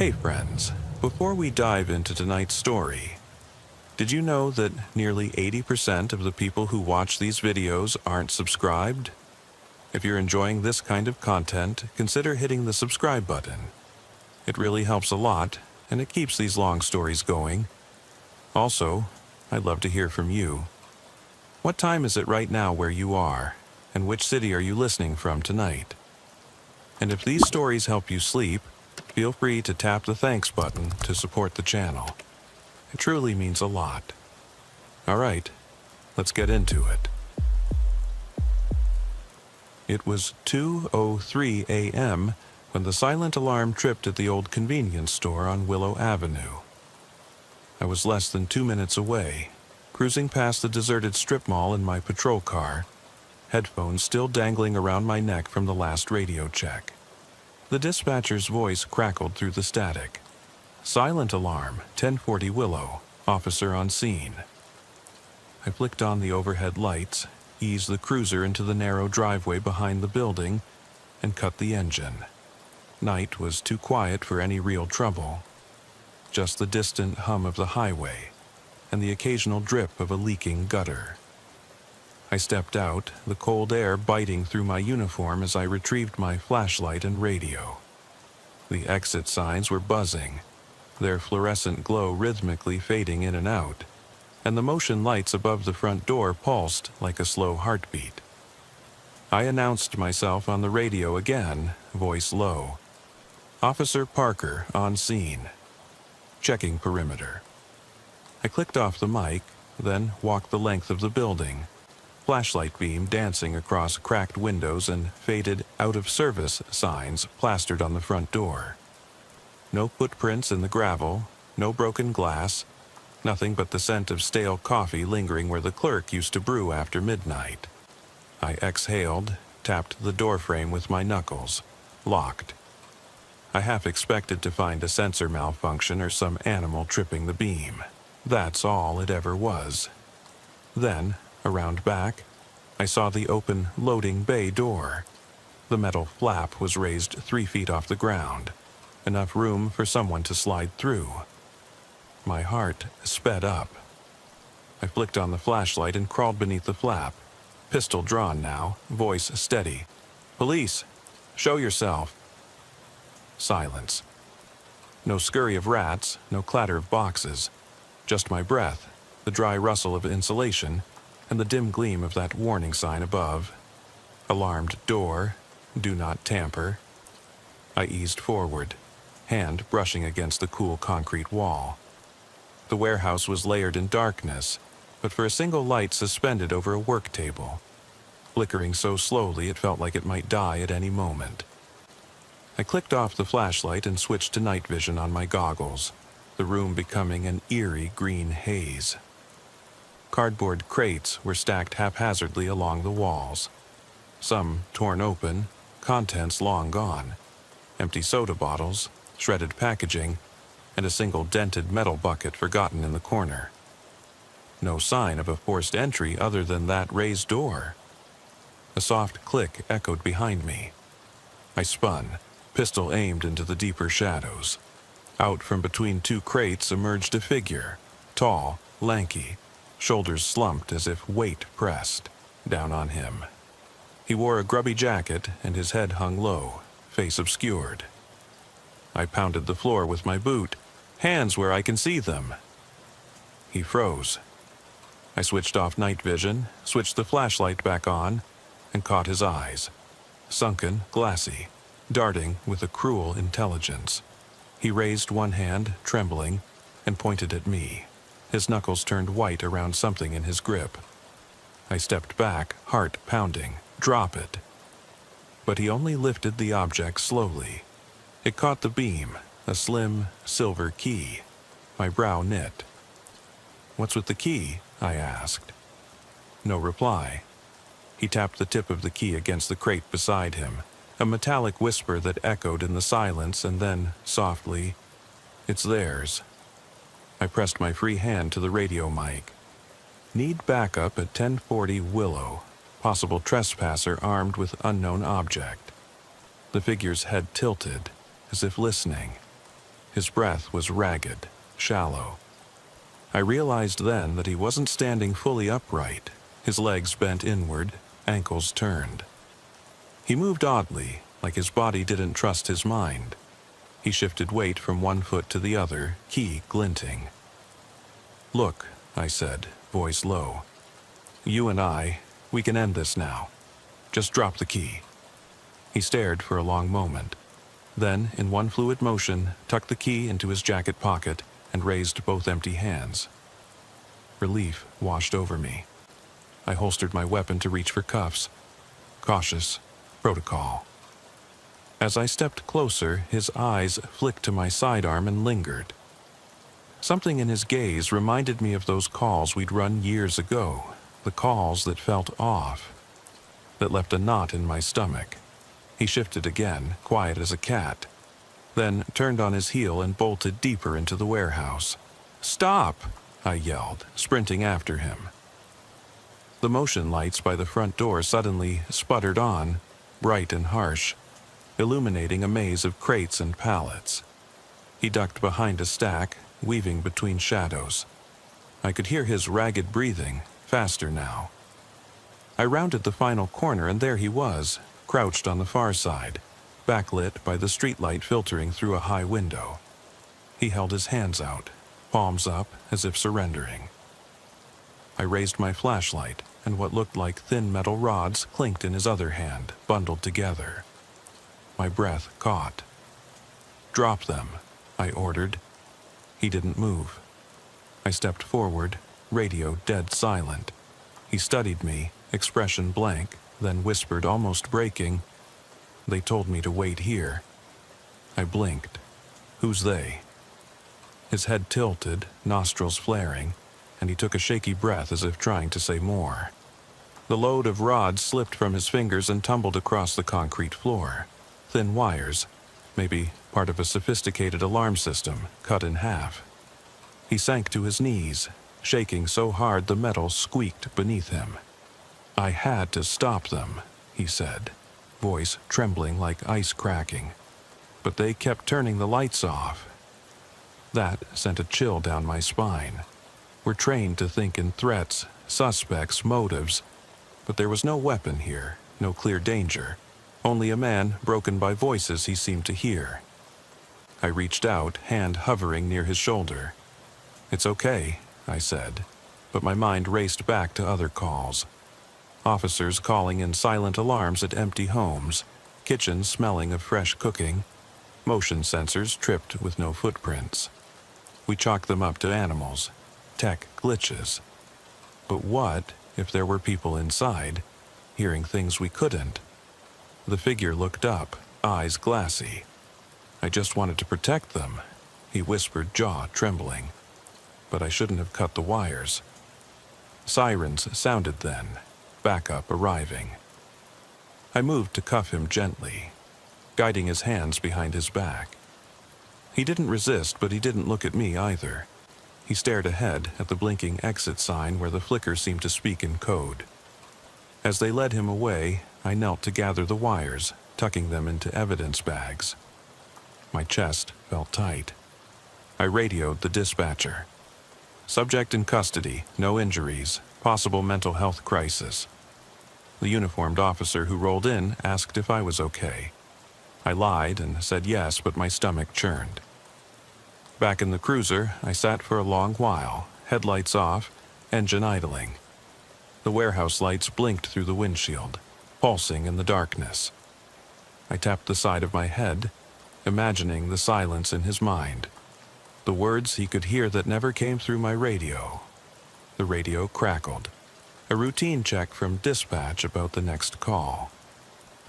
Hey friends, before we dive into tonight's story, did you know that nearly 80% of the people who watch these videos aren't subscribed? If you're enjoying this kind of content, consider hitting the subscribe button. It really helps a lot, and it keeps these long stories going. Also, I'd love to hear from you. What time is it right now where you are, and which city are you listening from tonight? And if these stories help you sleep, feel free to tap the thanks button to support the channel. It truly means a lot. All right, let's get into it. It was 2:03 a.m. when the silent alarm tripped at the old convenience store on Willow Avenue. I was less than 2 minutes away, cruising past the deserted strip mall in my patrol car, headphones still dangling around my neck from the last radio check. The dispatcher's voice crackled through the static. Silent alarm, 1040 Willow, officer on scene. I flicked on the overhead lights, eased the cruiser into the narrow driveway behind the building, and cut the engine. Night was too quiet for any real trouble. Just the distant hum of the highway, and the occasional drip of a leaking gutter. I stepped out, the cold air biting through my uniform as I retrieved my flashlight and radio. The exit signs were buzzing, their fluorescent glow rhythmically fading in and out, and the motion lights above the front door pulsed like a slow heartbeat. I announced myself on the radio again, voice low. Officer Parker on scene. Checking perimeter. I clicked off the mic, then walked the length of the building, flashlight beam dancing across cracked windows and faded out-of-service signs plastered on the front door. No footprints in the gravel, no broken glass, nothing but the scent of stale coffee lingering where the clerk used to brew after midnight. I exhaled, tapped the doorframe with my knuckles. Locked. I half expected to find a sensor malfunction or some animal tripping the beam. That's all it ever was. Then, around back, I saw the open loading bay door. The metal flap was raised 3 feet off the ground, enough room for someone to slide through. My heart sped up. I flicked on the flashlight and crawled beneath the flap, pistol drawn now, voice steady. "Police, show yourself." Silence. No scurry of rats, no clatter of boxes, just my breath, the dry rustle of insulation, and the dim gleam of that warning sign above. Alarmed door, do not tamper. I eased forward, hand brushing against the cool concrete wall. The warehouse was layered in darkness, but for a single light suspended over a work table, flickering so slowly it felt like it might die at any moment. I clicked off the flashlight and switched to night vision on my goggles, the room becoming an eerie green haze. Cardboard crates were stacked haphazardly along the walls. Some torn open, contents long gone. Empty soda bottles, shredded packaging, and a single dented metal bucket forgotten in the corner. No sign of a forced entry other than that raised door. A soft click echoed behind me. I spun, pistol aimed into the deeper shadows. Out from between two crates emerged a figure, tall, lanky, shoulders slumped as if weight pressed down on him. He wore a grubby jacket and his head hung low, face obscured. I pounded the floor with my boot, hands where I can see them. He froze. I switched off night vision, switched the flashlight back on, and caught his eyes. Sunken, glassy, darting with a cruel intelligence. He raised one hand, trembling, and pointed at me. His knuckles turned white around something in his grip. I stepped back, heart pounding. Drop it. But he only lifted the object slowly. It caught the beam, a slim, silver key. My brow knit. "What's with the key?" I asked. No reply. He tapped the tip of the key against the crate beside him, a metallic whisper that echoed in the silence, and then, softly, "It's theirs." I pressed my free hand to the radio mic. "Need backup at 1040 Willow. Possible trespasser armed with unknown object." The figure's head tilted, as if listening. His breath was ragged, shallow. I realized then that he wasn't standing fully upright, his legs bent inward, ankles turned. He moved oddly, like his body didn't trust his mind. He shifted weight from one foot to the other, key glinting. "Look," I said, voice low. "You and we can end this now. Just drop the key." He stared for a long moment. Then, in one fluid motion, tucked the key into his jacket pocket and raised both empty hands. Relief washed over me. I holstered my weapon to reach for cuffs. Cautious. Protocol. As I stepped closer, his eyes flicked to my sidearm and lingered. Something in his gaze reminded me of those calls we'd run years ago, the calls that felt off, that left a knot in my stomach. He shifted again, quiet as a cat, then turned on his heel and bolted deeper into the warehouse. "Stop!" I yelled, sprinting after him. The motion lights by the front door suddenly sputtered on, bright and harsh, illuminating a maze of crates and pallets. He ducked behind a stack, weaving between shadows. I could hear his ragged breathing, faster now. I rounded the final corner and there he was, crouched on the far side, backlit by the streetlight filtering through a high window. He held his hands out, palms up as if surrendering. I raised my flashlight, and what looked like thin metal rods clinked in his other hand, bundled together. My breath caught. "Drop them," I ordered. He didn't move. I stepped forward, radio dead silent. He studied me, expression blank, then whispered, almost breaking, "They told me to wait here." I blinked. "Who's they?" His head tilted, nostrils flaring, and he took a shaky breath as if trying to say more. The load of rods slipped from his fingers and tumbled across the concrete floor. Thin wires, maybe part of a sophisticated alarm system, cut in half. He sank to his knees, shaking so hard the metal squeaked beneath him. "I had to stop them," he said, voice trembling like ice cracking. "But they kept turning the lights off." That sent a chill down my spine. We're trained to think in threats, suspects, motives, but there was no weapon here, no clear danger, only a man broken by voices he seemed to hear. I reached out, hand hovering near his shoulder. "It's okay," I said, but my mind raced back to other calls. Officers calling in silent alarms at empty homes, kitchens smelling of fresh cooking, motion sensors tripped with no footprints. We chalked them up to animals, tech glitches. But what if there were people inside, hearing things we couldn't? The figure looked up, eyes glassy. "I just wanted to protect them," he whispered, jaw trembling. "But I shouldn't have cut the wires." Sirens sounded then, backup arriving. I moved to cuff him gently, guiding his hands behind his back. He didn't resist, but he didn't look at me either. He stared ahead at the blinking exit sign where the flicker seemed to speak in code. As they led him away, I knelt to gather the wires, tucking them into evidence bags. My chest felt tight. I radioed the dispatcher. "Subject in custody, no injuries, possible mental health crisis." The uniformed officer who rolled in asked if I was okay. I lied and said yes, but my stomach churned. Back in the cruiser, I sat for a long while, headlights off, engine idling. The warehouse lights blinked through the windshield, pulsing in the darkness. I tapped the side of my head, imagining the silence in his mind, the words he could hear that never came through my radio. The radio crackled. A routine check from dispatch about the next call.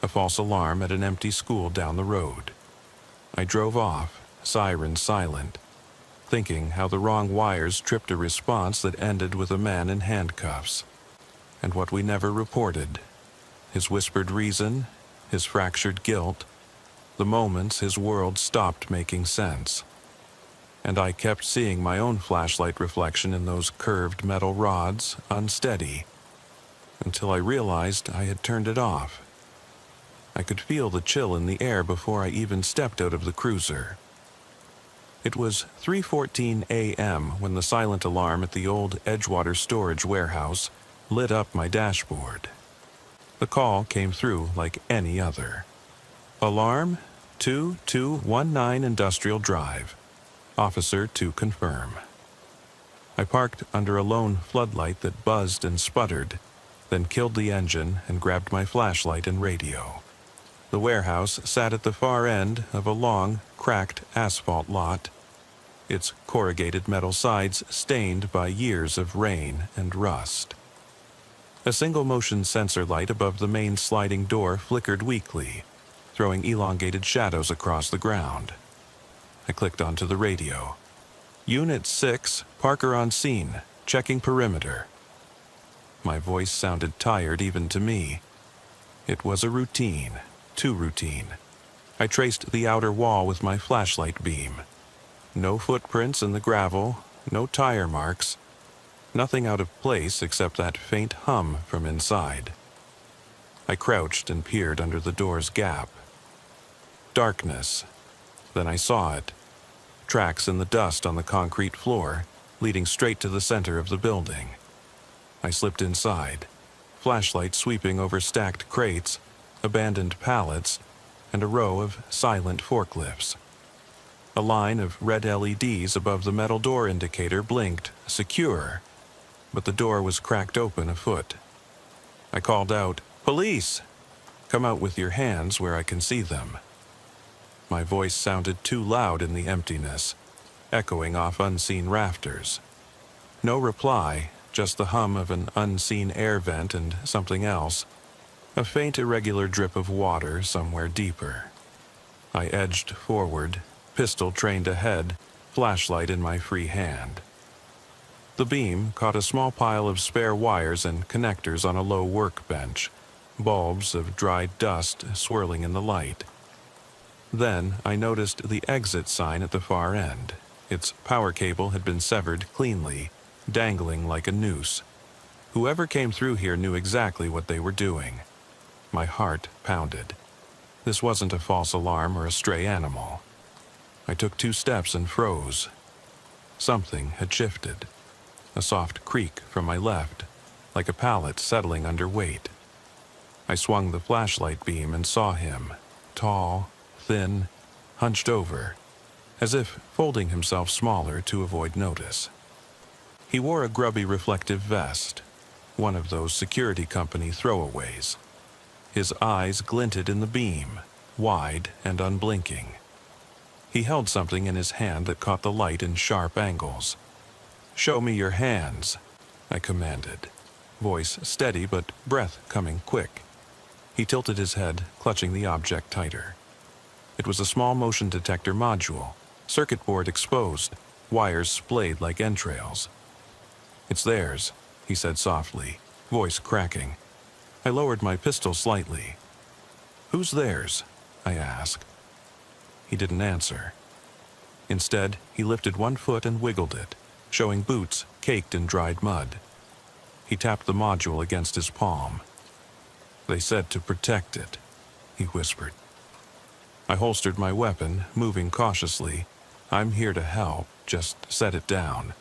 A false alarm at an empty school down the road. I drove off, siren silent, thinking how the wrong wires tripped a response that ended with a man in handcuffs. And what we never reported. His whispered reason, his fractured guilt, the moments his world stopped making sense. And I kept seeing my own flashlight reflection in those curved metal rods, unsteady, until I realized I had turned it off. I could feel the chill in the air before I even stepped out of the cruiser. It was 3:14 a.m. when the silent alarm at the old Edgewater storage warehouse lit up my dashboard. The call came through like any other. Alarm 2219 Industrial Drive. Officer to confirm. I parked under a lone floodlight that buzzed and sputtered, then killed the engine and grabbed my flashlight and radio. The warehouse sat at the far end of a long, cracked asphalt lot, its corrugated metal sides stained by years of rain and rust. A single motion sensor light above the main sliding door flickered weakly, throwing elongated shadows across the ground. I clicked onto the radio. Unit 6, Parker on scene, checking perimeter. My voice sounded tired even to me. It was a routine, too routine. I traced the outer wall with my flashlight beam. No footprints in the gravel, no tire marks. Nothing out of place except that faint hum from inside. I crouched and peered under the door's gap. Darkness. Then I saw it. Tracks in the dust on the concrete floor, leading straight to the center of the building. I slipped inside, flashlight sweeping over stacked crates, abandoned pallets, and a row of silent forklifts. A line of red LEDs above the metal door indicator blinked, secure, but the door was cracked open a foot. I called out, "Police! Come out with your hands where I can see them." My voice sounded too loud in the emptiness, echoing off unseen rafters. No reply, just the hum of an unseen air vent and something else, a faint irregular drip of water somewhere deeper. I edged forward, pistol trained ahead, flashlight in my free hand. The beam caught a small pile of spare wires and connectors on a low workbench, bulbs of dried dust swirling in the light. Then I noticed the exit sign at the far end. Its power cable had been severed cleanly, dangling like a noose. Whoever came through here knew exactly what they were doing. My heart pounded. This wasn't a false alarm or a stray animal. I took 2 steps and froze. Something had shifted. A soft creak from my left, like a pallet settling under weight. I swung the flashlight beam and saw him, tall, thin, hunched over, as if folding himself smaller to avoid notice. He wore a grubby reflective vest, one of those security company throwaways. His eyes glinted in the beam, wide and unblinking. He held something in his hand that caught the light in sharp angles. "Show me your hands," I commanded, voice steady but breath coming quick. He tilted his head, clutching the object tighter. It was a small motion detector module, circuit board exposed, wires splayed like entrails. "It's theirs," he said softly, voice cracking. I lowered my pistol slightly. "Who's theirs?" I asked. He didn't answer. Instead, he lifted one foot and wiggled it, showing boots caked in dried mud. He tapped the module against his palm. "They said to protect it," he whispered. I holstered my weapon, moving cautiously. "I'm here to help, just set it down."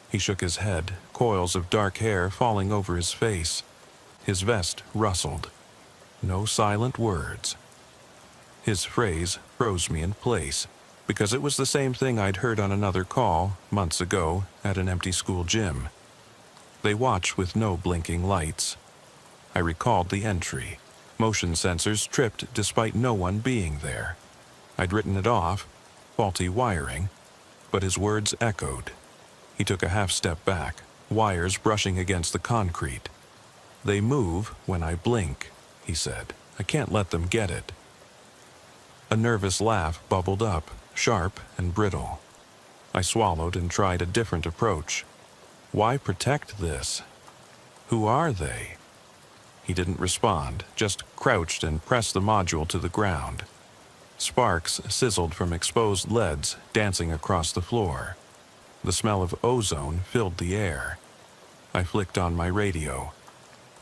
He shook his head, coils of dark hair falling over his face. His vest rustled. No silent words. His phrase froze me in place, because it was the same thing I'd heard on another call, months ago, at an empty school gym. They watch with no blinking lights. I recalled the entry. Motion sensors tripped despite no one being there. I'd written it off, faulty wiring, but his words echoed. He took a half step back, wires brushing against the concrete. "They move when I blink," he said. "I can't let them get it." A nervous laugh bubbled up, sharp and brittle. I swallowed and tried a different approach. "Why protect this? Who are they?" He didn't respond, just crouched and pressed the module to the ground. Sparks sizzled from exposed leads dancing across the floor. The smell of ozone filled the air. I flicked on my radio.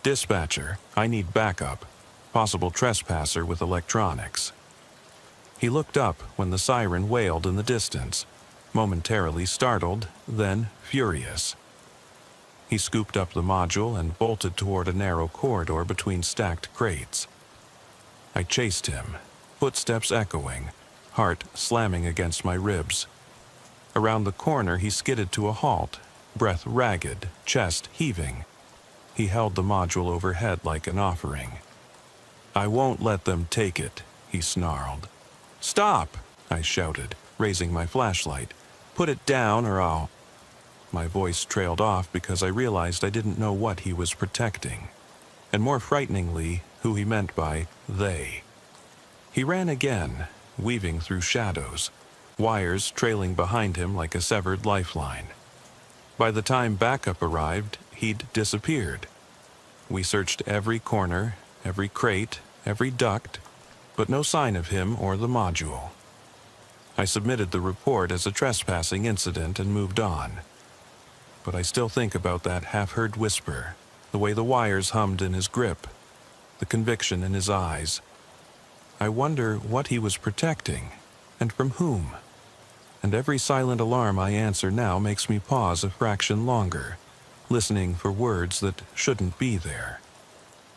"Dispatcher, I need backup. Possible trespasser with electronics." He looked up when the siren wailed in the distance, momentarily startled, then furious. He scooped up the module and bolted toward a narrow corridor between stacked crates. I chased him, footsteps echoing, heart slamming against my ribs. Around the corner he skidded to a halt, breath ragged, chest heaving. He held the module overhead like an offering. "I won't let them take it," he snarled. "Stop!" I shouted, raising my flashlight. "Put it down or I'll—" My voice trailed off because I realized I didn't know what he was protecting, and more frighteningly, who he meant by they. He ran again, weaving through shadows, wires trailing behind him like a severed lifeline. By the time backup arrived, he'd disappeared. We searched every corner, every crate, every duct, but no sign of him or the module. I submitted the report as a trespassing incident and moved on. But I still think about that half-heard whisper, the way the wires hummed in his grip, the conviction in his eyes. I wonder what he was protecting, and from whom. And every silent alarm I answer now makes me pause a fraction longer, listening for words that shouldn't be there.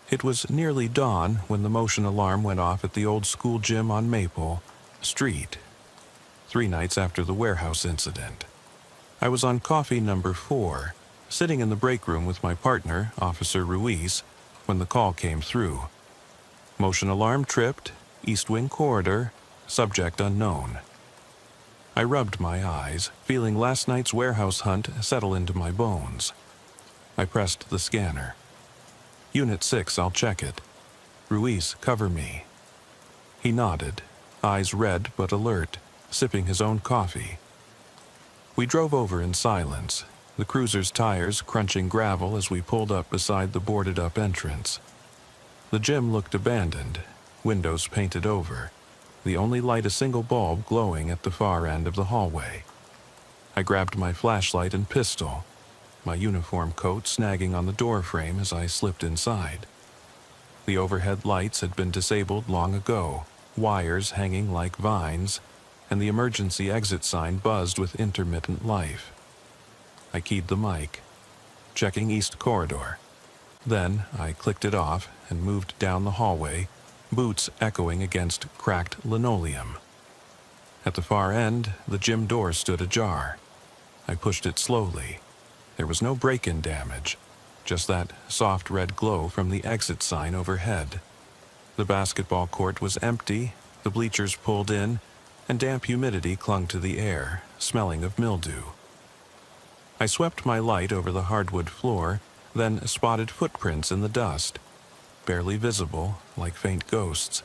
It was nearly dawn when the motion alarm went off at the old school gym on Maple Street, 3 nights after the warehouse incident. I was on coffee number 4, sitting in the break room with my partner, Officer Ruiz, when the call came through. Motion alarm tripped, East Wing corridor, subject unknown. I rubbed my eyes, feeling last night's warehouse hunt settle into my bones. I pressed the scanner. "Unit 6, I'll check it. Ruiz, cover me." He nodded, eyes red but alert, sipping his own coffee. We drove over in silence, the cruiser's tires crunching gravel as we pulled up beside the boarded-up entrance. The gym looked abandoned, windows painted over, the only light a single bulb glowing at the far end of the hallway. I grabbed my flashlight and pistol, my uniform coat snagging on the door frame as I slipped inside. The overhead lights had been disabled long ago, wires hanging like vines, and the emergency exit sign buzzed with intermittent life. I keyed the mic, checking East Corridor. Then I clicked it off and moved down the hallway, boots echoing against cracked linoleum. At the far end, the gym door stood ajar. I pushed it slowly. There was no break-in damage, just that soft red glow from the exit sign overhead. The basketball court was empty, the bleachers pulled in, and damp humidity clung to the air, smelling of mildew. I swept my light over the hardwood floor, then spotted footprints in the dust, barely visible, like faint ghosts.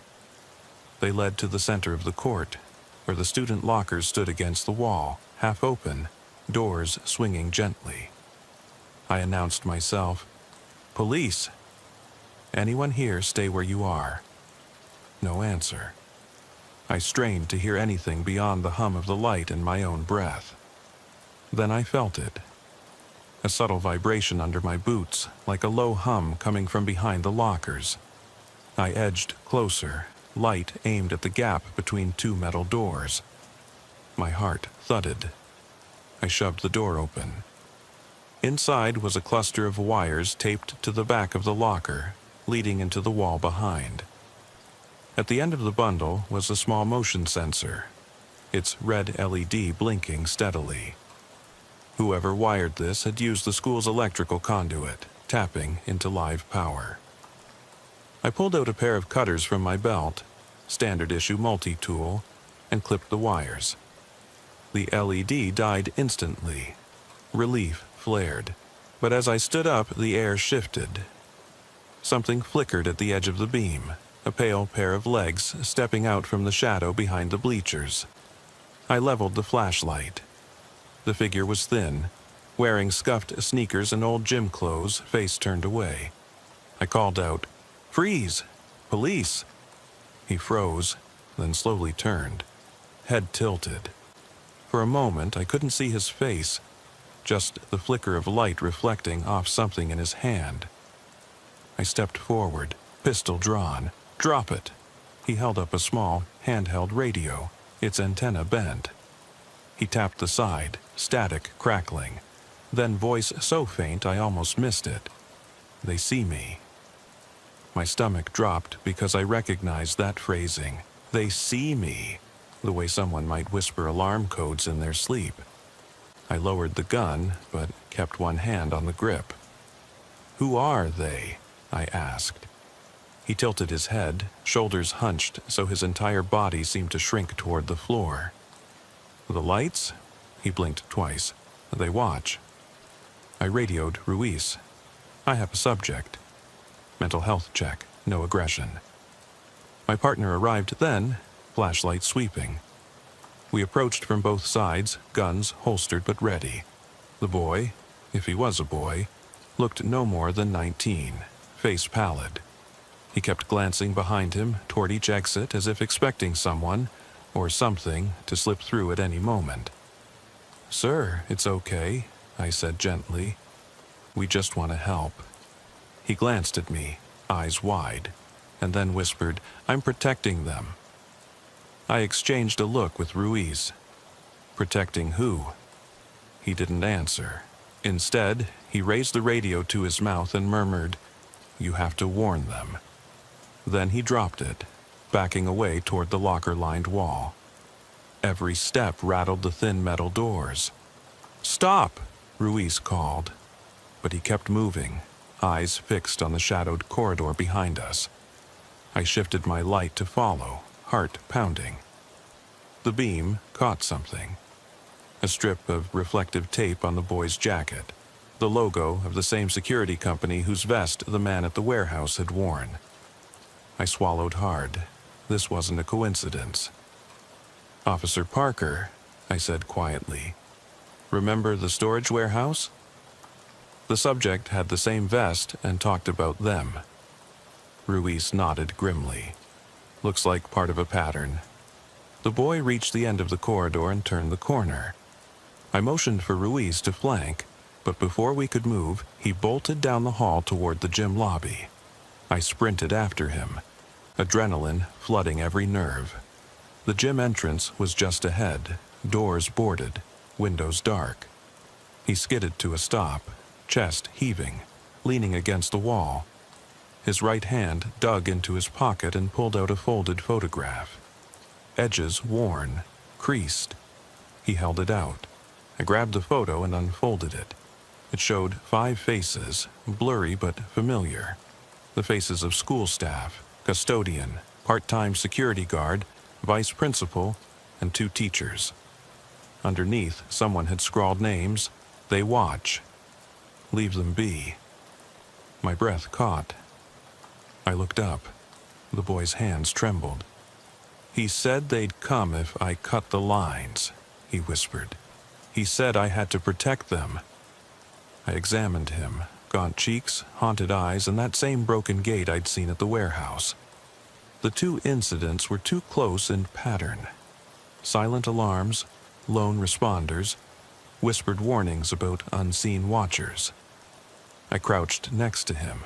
They led to the center of the court, where the student lockers stood against the wall, half open, doors swinging gently. I announced myself. "Police! Anyone here, stay where you are." No answer. I strained to hear anything beyond the hum of the light and my own breath. Then I felt it. A subtle vibration under my boots, like a low hum coming from behind the lockers. I edged closer, light aimed at the gap between 2 metal doors. My heart thudded. I shoved the door open. Inside was a cluster of wires taped to the back of the locker, leading into the wall behind. At the end of the bundle was a small motion sensor, its red LED blinking steadily. Whoever wired this had used the school's electrical conduit, tapping into live power. I pulled out a pair of cutters from my belt, standard-issue multi-tool, and clipped the wires. The LED died instantly. Relief flared, but as I stood up, the air shifted. Something flickered at the edge of the beam, a pale pair of legs stepping out from the shadow behind the bleachers. I leveled the flashlight. The figure was thin, wearing scuffed sneakers and old gym clothes, face turned away. I called out, "Freeze! Police!" He froze, then slowly turned, head tilted. For a moment, I couldn't see his face, just the flicker of light reflecting off something in his hand. I stepped forward, pistol drawn. "Drop it!" He held up a small, handheld radio, its antenna bent. He tapped the side, static crackling, then voice so faint I almost missed it. "They see me." My stomach dropped because I recognized that phrasing. "They see me," the way someone might whisper alarm codes in their sleep. I lowered the gun, but kept one hand on the grip. "Who are they?" I asked. He tilted his head, shoulders hunched so his entire body seemed to shrink toward the floor. "The lights?" He blinked twice. "They watch." I radioed Ruiz. "I have a subject. Mental health check, no aggression." My partner arrived then, flashlight sweeping. We approached from both sides, guns holstered but ready. The boy, if he was a boy, looked no more than 19, face pallid. He kept glancing behind him toward each exit as if expecting someone, or something, to slip through at any moment. "Sir, it's okay," I said gently. "We just want to help." He glanced at me, eyes wide, and then whispered, "I'm protecting them." I exchanged a look with Ruiz. "Protecting who?" He didn't answer. Instead, he raised the radio to his mouth and murmured, "You have to warn them." Then he dropped it, backing away toward the locker-lined wall. Every step rattled the thin metal doors. "Stop!" Ruiz called. But he kept moving, eyes fixed on the shadowed corridor behind us. I shifted my light to follow, heart pounding. The beam caught something. A strip of reflective tape on the boy's jacket, the logo of the same security company whose vest the man at the warehouse had worn. I swallowed hard. This wasn't a coincidence. "Officer Parker," I said quietly. "Remember the storage warehouse?" The subject had the same vest and talked about them. Ruiz nodded grimly. "Looks like part of a pattern." The boy reached the end of the corridor and turned the corner. I motioned for Ruiz to flank, but before we could move, he bolted down the hall toward the gym lobby. I sprinted after him, adrenaline flooding every nerve. The gym entrance was just ahead, doors boarded, windows dark. He skidded to a stop, chest heaving, leaning against the wall. His right hand dug into his pocket and pulled out a folded photograph. Edges worn, creased. He held it out. I grabbed the photo and unfolded it. It showed 5 faces, blurry but familiar. The faces of school staff, custodian, part-time security guard, vice principal, and 2 teachers. Underneath, someone had scrawled names. "They watch. Leave them be." My breath caught. I looked up. The boy's hands trembled. "He said they'd come if I cut the lines," he whispered. "He said I had to protect them." I examined him, gaunt cheeks, haunted eyes, and that same broken gait I'd seen at the warehouse. The 2 incidents were too close in pattern. Silent alarms, lone responders, whispered warnings about unseen watchers. I crouched next to him.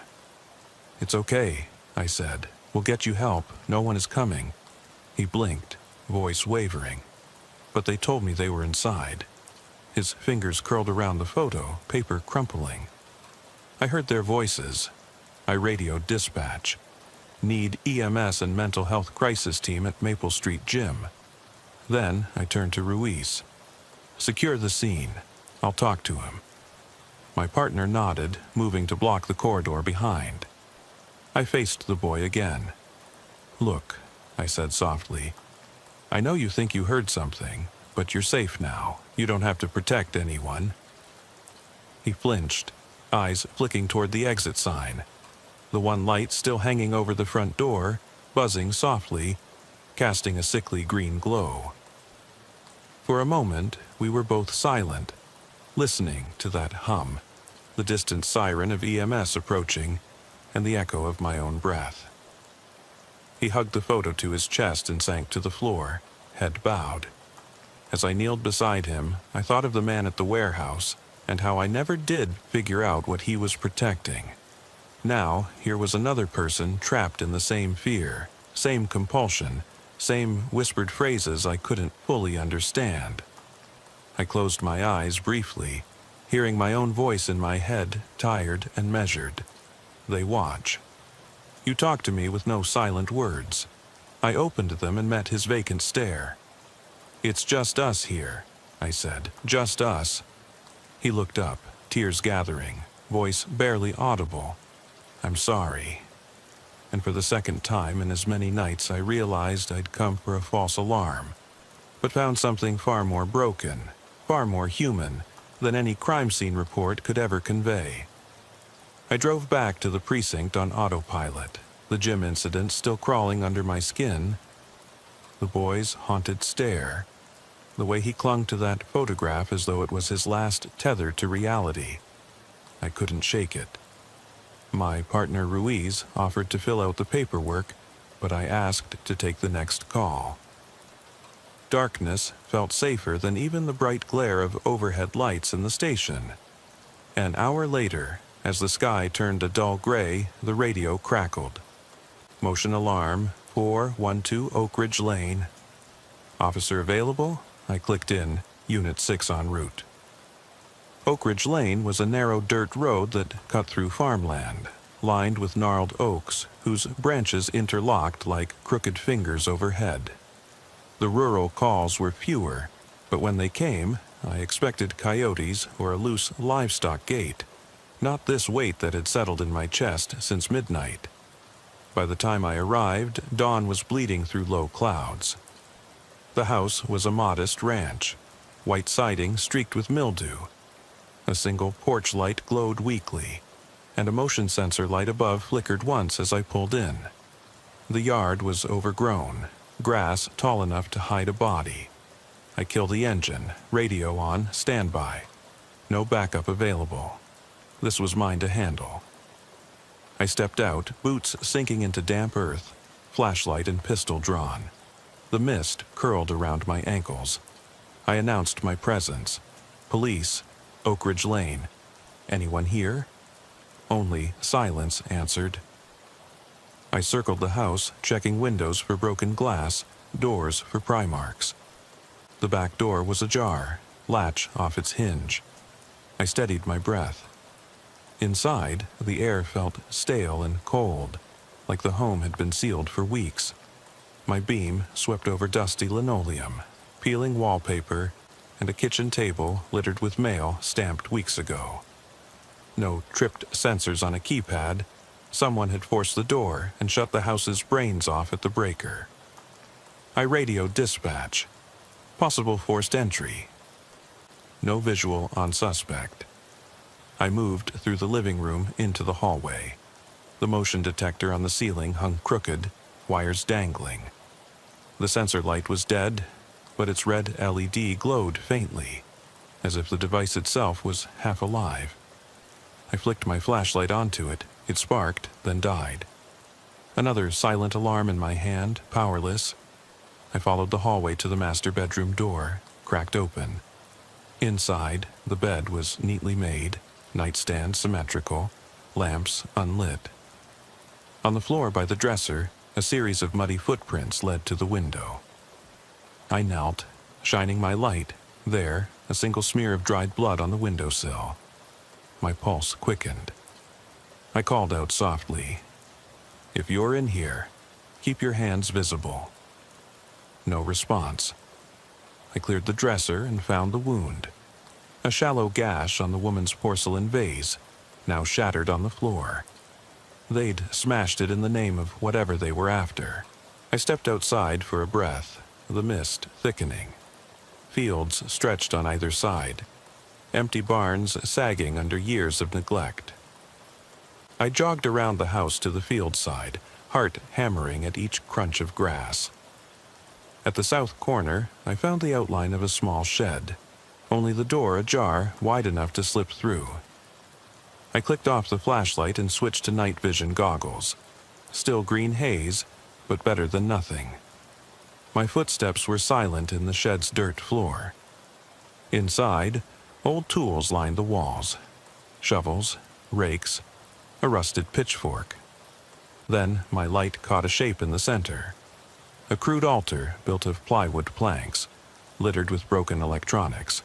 "It's okay," I said. "We'll get you help. No one is coming." He blinked, voice wavering. "But they told me they were inside." His fingers curled around the photo, paper crumpling. I heard their voices. I radioed dispatch. "Need EMS and mental health crisis team at Maple Street Gym." Then I turned to Ruiz. "Secure the scene. I'll talk to him." My partner nodded, moving to block the corridor behind. I faced the boy again. "Look," I said softly. "I know you think you heard something, but you're safe now. You don't have to protect anyone." He flinched, eyes flicking toward the exit sign. The one light still hanging over the front door, buzzing softly, casting a sickly green glow. For a moment, we were both silent, listening to that hum, the distant siren of EMS approaching, and the echo of my own breath. He hugged the photo to his chest and sank to the floor, head bowed. As I kneeled beside him, I thought of the man at the warehouse and how I never did figure out what he was protecting. Now, here was another person trapped in the same fear, same compulsion, same whispered phrases I couldn't fully understand. I closed my eyes briefly, hearing my own voice in my head, tired and measured. They watch. You talk to me with no silent words. I opened them and met his vacant stare. "It's just us here," I said. "Just us." He looked up, tears gathering, voice barely audible. "I'm sorry." And for the second time in as many nights I realized I'd come for a false alarm, but found something far more broken, far more human, than any crime scene report could ever convey. I drove back to the precinct on autopilot, the gym incident still crawling under my skin, the boy's haunted stare, the way he clung to that photograph as though it was his last tether to reality. I couldn't shake it. My partner Ruiz offered to fill out the paperwork, but I asked to take the next call. Darkness felt safer than even the bright glare of overhead lights in the station. An hour later, as the sky turned a dull gray, the radio crackled. "Motion alarm, 412 Oak Ridge Lane." "Officer available?" I clicked in, Unit 6 en route. Oak Ridge Lane was a narrow dirt road that cut through farmland, lined with gnarled oaks whose branches interlocked like crooked fingers overhead. The rural calls were fewer, but when they came, I expected coyotes or a loose livestock gait, not this weight that had settled in my chest since midnight. By the time I arrived, dawn was bleeding through low clouds. The house was a modest ranch, white siding streaked with mildew. A single porch light glowed weakly, and a motion sensor light above flickered once as I pulled in. The yard was overgrown, grass tall enough to hide a body. I killed the engine, radio on, standby. No backup available. This was mine to handle. I stepped out, boots sinking into damp earth, flashlight and pistol drawn. The mist curled around my ankles. I announced my presence. "Police, Oak Ridge Lane. Anyone here?" Only silence answered. I circled the house, checking windows for broken glass, doors for pry marks. The back door was ajar, latch off its hinge. I steadied my breath. Inside, the air felt stale and cold, like the home had been sealed for weeks. My beam swept over dusty linoleum, peeling wallpaper, and a kitchen table littered with mail stamped weeks ago. No tripped sensors on a keypad. Someone had forced the door and shut the house's brains off at the breaker. I radioed dispatch. Possible forced entry. No visual on suspect. I moved through the living room into the hallway. The motion detector on the ceiling hung crooked, wires dangling. The sensor light was dead, but its red LED glowed faintly, as if the device itself was half alive. I flicked my flashlight onto it. It sparked, then died. Another silent alarm in my hand, powerless. I followed the hallway to the master bedroom door, cracked open. Inside, the bed was neatly made, nightstand symmetrical, lamps unlit. On the floor by the dresser, a series of muddy footprints led to the window. I knelt, shining my light. There, a single smear of dried blood on the windowsill. My pulse quickened. I called out softly, "If you're in here, keep your hands visible." No response. I cleared the dresser and found the wound. A shallow gash on the woman's porcelain vase, now shattered on the floor. They'd smashed it in the name of whatever they were after. I stepped outside for a breath, the mist thickening. Fields stretched on either side, empty barns sagging under years of neglect. I jogged around the house to the field side, heart hammering at each crunch of grass. At the south corner, I found the outline of a small shed, only the door ajar wide enough to slip through. I clicked off the flashlight and switched to night vision goggles. Still green haze, but better than nothing. My footsteps were silent in the shed's dirt floor. Inside, old tools lined the walls. Shovels, rakes, a rusted pitchfork. Then my light caught a shape in the center. A crude altar built of plywood planks, littered with broken electronics.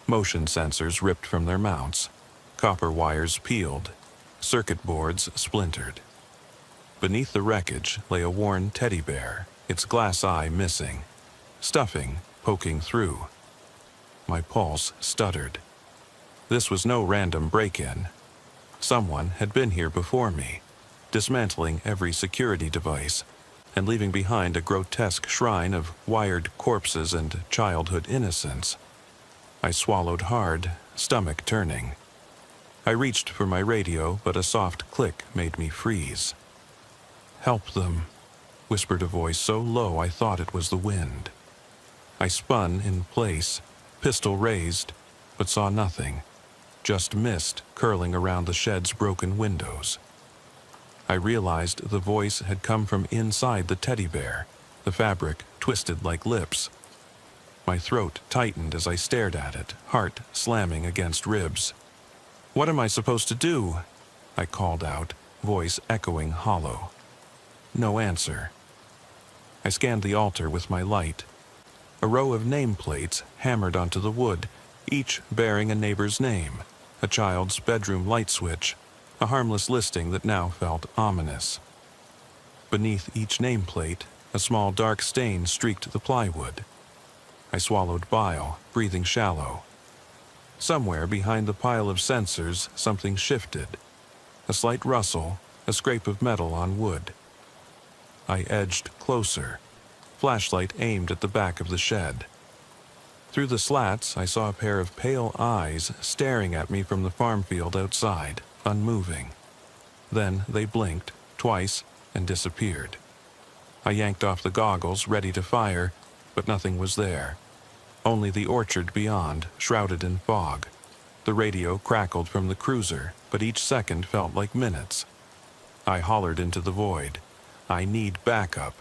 Motion sensors ripped from their mounts, copper wires peeled, circuit boards splintered. Beneath the wreckage lay a worn teddy bear, its glass eye missing, stuffing poking through. My pulse stuttered. This was no random break-in. Someone had been here before me, dismantling every security device and leaving behind a grotesque shrine of wired corpses and childhood innocence. I swallowed hard, stomach turning. I reached for my radio, but a soft click made me freeze. "Help them," whispered a voice so low I thought it was the wind. I spun in place, pistol raised, but saw nothing, just mist curling around the shed's broken windows. I realized the voice had come from inside the teddy bear, the fabric twisted like lips. My throat tightened as I stared at it, heart slamming against ribs. "What am I supposed to do?" I called out, voice echoing hollow. No answer. I scanned the altar with my light. A row of nameplates hammered onto the wood, each bearing a neighbor's name, a child's bedroom light switch, a harmless listing that now felt ominous. Beneath each nameplate, a small dark stain streaked the plywood. I swallowed bile, breathing shallow. Somewhere behind the pile of sensors, something shifted. A slight rustle, a scrape of metal on wood. I edged closer, flashlight aimed at the back of the shed. Through the slats, I saw a pair of pale eyes staring at me from the farm field outside, unmoving. Then they blinked, twice, and disappeared. I yanked off the goggles, ready to fire, but nothing was there. Only the orchard beyond, shrouded in fog. The radio crackled from the cruiser, but each second felt like minutes. I hollered into the void. "I need backup.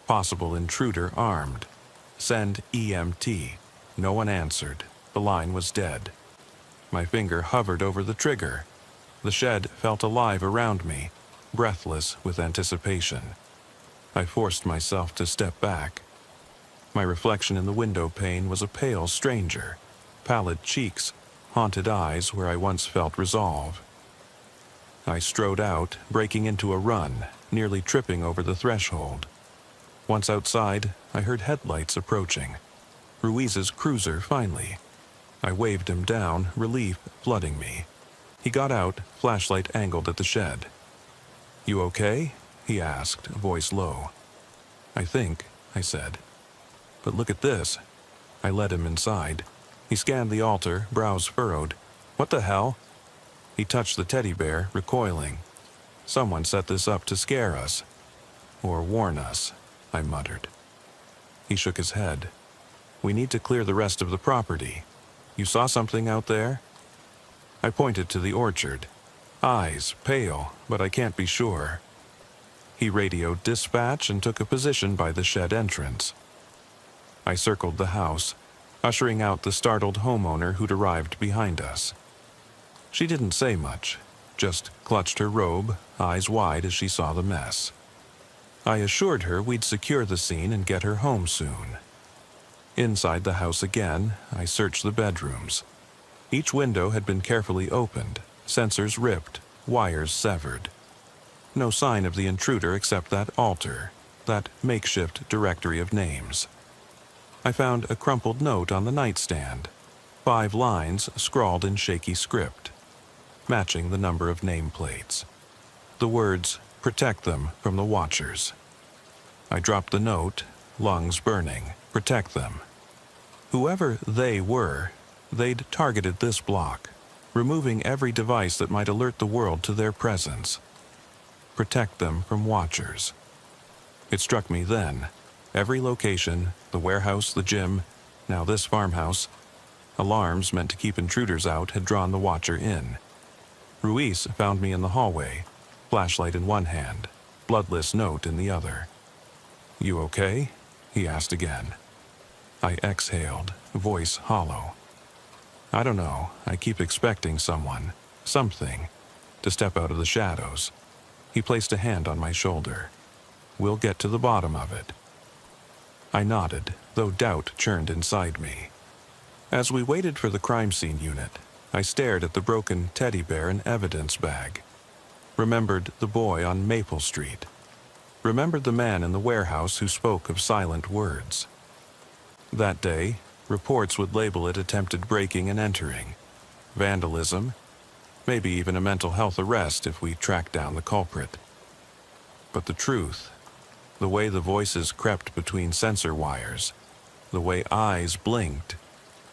Possible intruder armed. Send EMT." No one answered. The line was dead. My finger hovered over the trigger. The shed felt alive around me, breathless with anticipation. I forced myself to step back. My reflection in the window pane was a pale stranger, pallid cheeks, haunted eyes where I once felt resolve. I strode out, breaking into a run, nearly tripping over the threshold. Once outside, I heard headlights approaching. Ruiz's cruiser, finally. I waved him down, relief flooding me. He got out, flashlight angled at the shed. "You okay?" he asked, voice low. "I think," I said. "But look at this." I led him inside. He scanned the altar, brows furrowed. "What the hell?" He touched the teddy bear, recoiling. "Someone set this up to scare us. Or warn us," I muttered. He shook his head. "We need to clear the rest of the property. You saw something out there?" I pointed to the orchard. Eyes pale, but I can't be sure. He radioed dispatch and took a position by the shed entrance. I circled the house, ushering out the startled homeowner who'd arrived behind us. She didn't say much, just clutched her robe, eyes wide as she saw the mess. I assured her we'd secure the scene and get her home soon. Inside the house again, I searched the bedrooms. Each window had been carefully opened, sensors ripped, wires severed. No sign of the intruder except that altar, that makeshift directory of names. I found a crumpled note on the nightstand, 5 lines scrawled in shaky script, matching the number of nameplates. The words, "Protect them from the Watchers." I dropped the note, lungs burning. Protect them. Whoever they were, they'd targeted this block, removing every device that might alert the world to their presence. Protect them from Watchers. It struck me then. Every location, the warehouse, the gym, now this farmhouse, alarms meant to keep intruders out had drawn the Watcher in. Ruiz found me in the hallway, flashlight in one hand, bloodless note in the other. "You okay?" he asked again. I exhaled, voice hollow. "I don't know. I keep expecting someone, something, to step out of the shadows. He placed a hand on my shoulder. "We'll get to the bottom of it." I nodded, though doubt churned inside me. As we waited for the crime scene unit, I stared at the broken teddy bear and evidence bag. Remembered the boy on Maple Street. Remembered the man in the warehouse who spoke of silent words. That day, reports would label it attempted breaking and entering, vandalism, maybe even a mental health arrest if we tracked down the culprit. But the truth, the way the voices crept between sensor wires, the way eyes blinked,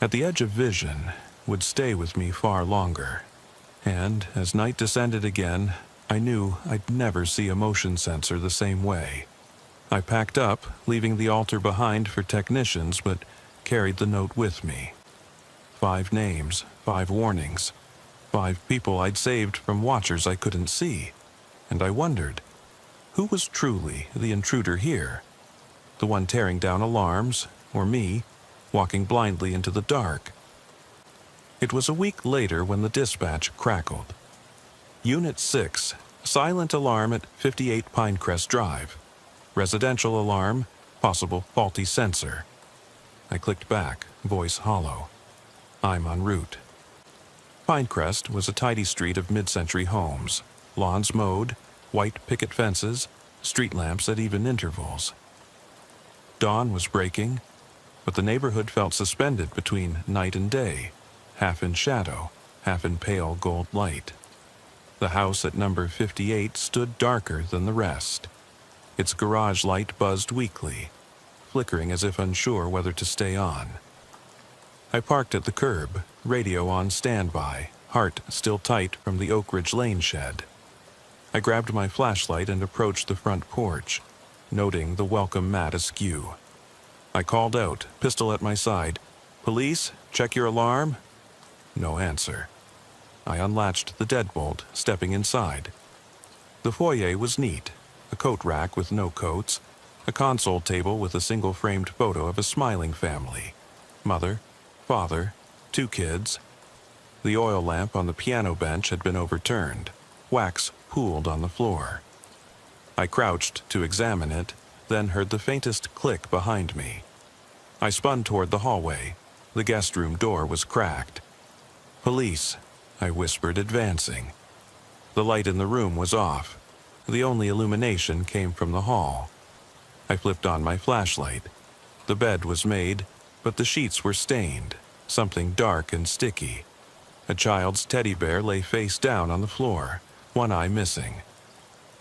at the edge of vision, would stay with me far longer. And as night descended again, I knew I'd never see a motion sensor the same way. I packed up, leaving the altar behind for technicians, but carried the note with me. 5 names, 5 warnings, 5 people I'd saved from watchers I couldn't see. And I wondered, who was truly the intruder here? The one tearing down alarms, or me, walking blindly into the dark? It was a week later when the dispatch crackled. Unit 6, silent alarm at 58 Pinecrest Drive. Residential alarm, possible faulty sensor. I clicked back, voice hollow. I'm en route. Pinecrest was a tidy street of mid-century homes, lawns mowed, white picket fences, street lamps at even intervals. Dawn was breaking, but the neighborhood felt suspended between night and day, half in shadow, half in pale gold light. The house at number 58 stood darker than the rest. Its garage light buzzed weakly, flickering as if unsure whether to stay on. I parked at the curb, radio on standby, heart still tight from the Oak Ridge Lane shed. I grabbed my flashlight and approached the front porch, noting the welcome mat askew. I called out, pistol at my side, "Police, check your alarm?" No answer. I unlatched the deadbolt, stepping inside. The foyer was neat, a coat rack with no coats, a console table with a single framed photo of a smiling family, mother, father, 2 kids. The oil lamp on the piano bench had been overturned, wax pooled on the floor. I crouched to examine it, then heard the faintest click behind me. I spun toward the hallway. The guest room door was cracked. "Police," I whispered, advancing. The light in the room was off. The only illumination came from the hall. I flipped on my flashlight. The bed was made, but the sheets were stained, something dark and sticky. A child's teddy bear lay face down on the floor, one eye missing.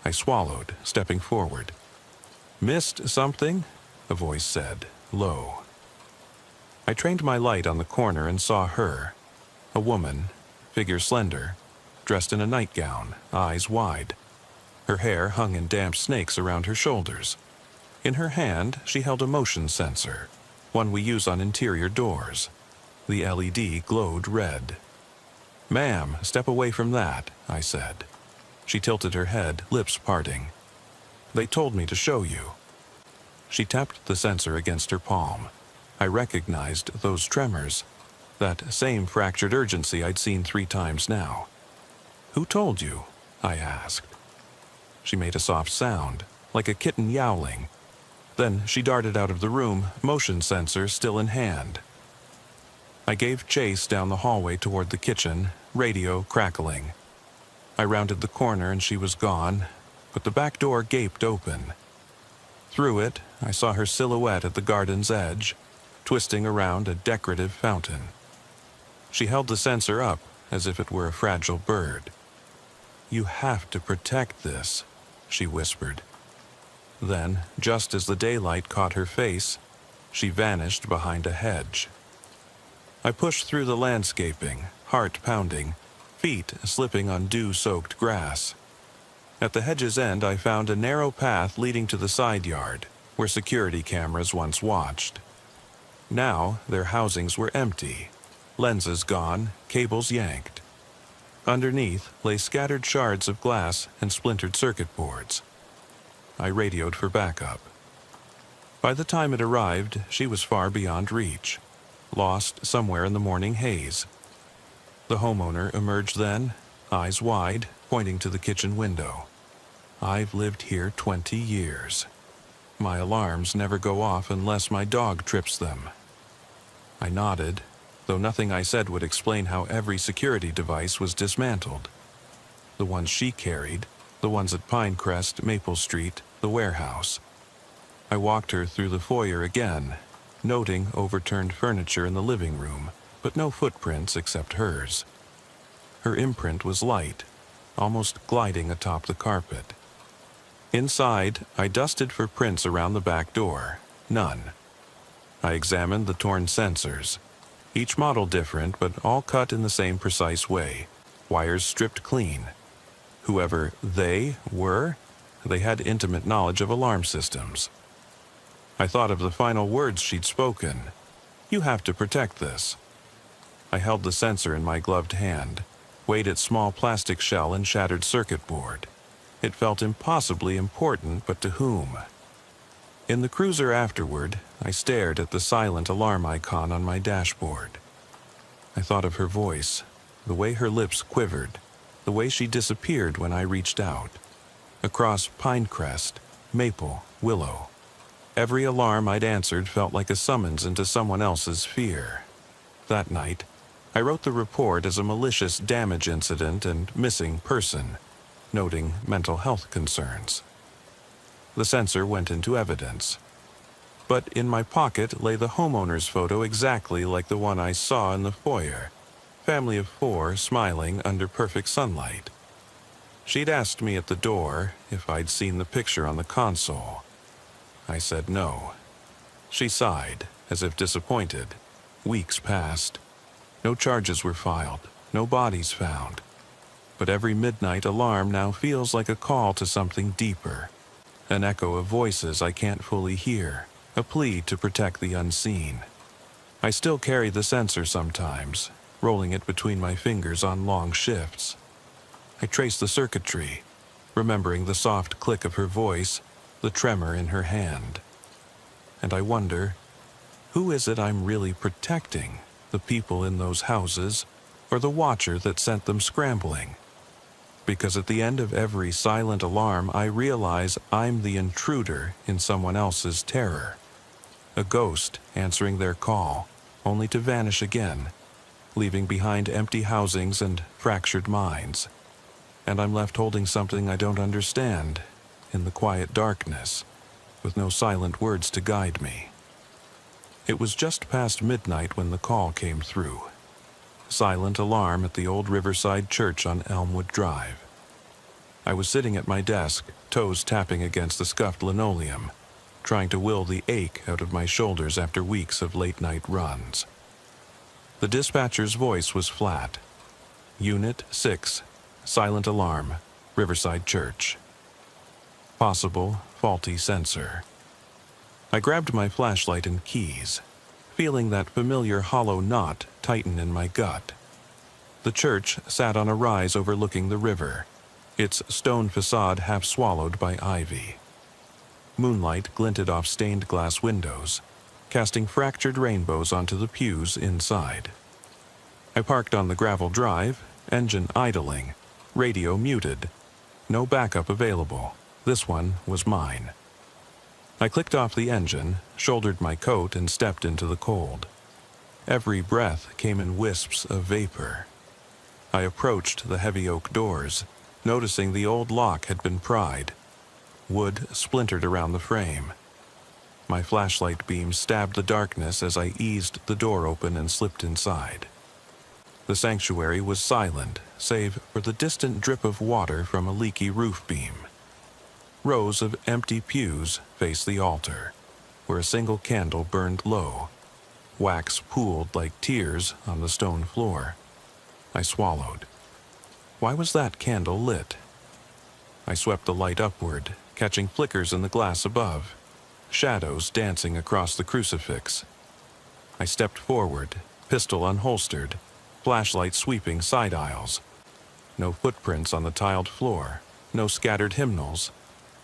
I swallowed, stepping forward. "Missed something?" a voice said, low. I trained my light on the corner and saw her, a woman, figure slender, dressed in a nightgown, eyes wide. Her hair hung in damp snakes around her shoulders. In her hand, she held a motion sensor, one we use on interior doors. The LED glowed red. "Ma'am, step away from that," I said. She tilted her head, lips parting. "They told me to show you." She tapped the sensor against her palm. I recognized those tremors, that same fractured urgency I'd seen 3 times now. "Who told you?" I asked. She made a soft sound, like a kitten yowling. Then she darted out of the room, motion sensor still in hand. I gave chase down the hallway toward the kitchen, radio crackling. I rounded the corner and she was gone, but the back door gaped open. Through it, I saw her silhouette at the garden's edge, twisting around a decorative fountain. She held the sensor up as if it were a fragile bird. "You have to protect this," she whispered. Then, just as the daylight caught her face, she vanished behind a hedge. I pushed through the landscaping, heart pounding, feet slipping on dew-soaked grass. At the hedge's end, I found a narrow path leading to the side yard, where security cameras once watched. Now, their housings were empty, lenses gone, cables yanked. Underneath lay scattered shards of glass and splintered circuit boards. I radioed for backup. By the time it arrived, she was far beyond reach, lost somewhere in the morning haze. The homeowner emerged then, eyes wide, pointing to the kitchen window. I've lived here 20 years. My alarms never go off unless my dog trips them. I nodded, though nothing I said would explain how every security device was dismantled. The ones she carried, the ones at Pinecrest, Maple Street, the warehouse. I walked her through the foyer again, noting overturned furniture in the living room, but no footprints except hers. Her imprint was light, almost gliding atop the carpet. Inside, I dusted for prints around the back door. None. I examined the torn sensors. Each model different, but all cut in the same precise way. Wires stripped clean. Whoever they were, they had intimate knowledge of alarm systems. I thought of the final words she'd spoken. "You have to protect this." I held the sensor in my gloved hand, weighed its small plastic shell and shattered circuit board. It felt impossibly important, but to whom? In the cruiser afterward, I stared at the silent alarm icon on my dashboard. I thought of her voice, the way her lips quivered, the way she disappeared when I reached out. Across Pinecrest, Maple, Willow. Every alarm I'd answered felt like a summons into someone else's fear. That night, I wrote the report as a malicious damage incident and missing person, noting mental health concerns. The sensor went into evidence. But in my pocket lay the homeowner's photo exactly like the one I saw in the foyer. Family of 4 smiling under perfect sunlight. She'd asked me at the door if I'd seen the picture on the console. I said no. She sighed, as if disappointed. Weeks passed. No charges were filed, no bodies found. But every midnight alarm now feels like a call to something deeper. An echo of voices I can't fully hear, a plea to protect the unseen. I still carry the sensor sometimes, rolling it between my fingers on long shifts. I trace the circuitry, remembering the soft click of her voice, the tremor in her hand. And I wonder, who is it I'm really protecting? The people in those houses, or the watcher that sent them scrambling? Because at the end of every silent alarm, I realize I'm the intruder in someone else's terror. A ghost answering their call, only to vanish again, leaving behind empty housings and fractured minds. And I'm left holding something I don't understand, in the quiet darkness, with no silent words to guide me. It was just past midnight when the call came through. Silent alarm at the old Riverside Church on Elmwood Drive. I was sitting at my desk, toes tapping against the scuffed linoleum, trying to will the ache out of my shoulders after weeks of late-night runs. The dispatcher's voice was flat. Unit 6, silent alarm, Riverside Church. Possible faulty sensor. I grabbed my flashlight and keys, feeling that familiar hollow knot tighten in my gut. The church sat on a rise overlooking the river, its stone facade half swallowed by ivy. Moonlight glinted off stained glass windows, casting fractured rainbows onto the pews inside. I parked on the gravel drive, engine idling, radio muted. No backup available. This one was mine. I clicked off the engine, shouldered my coat, and stepped into the cold. Every breath came in wisps of vapor. I approached the heavy oak doors, noticing the old lock had been pried. Wood splintered around the frame. My flashlight beam stabbed the darkness as I eased the door open and slipped inside. The sanctuary was silent, save for the distant drip of water from a leaky roof beam. Rows of empty pews faced the altar, where a single candle burned low. Wax pooled like tears on the stone floor. I swallowed. Why was that candle lit? I swept the light upward, catching flickers in the glass above, shadows dancing across the crucifix. I stepped forward, pistol unholstered, flashlight sweeping side aisles. No footprints on the tiled floor, no scattered hymnals,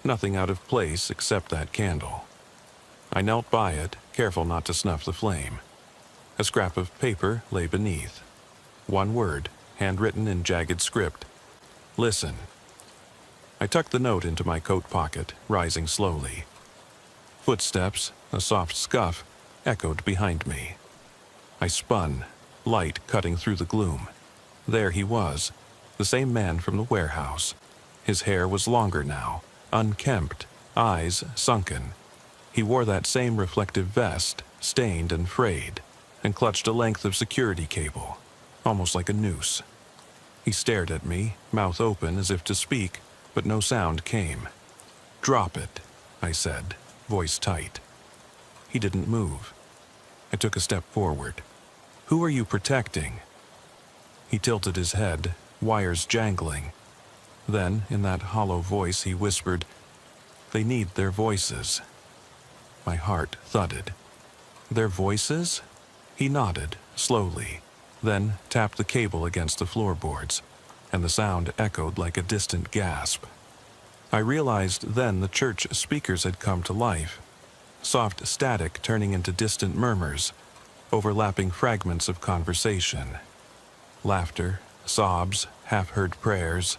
nothing out of place except that candle. I knelt by it, careful not to snuff the flame. A scrap of paper lay beneath. One word, handwritten in jagged script. Listen. I I tucked the note into my coat pocket, rising slowly. Footsteps, a soft scuff, echoed behind me. I spun, light cutting through the gloom. There he was, the same man from the warehouse. His hair was longer now, unkempt, eyes sunken. He wore that same reflective vest, stained and frayed, and clutched a length of security cable, almost like a noose. He stared at me, mouth open as if to speak, but no sound came. "Drop it," I said, voice tight. He didn't move. I took a step forward. "Who are you protecting?" He tilted his head, wires jangling. Then, in that hollow voice, he whispered, "They need their voices." My heart thudded. "Their voices?" He nodded, slowly, then tapped the cable against the floorboards, and the sound echoed like a distant gasp. I realized then the church speakers had come to life, soft static turning into distant murmurs, overlapping fragments of conversation. Laughter, sobs, half-heard prayers.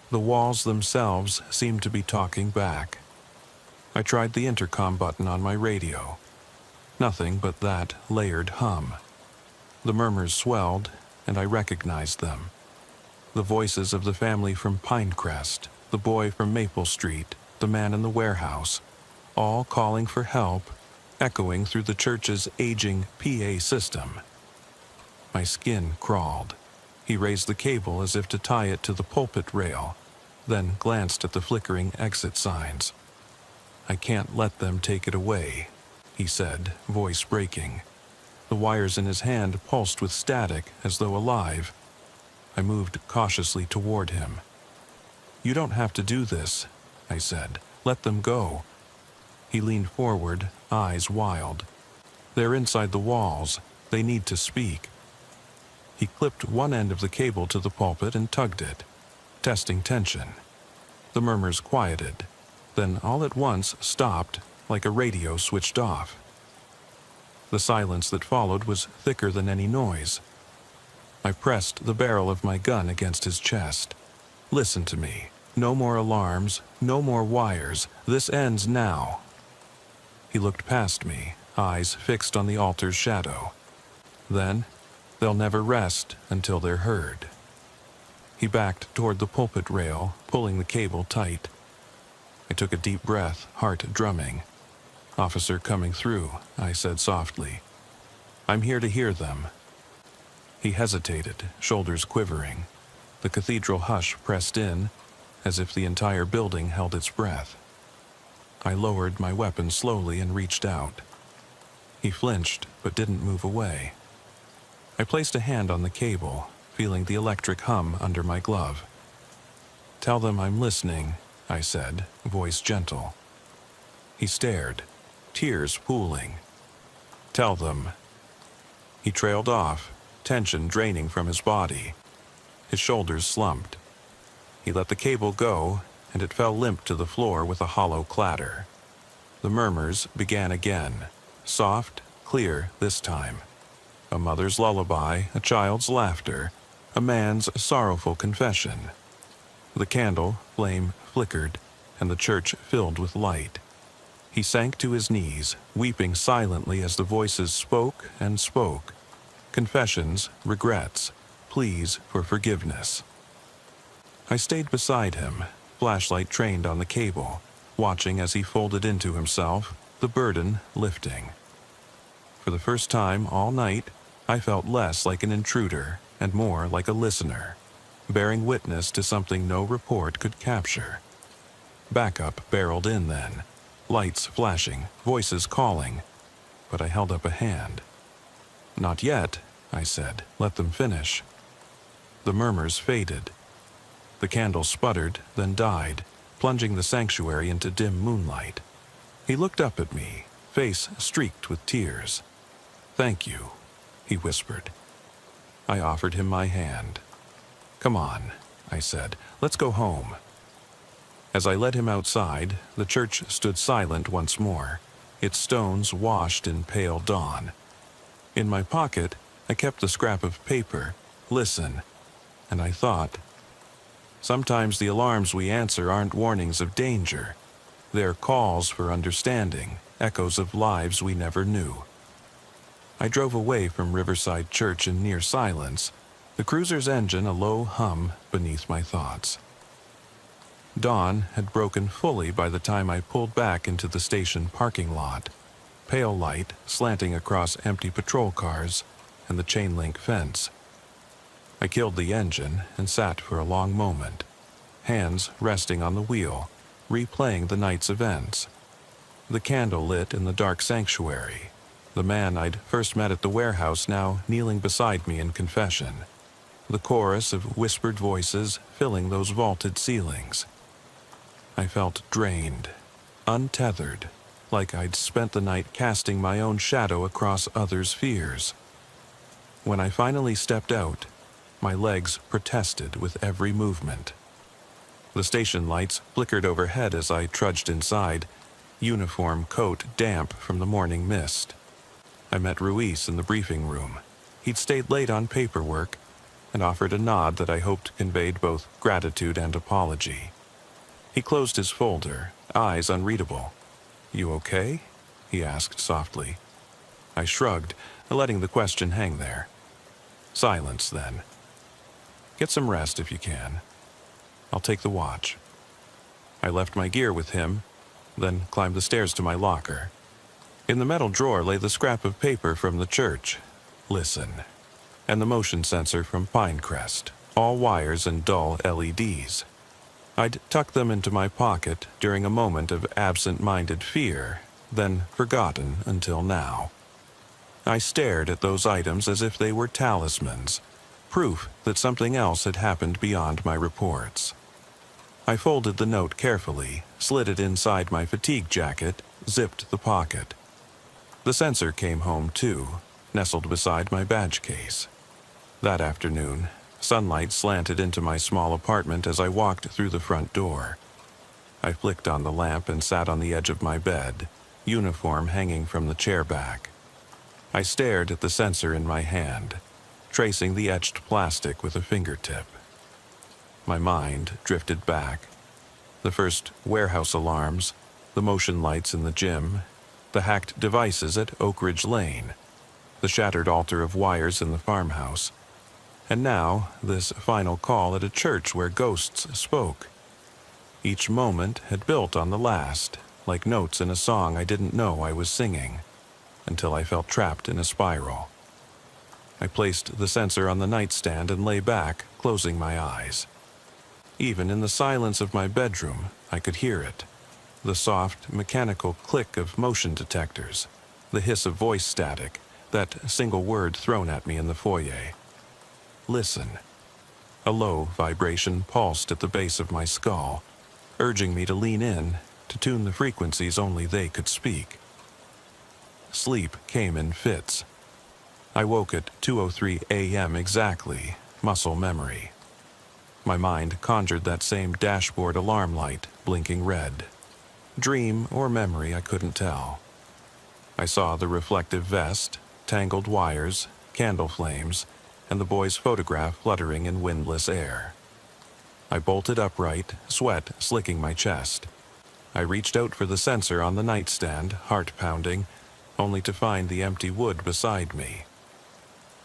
The walls themselves seemed to be talking back. I tried the intercom button on my radio. Nothing but that layered hum. The murmurs swelled, and I recognized them. The voices of the family from Pinecrest, the boy from Maple Street, the man in the warehouse, all calling for help, echoing through the church's aging PA system. My skin crawled. He raised the cable as if to tie it to the pulpit rail, then glanced at the flickering exit signs. "I can't let them take it away," he said, voice breaking. The wires in his hand pulsed with static as though alive. I moved cautiously toward him. "You don't have to do this," I said. "Let them go." He leaned forward, eyes wild. "They're inside the walls. They need to speak." He clipped one end of the cable to the pulpit and tugged it, testing tension. The murmurs quieted, then all at once stopped, like a radio switched off. The silence that followed was thicker than any noise. I pressed the barrel of my gun against his chest. "Listen to me. No more alarms, no more wires. This ends now." He looked past me, eyes fixed on the altar's shadow. Then, "They'll never rest until they're heard." He backed toward the pulpit rail, pulling the cable tight. I took a deep breath, heart drumming. "Officer coming through," I said softly. "I'm here to hear them." He hesitated, shoulders quivering. The cathedral hush pressed in, as if the entire building held its breath. I lowered my weapon slowly and reached out. He flinched, but didn't move away. I placed a hand on the cable, feeling the electric hum under my glove. "Tell them I'm listening," I said, voice gentle. He stared, tears pooling. "Tell them." He trailed off, tension draining from his body. His shoulders slumped. He let the cable go, and it fell limp to the floor with a hollow clatter. The murmurs began again, soft, clear this time. A mother's lullaby, a child's laughter, a man's sorrowful confession. The candle flame flickered, and the church filled with light. He sank to his knees, weeping silently as the voices spoke and spoke. Confessions, regrets, pleas for forgiveness. I stayed beside him, flashlight trained on the cable, watching as he folded into himself, the burden lifting. For the first time all night, I felt less like an intruder and more like a listener, bearing witness to something no report could capture. Backup barreled in then, lights flashing, voices calling, but I held up a hand. "Not yet," I said. "Let them finish." The murmurs faded. The candle sputtered, then died, plunging the sanctuary into dim moonlight. He looked up at me, face streaked with tears. "Thank you," he whispered. I offered him my hand. "Come on," I said. "Let's go home." As I led him outside, the church stood silent once more, its stones washed in pale dawn. In my pocket, I kept the scrap of paper, "Listen," and I thought, Sometimes the alarms we answer aren't warnings of danger. They're calls for understanding, echoes of lives we never knew. I drove away from Riverside Church in near silence, the cruiser's engine a low hum beneath my thoughts. Dawn had broken fully by the time I pulled back into the station parking lot, pale light slanting across empty patrol cars and the chain-link fence. I killed the engine and sat for a long moment, hands resting on the wheel, replaying the night's events. The candle lit in the dark sanctuary, the man I'd first met at the warehouse now kneeling beside me in confession, the chorus of whispered voices filling those vaulted ceilings. I felt drained, untethered, like I'd spent the night casting my own shadow across others' fears. When I finally stepped out, my legs protested with every movement. The station lights flickered overhead as I trudged inside, uniform coat damp from the morning mist. I met Ruiz in the briefing room. He'd stayed late on paperwork and offered a nod that I hoped conveyed both gratitude and apology. He closed his folder, eyes unreadable. "You okay?" he asked softly. I shrugged, letting the question hang there. Silence, then. "Get some rest if you can. I'll take the watch." I left my gear with him, then climbed the stairs to my locker. In the metal drawer lay the scrap of paper from the church, "Listen," and the motion sensor from Pinecrest, all wires and dull LEDs. I'd tucked them into my pocket during a moment of absent-minded fear, then forgotten until now. I stared at those items as if they were talismans, proof that something else had happened beyond my reports. I folded the note carefully, slid it inside my fatigue jacket, zipped the pocket. The sensor came home too, nestled beside my badge case. That afternoon, sunlight slanted into my small apartment as I walked through the front door. I flicked on the lamp and sat on the edge of my bed, uniform hanging from the chair back. I stared at the sensor in my hand, tracing the etched plastic with a fingertip. My mind drifted back. The first warehouse alarms, the motion lights in the gym, the hacked devices at Oak Ridge Lane, the shattered altar of wires in the farmhouse, and now this final call at a church where ghosts spoke. Each moment had built on the last, like notes in a song I didn't know I was singing, until I felt trapped in a spiral. I placed the sensor on the nightstand and lay back, closing my eyes. Even in the silence of my bedroom, I could hear it. The soft, mechanical click of motion detectors, the hiss of voice static, that single word thrown at me in the foyer. Listen. A low vibration pulsed at the base of my skull, urging me to lean in, to tune the frequencies only they could speak. Sleep came in fits. I woke at 2:03 a.m. exactly, muscle memory. My mind conjured that same dashboard alarm light, blinking red. Dream or memory, I couldn't tell. I saw the reflective vest, tangled wires, candle flames, and the boy's photograph fluttering in windless air. I bolted upright, sweat slicking my chest. I reached out for the sensor on the nightstand, heart pounding, only to find the empty wood beside me.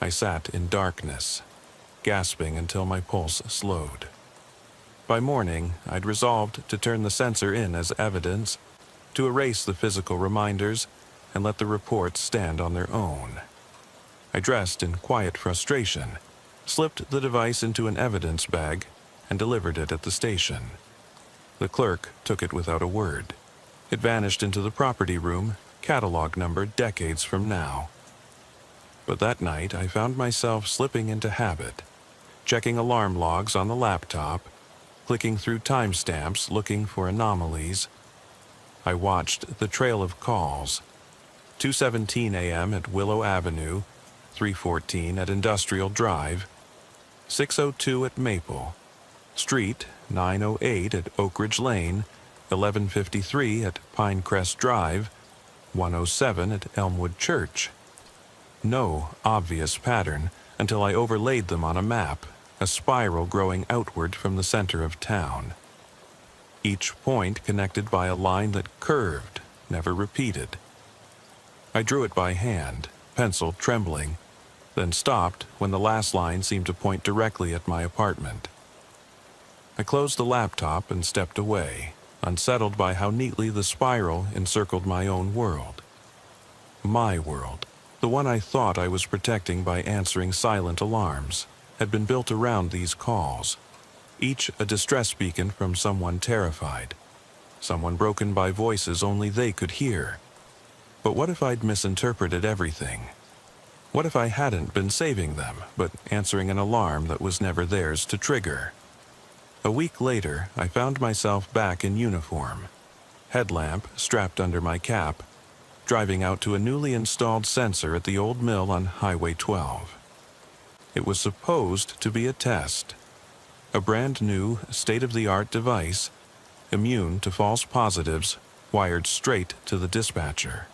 I sat in darkness, gasping until my pulse slowed. By morning, I'd resolved to turn the sensor in as evidence, to erase the physical reminders, and let the reports stand on their own. I dressed in quiet frustration, slipped the device into an evidence bag, and delivered it at the station. The clerk took it without a word. It vanished into the property room, catalog number decades from now. But that night I found myself slipping into habit, checking alarm logs on the laptop, clicking through timestamps looking for anomalies. I watched the trail of calls. 2:17 a.m. at Willow Avenue, 3:14 at Industrial Drive, 6:02 at Maple, Street 908 at Oak Ridge Lane, 11:53 at Pinecrest Drive, 1:07 at Elmwood Church. No obvious pattern until I overlaid them on a map, a spiral growing outward from the center of town. Each point connected by a line that curved, never repeated. I drew it by hand, pencil trembling, then stopped when the last line seemed to point directly at my apartment. I closed the laptop and stepped away, unsettled by how neatly the spiral encircled my own world. My world, the one I thought I was protecting by answering silent alarms, had been built around these calls, each a distress beacon from someone terrified, someone broken by voices only they could hear. But what if I'd misinterpreted everything? What if I hadn't been saving them, but answering an alarm that was never theirs to trigger? A week later, I found myself back in uniform, headlamp strapped under my cap, driving out to a newly installed sensor at the old mill on Highway 12. It was supposed to be a test, a brand new, state-of-the-art device, immune to false positives, wired straight to the dispatcher.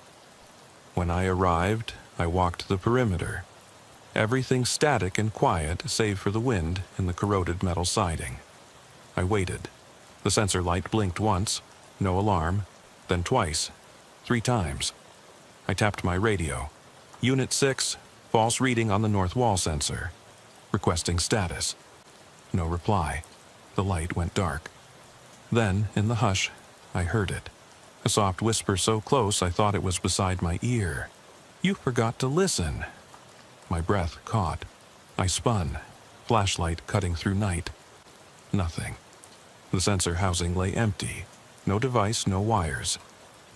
When I arrived, I walked the perimeter, everything static and quiet save for the wind in the corroded metal siding. I waited. The sensor light blinked once, no alarm, then twice, 3 times. I tapped my radio. Unit 6, false reading on the north wall sensor. Requesting status. No reply. The light went dark. Then, in the hush, I heard it. A soft whisper so close I thought it was beside my ear. "You forgot to listen." My breath caught. I spun, flashlight cutting through night. Nothing. The sensor housing lay empty. No device, no wires.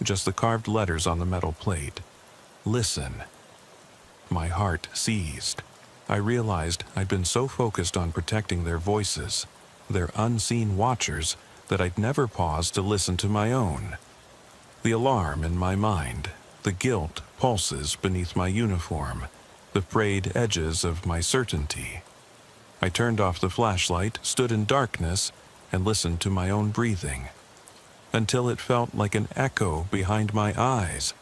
Just the carved letters on the metal plate. Listen. My heart seized. I realized I'd been so focused on protecting their voices, their unseen watchers, that I'd never paused to listen to my own. The alarm in my mind, the guilt pulses beneath my uniform, the frayed edges of my certainty. I turned off the flashlight, stood in darkness, and listened to my own breathing, until it felt like an echo behind my eyes,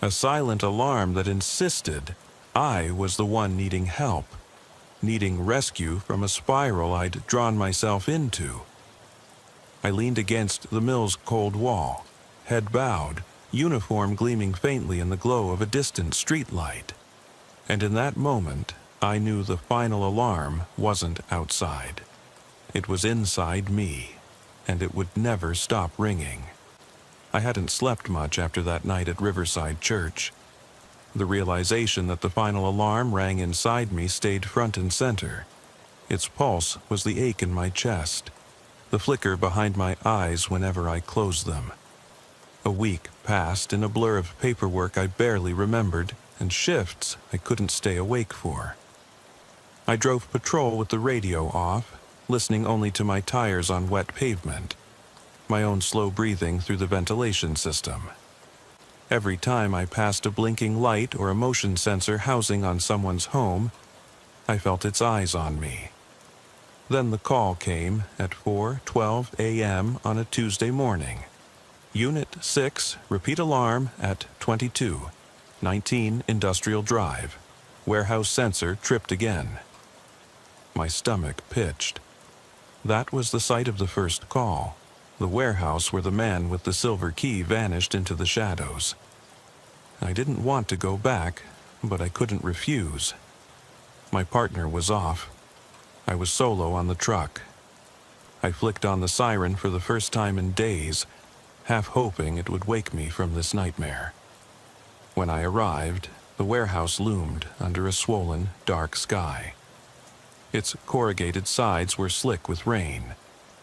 a silent alarm that insisted I was the one needing help, needing rescue from a spiral I'd drawn myself into. I leaned against the mill's cold wall, head bowed, uniform gleaming faintly in the glow of a distant streetlight. And in that moment, I knew the final alarm wasn't outside. It was inside me, and it would never stop ringing. I hadn't slept much after that night at Riverside Church. The realization that the final alarm rang inside me stayed front and center. Its pulse was the ache in my chest, the flicker behind my eyes whenever I closed them. A week passed in a blur of paperwork I barely remembered and shifts I couldn't stay awake for. I drove patrol with the radio off, listening only to my tires on wet pavement, my own slow breathing through the ventilation system. Every time I passed a blinking light or a motion sensor housing on someone's home, I felt its eyes on me. Then the call came at 4:12 a.m. on a Tuesday morning. Unit 6, repeat alarm at 2219 Industrial Drive. Warehouse sensor tripped again. My stomach pitched. That was the site of the first call, the warehouse where the man with the silver key vanished into the shadows. I didn't want to go back, but I couldn't refuse. My partner was off. I was solo on the truck. I flicked on the siren for the first time in days, half hoping it would wake me from this nightmare. When I arrived, the warehouse loomed under a swollen, dark sky. Its corrugated sides were slick with rain,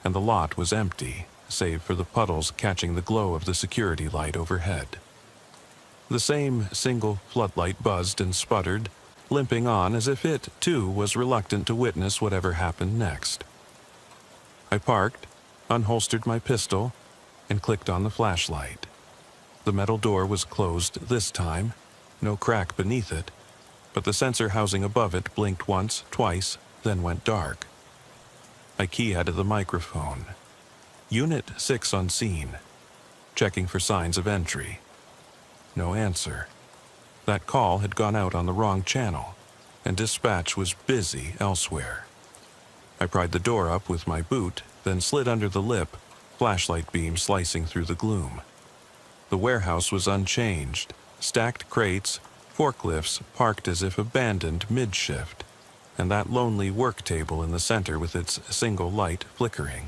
and the lot was empty, save for the puddles catching the glow of the security light overhead. The same single floodlight buzzed and sputtered, limping on as if it, too, was reluctant to witness whatever happened next. I parked, unholstered my pistol, and clicked on the flashlight. The metal door was closed this time, no crack beneath it, but the sensor housing above it blinked once, twice, then went dark. I keyheaded the microphone. Unit 6 on scene, checking for signs of entry. No answer. That call had gone out on the wrong channel, and dispatch was busy elsewhere. I pried the door up with my boot, then slid under the lip, flashlight beam slicing through the gloom. The warehouse was unchanged, stacked crates, forklifts parked as if abandoned mid-shift, and that lonely work table in the center with its single light flickering.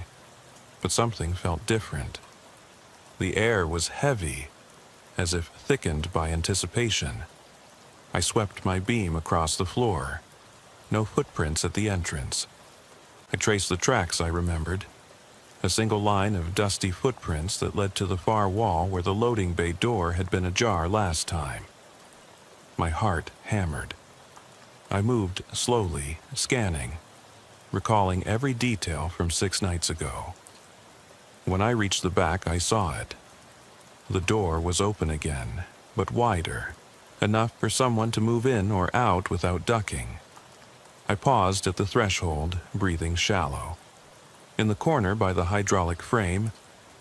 But something felt different. The air was heavy, as if thickened by anticipation. I swept my beam across the floor. No footprints at the entrance. I traced the tracks I remembered. A single line of dusty footprints that led to the far wall where the loading bay door had been ajar last time. My heart hammered. I moved slowly, scanning, recalling every detail from 6 nights ago. When I reached the back, I saw it. The door was open again, but wider, enough for someone to move in or out without ducking. I paused at the threshold, breathing shallow. In the corner by the hydraulic frame,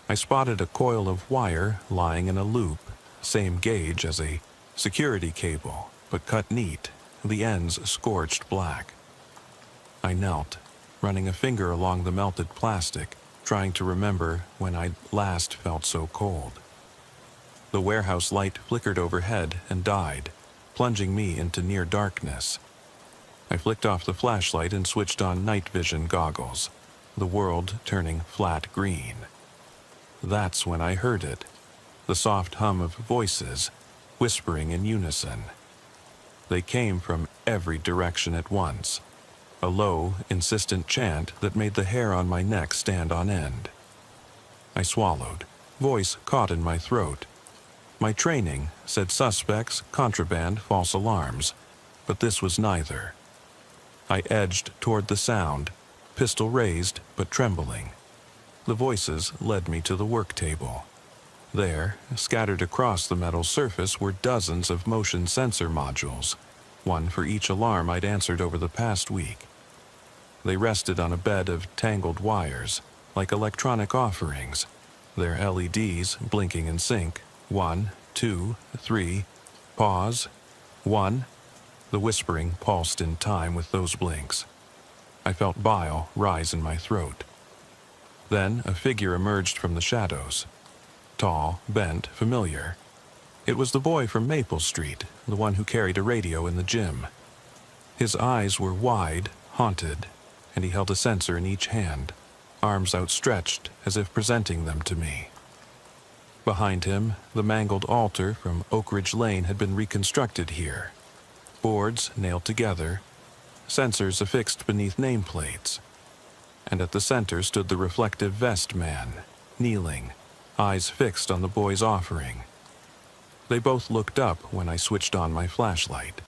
I spotted a coil of wire lying in a loop, same gauge as a security cable, but cut neat, the ends scorched black. I knelt, running a finger along the melted plastic, trying to remember when I'd last felt so cold. The warehouse light flickered overhead and died, plunging me into near darkness. I flicked off the flashlight and switched on night vision goggles, the world turning flat green. That's when I heard it, the soft hum of voices, whispering in unison. They came from every direction at once, a low, insistent chant that made the hair on my neck stand on end. I swallowed, voice caught in my throat. My training said suspects, contraband, false alarms, but this was neither. I edged toward the sound, pistol raised but trembling. The voices led me to the work table. There, scattered across the metal surface, were dozens of motion sensor modules, one for each alarm I'd answered over the past week. They rested on a bed of tangled wires, like electronic offerings, their LEDs blinking in sync. 1, 2, 3, pause, 1. The whispering pulsed in time with those blinks. I felt bile rise in my throat. Then a figure emerged from the shadows. Tall, bent, familiar. It was the boy from Maple Street, the one who carried a radio in the gym. His eyes were wide, haunted, and he held a sensor in each hand, arms outstretched as if presenting them to me. Behind him, the mangled altar from Oak Ridge Lane had been reconstructed here. Boards nailed together, sensors affixed beneath nameplates. And at the center stood the reflective vest man, kneeling, eyes fixed on the boy's offering. They both looked up when I switched on my flashlight.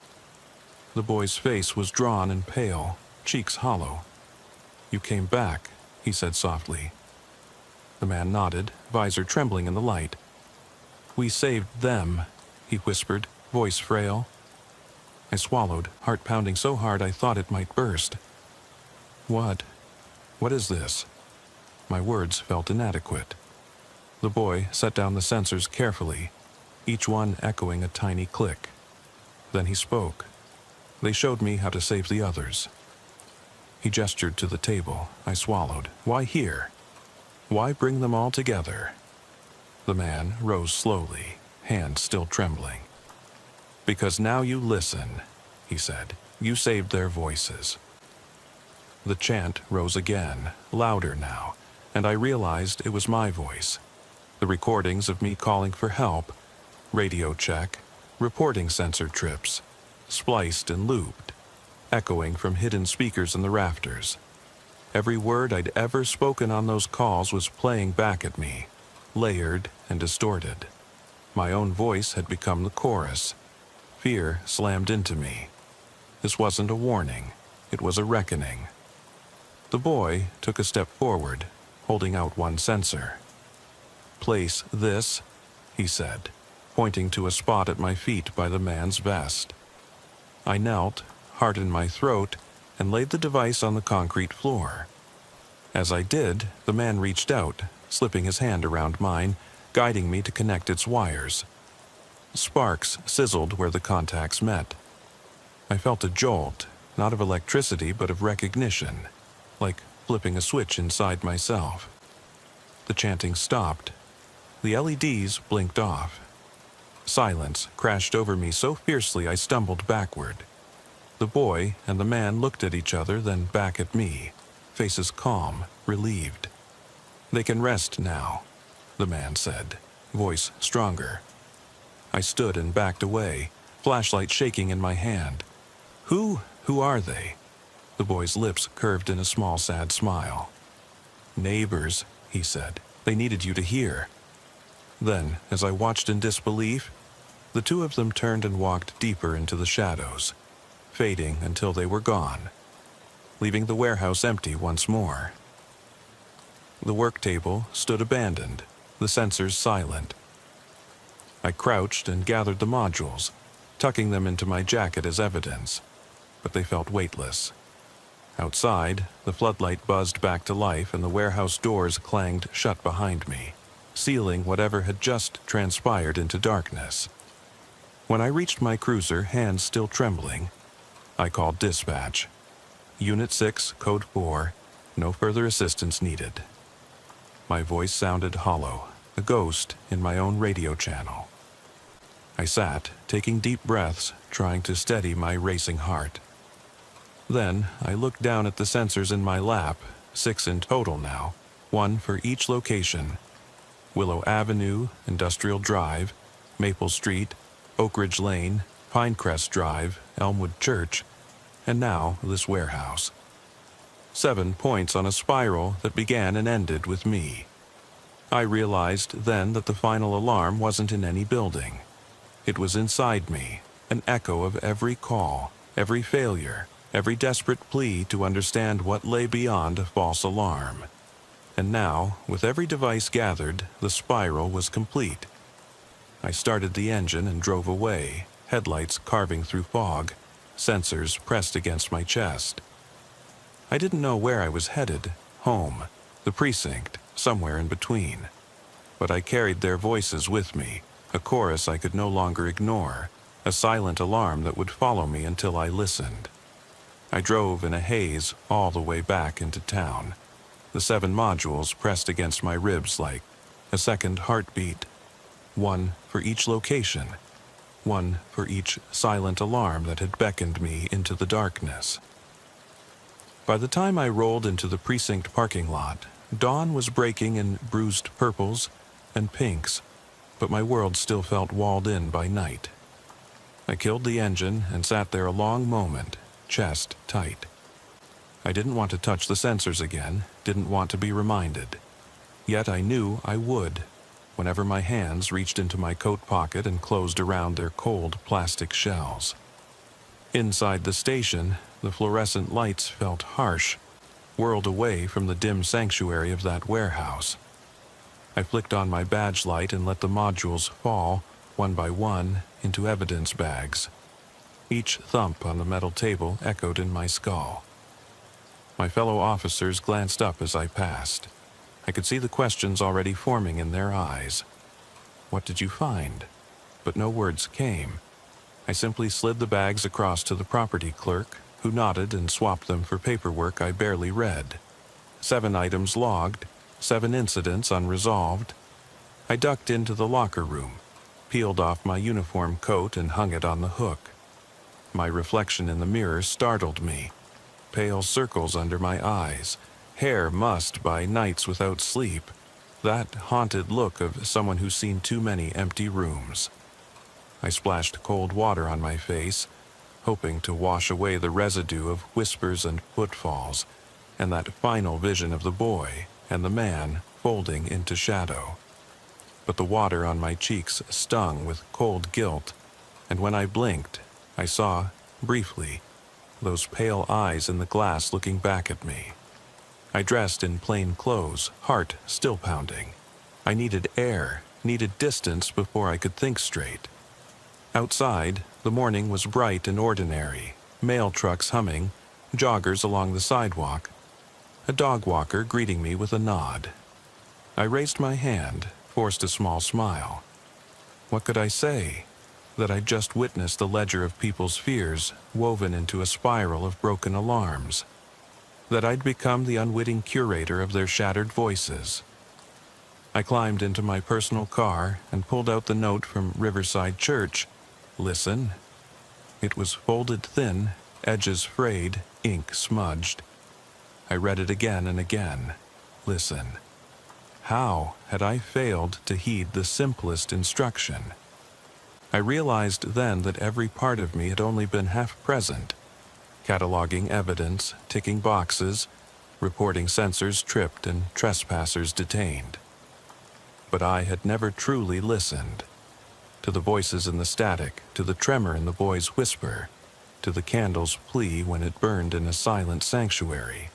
The boy's face was drawn and pale, cheeks hollow. "You came back," he said softly. The man nodded, visor trembling in the light. "We saved them," he whispered, voice frail. I swallowed, heart pounding so hard I thought it might burst. What is this?" My words felt inadequate. The boy set down the sensors carefully, each one echoing a tiny click. Then he spoke. "They showed me how to save the others." He gestured to the table. I swallowed. Why here? Why bring them all together? The man rose slowly, hands still trembling. "Because now you listen," he said. "You saved their voices." The chant rose again, louder now, and I realized it was my voice. The recordings of me calling for help, radio check, reporting sensor trips, spliced and looped, echoing from hidden speakers in the rafters. Every word I'd ever spoken on those calls was playing back at me, layered and distorted. My own voice had become the chorus. Fear slammed into me. This wasn't a warning. It was a reckoning. The boy took a step forward, holding out one sensor. "Place this," he said, pointing to a spot at my feet by the man's vest. I knelt, heart in my throat, and laid the device on the concrete floor. As I did, the man reached out, slipping his hand around mine, guiding me to connect its wires. Sparks sizzled where the contacts met. I felt a jolt, not of electricity but of recognition. like flipping a switch inside myself. The chanting stopped. The LEDs blinked off. Silence crashed over me so fiercely I stumbled backward. The boy and the man looked at each other, then back at me, faces calm, relieved. "They can rest now," the man said, voice stronger. I stood and backed away, flashlight shaking in my hand. Who are they?" The boy's lips curved in a small, sad smile. "Neighbors," he said. "They needed you to hear." Then, as I watched in disbelief, the two of them turned and walked deeper into the shadows, fading until they were gone, leaving the warehouse empty once more. The work table stood abandoned, the sensors silent. I crouched and gathered the modules, tucking them into my jacket as evidence, but they felt weightless. Outside, the floodlight buzzed back to life and the warehouse doors clanged shut behind me, sealing whatever had just transpired into darkness. When I reached my cruiser, hands still trembling, I called dispatch. Unit 6, Code 4, no further assistance needed. My voice sounded hollow, a ghost in my own radio channel. I sat, taking deep breaths, trying to steady my racing heart. Then I looked down at the sensors in my lap, 6 in total now, 1 for each location. Willow Avenue, Industrial Drive, Maple Street, Oak Ridge Lane, Pinecrest Drive, Elmwood Church, and now this warehouse. 7 points on a spiral that began and ended with me. I realized then that the final alarm wasn't in any building. It was inside me, an echo of every call, every failure, every desperate plea to understand what lay beyond a false alarm. And now, with every device gathered, the spiral was complete. I started the engine and drove away, headlights carving through fog, sensors pressed against my chest. I didn't know where I was headed, home, the precinct, somewhere in between. But I carried their voices with me, a chorus I could no longer ignore, a silent alarm that would follow me until I listened. I drove in a haze all the way back into town, the 7 modules pressed against my ribs like a second heartbeat. 1 for each location, 1 for each silent alarm that had beckoned me into the darkness. By the time I rolled into the precinct parking lot, dawn was breaking in bruised purples and pinks, but my world still felt walled in by night. I killed the engine and sat there a long moment, chest tight. I didn't want to touch the sensors again, didn't want to be reminded. Yet I knew I would, whenever my hands reached into my coat pocket and closed around their cold plastic shells. Inside the station, the fluorescent lights felt harsh, whirled away from the dim sanctuary of that warehouse. I flicked on my badge light and let the modules fall, one by one, into evidence bags. Each thump on the metal table echoed in my skull. My fellow officers glanced up as I passed. I could see the questions already forming in their eyes. "What did you find?" But no words came. I simply slid the bags across to the property clerk, who nodded and swapped them for paperwork I barely read. 7 items logged, 7 incidents unresolved. I ducked into the locker room, peeled off my uniform coat and hung it on the hook. My reflection in the mirror startled me. Pale circles under my eyes, hair mussed by nights without sleep, that haunted look of someone who's seen too many empty rooms. I splashed cold water on my face, hoping to wash away the residue of whispers and footfalls, and that final vision of the boy and the man folding into shadow. But the water on my cheeks stung with cold guilt, and when I blinked, I saw, briefly, those pale eyes in the glass looking back at me. I dressed in plain clothes, heart still pounding. I needed air, needed distance before I could think straight. Outside, the morning was bright and ordinary, mail trucks humming, joggers along the sidewalk, a dog walker greeting me with a nod. I raised my hand, forced a small smile. What could I say? That I'd just witnessed the ledger of people's fears woven into a spiral of broken alarms. that I'd become the unwitting curator of their shattered voices. I climbed into my personal car and pulled out the note from Riverside Church. Listen. It was folded thin, edges frayed, ink smudged. I read it again and again. Listen. How had I failed to heed the simplest instruction? I realized then that every part of me had only been half present, cataloging evidence, ticking boxes, reporting sensors tripped and trespassers detained. But I had never truly listened. To the voices in the static, to the tremor in the boy's whisper, to the candle's plea when it burned in a silent sanctuary.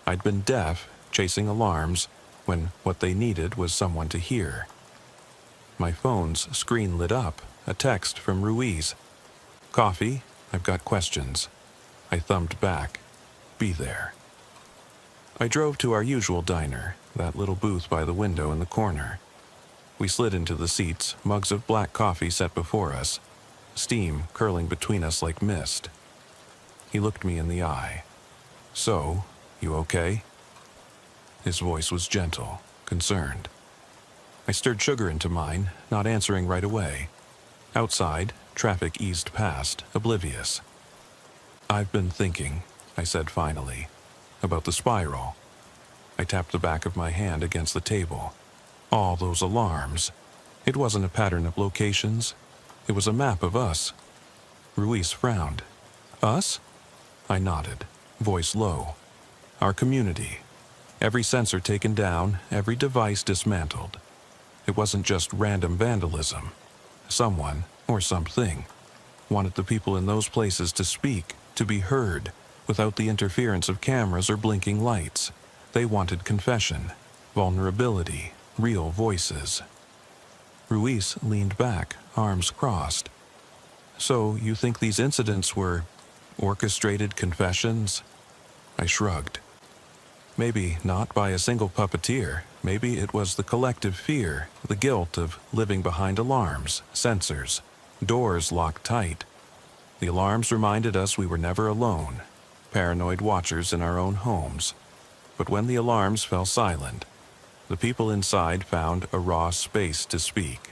I'd been deaf, chasing alarms, when what they needed was someone to hear. My phone's screen lit up, a text from Ruiz. Coffee? I've got questions. I thumbed back. Be there. I drove to our usual diner, that little booth by the window in the corner. We slid into the seats, mugs of black coffee set before us, steam curling between us like mist. He looked me in the eye. So, you okay? His voice was gentle, concerned. I stirred sugar into mine, not answering right away. Outside, traffic eased past, oblivious. I've been thinking, I said finally, about the spiral. I tapped the back of my hand against the table. All those alarms. It wasn't a pattern of locations. It was a map of us. Ruiz frowned. Us? I nodded, voice low. Our community. Every sensor taken down, every device dismantled. It wasn't just random vandalism. Someone, or something, wanted the people in those places to speak, to be heard, without the interference of cameras or blinking lights. They wanted confession, vulnerability, real voices. Ruiz leaned back, arms crossed. So you think these incidents were orchestrated confessions? I shrugged. Maybe not by a single puppeteer. Maybe it was the collective fear, the guilt of living behind alarms, sensors, doors locked tight. The alarms reminded us we were never alone, paranoid watchers in our own homes. But when the alarms fell silent, the people inside found a raw space to speak.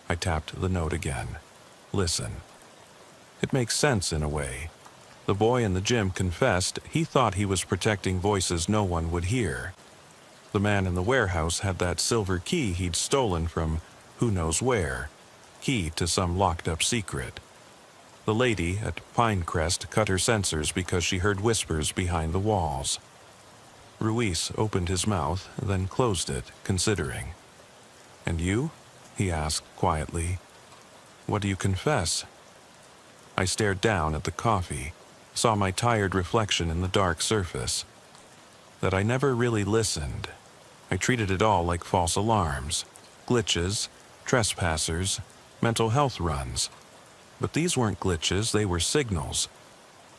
I tapped the note again. Listen. It makes sense in a way. The boy in the gym confessed he thought he was protecting voices no one would hear. The man in the warehouse had that silver key he'd stolen from who knows where, key to some locked-up secret. The lady at Pinecrest cut her sensors because she heard whispers behind the walls. Ruiz opened his mouth, then closed it, considering. And you? He asked quietly. What do you confess? I stared down at the coffee, saw my tired reflection in the dark surface. That I never really listened. I treated it all like false alarms, glitches, trespassers, mental health runs. But these weren't glitches, they were signals.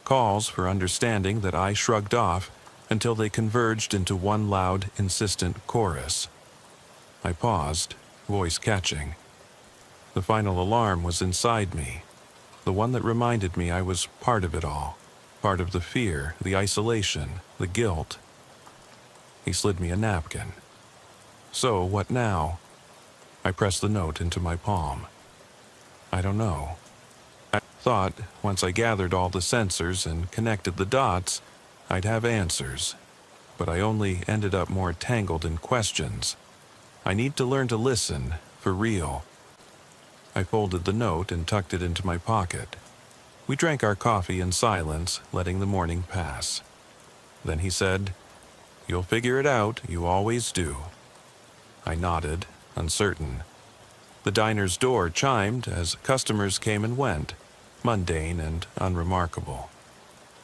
Calls for understanding that I shrugged off until they converged into one loud, insistent chorus. I paused, voice catching. The final alarm was inside me, the one that reminded me I was part of it all, part of the fear, the isolation, the guilt. He slid me a napkin. So, what now? I pressed the note into my palm. I don't know. I thought, once I gathered all the sensors and connected the dots, I'd have answers, but I only ended up more tangled in questions. I need to learn to listen, for real. I folded the note and tucked it into my pocket. We drank our coffee in silence, letting the morning pass. Then he said, "You'll figure it out, you always do." I nodded, uncertain. The diner's door chimed as customers came and went, mundane and unremarkable.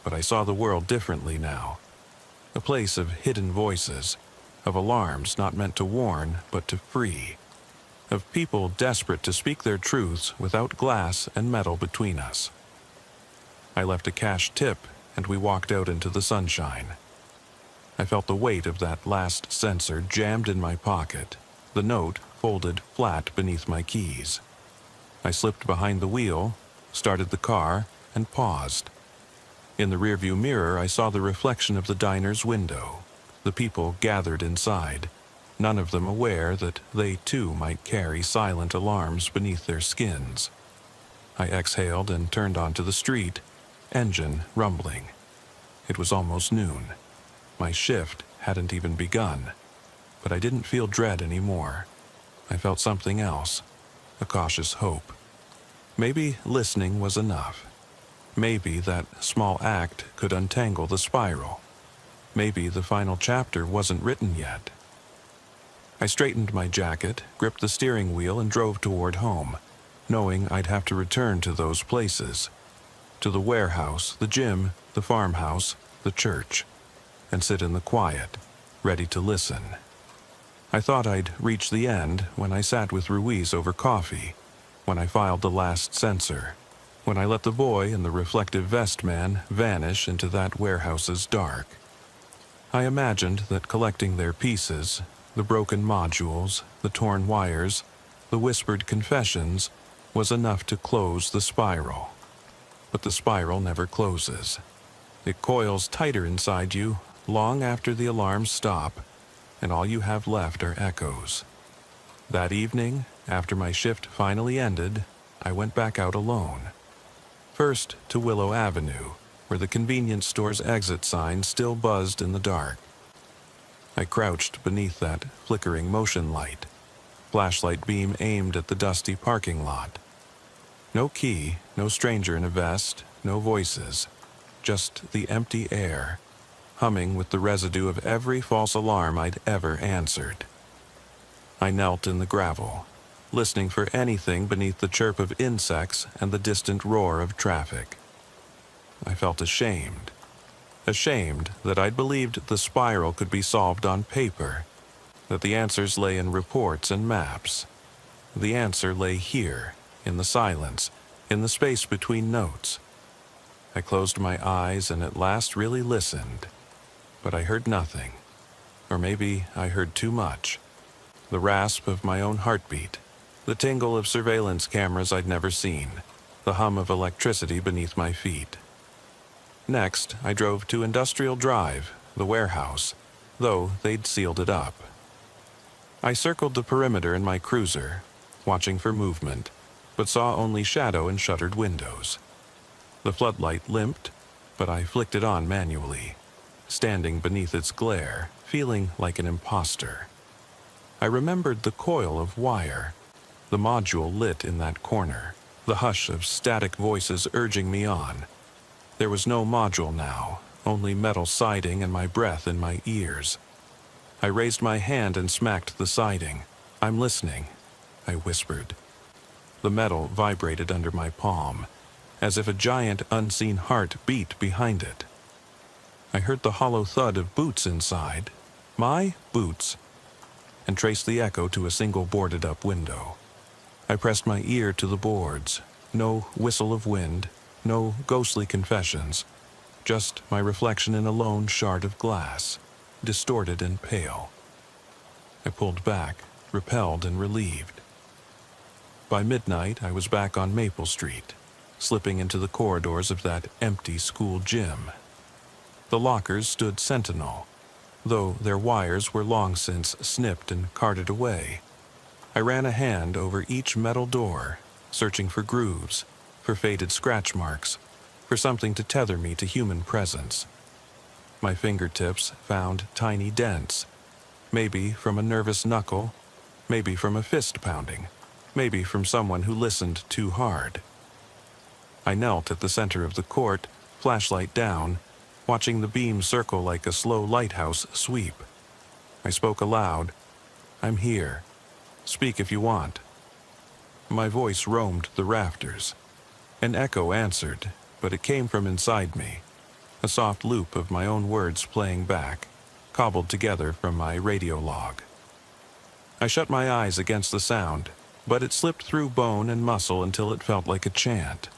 But I saw the world differently now. A place of hidden voices, of alarms not meant to warn, but to free. Of people desperate to speak their truths without glass and metal between us. I left a cash tip, and we walked out into the sunshine. I felt the weight of that last sensor jammed in my pocket, the note folded flat beneath my keys. I slipped behind the wheel, started the car, and paused. In the rearview mirror, I saw the reflection of the diner's window, the people gathered inside, none of them aware that they too might carry silent alarms beneath their skins. I exhaled and turned onto the street, engine rumbling. It was almost noon. My shift hadn't even begun, but I didn't feel dread anymore. I felt something else, a cautious hope. Maybe listening was enough. Maybe that small act could untangle the spiral. Maybe the final chapter wasn't written yet. I straightened my jacket, gripped the steering wheel, and drove toward home, knowing I'd have to return to those places. To the warehouse, the gym, the farmhouse, the church, and sit in the quiet, ready to listen. I thought I'd reach the end when I sat with Ruiz over coffee, when I filed the last sensor, when I let the boy and the reflective vest man vanish into that warehouse's dark. I imagined that collecting their pieces, the broken modules, the torn wires, the whispered confessions, was enough to close the spiral. But the spiral never closes. It coils tighter inside you long after the alarms stop, and all you have left are echoes. That evening, after my shift finally ended, I went back out alone. First to Willow Avenue, where the convenience store's exit sign still buzzed in the dark. I crouched beneath that flickering motion light, flashlight beam aimed at the dusty parking lot. No key, no stranger in a vest, no voices, just the empty air, humming with the residue of every false alarm I'd ever answered. I knelt in the gravel, listening for anything beneath the chirp of insects and the distant roar of traffic. I felt ashamed that I'd believed the spiral could be solved on paper, that the answers lay in reports and maps. The answer lay here, in the silence, in the space between notes. I closed my eyes and at last really listened, but I heard nothing. Or maybe I heard too much. The rasp of my own heartbeat, the tingle of surveillance cameras I'd never seen, the hum of electricity beneath my feet. Next, I drove to Industrial Drive, the warehouse, though they'd sealed it up. I circled the perimeter in my cruiser, watching for movement, but saw only shadow and shuttered windows. The floodlight limped, but I flicked it on manually, standing beneath its glare, feeling like an imposter. I remembered the coil of wire, the module lit in that corner, the hush of static voices urging me on. There was no module now, only metal siding and my breath in my ears. I raised my hand and smacked the siding. "I'm listening," I whispered. The metal vibrated under my palm, as if a giant unseen heart beat behind it. I heard the hollow thud of boots inside, my boots, and traced the echo to a single boarded-up window. I pressed my ear to the boards. No whistle of wind, no ghostly confessions, just my reflection in a lone shard of glass, distorted and pale. I pulled back, repelled and relieved. By midnight, I was back on Maple Street, slipping into the corridors of that empty school gym. The lockers stood sentinel, though their wires were long since snipped and carted away. I ran a hand over each metal door, searching for grooves, for faded scratch marks, for something to tether me to human presence. My fingertips found tiny dents, maybe from a nervous knuckle, maybe from a fist pounding, maybe from someone who listened too hard. I knelt at the center of the court, flashlight down, watching the beam circle like a slow lighthouse sweep. I spoke aloud. "I'm here. Speak if you want." My voice roamed the rafters. An echo answered, but it came from inside me, a soft loop of my own words playing back, cobbled together from my radio log. I shut my eyes against the sound, but it slipped through bone and muscle until it felt like a chant,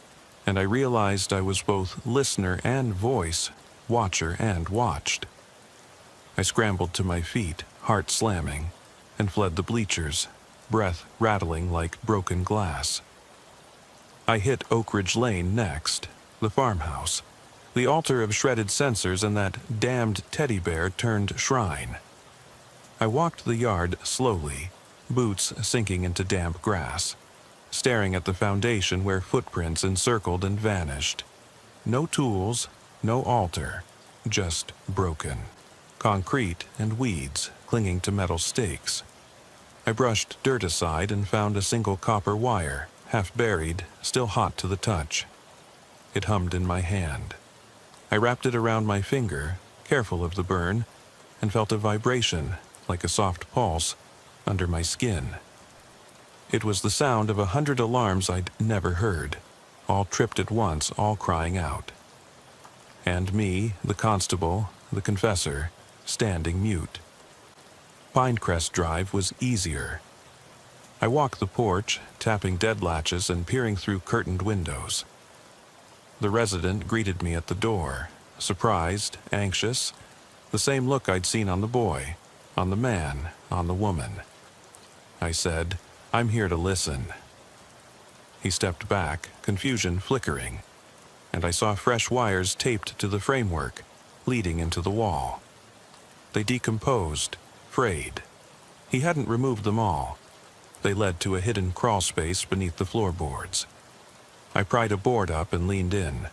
and I realized I was both listener and voice, watcher and watched. I scrambled to my feet, heart slamming, and fled the bleachers, breath rattling like broken glass. I hit Oak Ridge Lane next, the farmhouse, The altar of shredded sensors and that damned teddy bear turned shrine. I walked the yard slowly, boots sinking into damp grass, staring at the foundation where footprints encircled and vanished. No tools, no altar, just broken. Concrete and weeds clinging to metal stakes. I brushed dirt aside and found a single copper wire, half buried, still hot to the touch. It hummed in my hand. I wrapped it around my finger, careful of the burn, and felt a vibration, like a soft pulse, under my skin. It was the sound of 100 alarms I'd never heard, all tripped at once, all crying out. And me, the constable, the confessor, standing mute. Pinecrest Drive was easier. I walked the porch, tapping dead latches and peering through curtained windows. The resident greeted me at the door, surprised, anxious, the same look I'd seen on the boy, on the man, on the woman. I said, "I'm here to listen." He stepped back, confusion flickering, and I saw fresh wires taped to the framework, leading into the wall. They decomposed, frayed. He hadn't removed them all. They led to a hidden crawl space beneath the floorboards. I pried a board up and leaned in,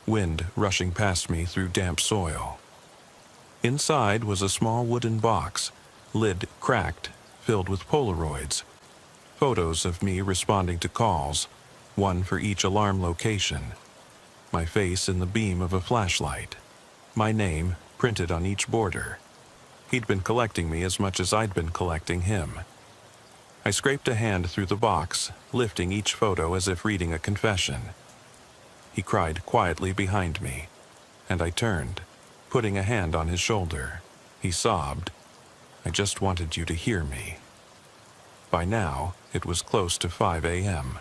wind rushing past me through damp soil. Inside was a small wooden box, lid cracked, filled with Polaroids. Photos of me responding to calls, one for each alarm location. My face in the beam of a flashlight. My name printed on each border. He'd been collecting me as much as I'd been collecting him. I scraped a hand through the box, lifting each photo as if reading a confession. He cried quietly behind me, and I turned, putting a hand on his shoulder. He sobbed, "I just wanted you to hear me." By now, it was close to 5 a.m.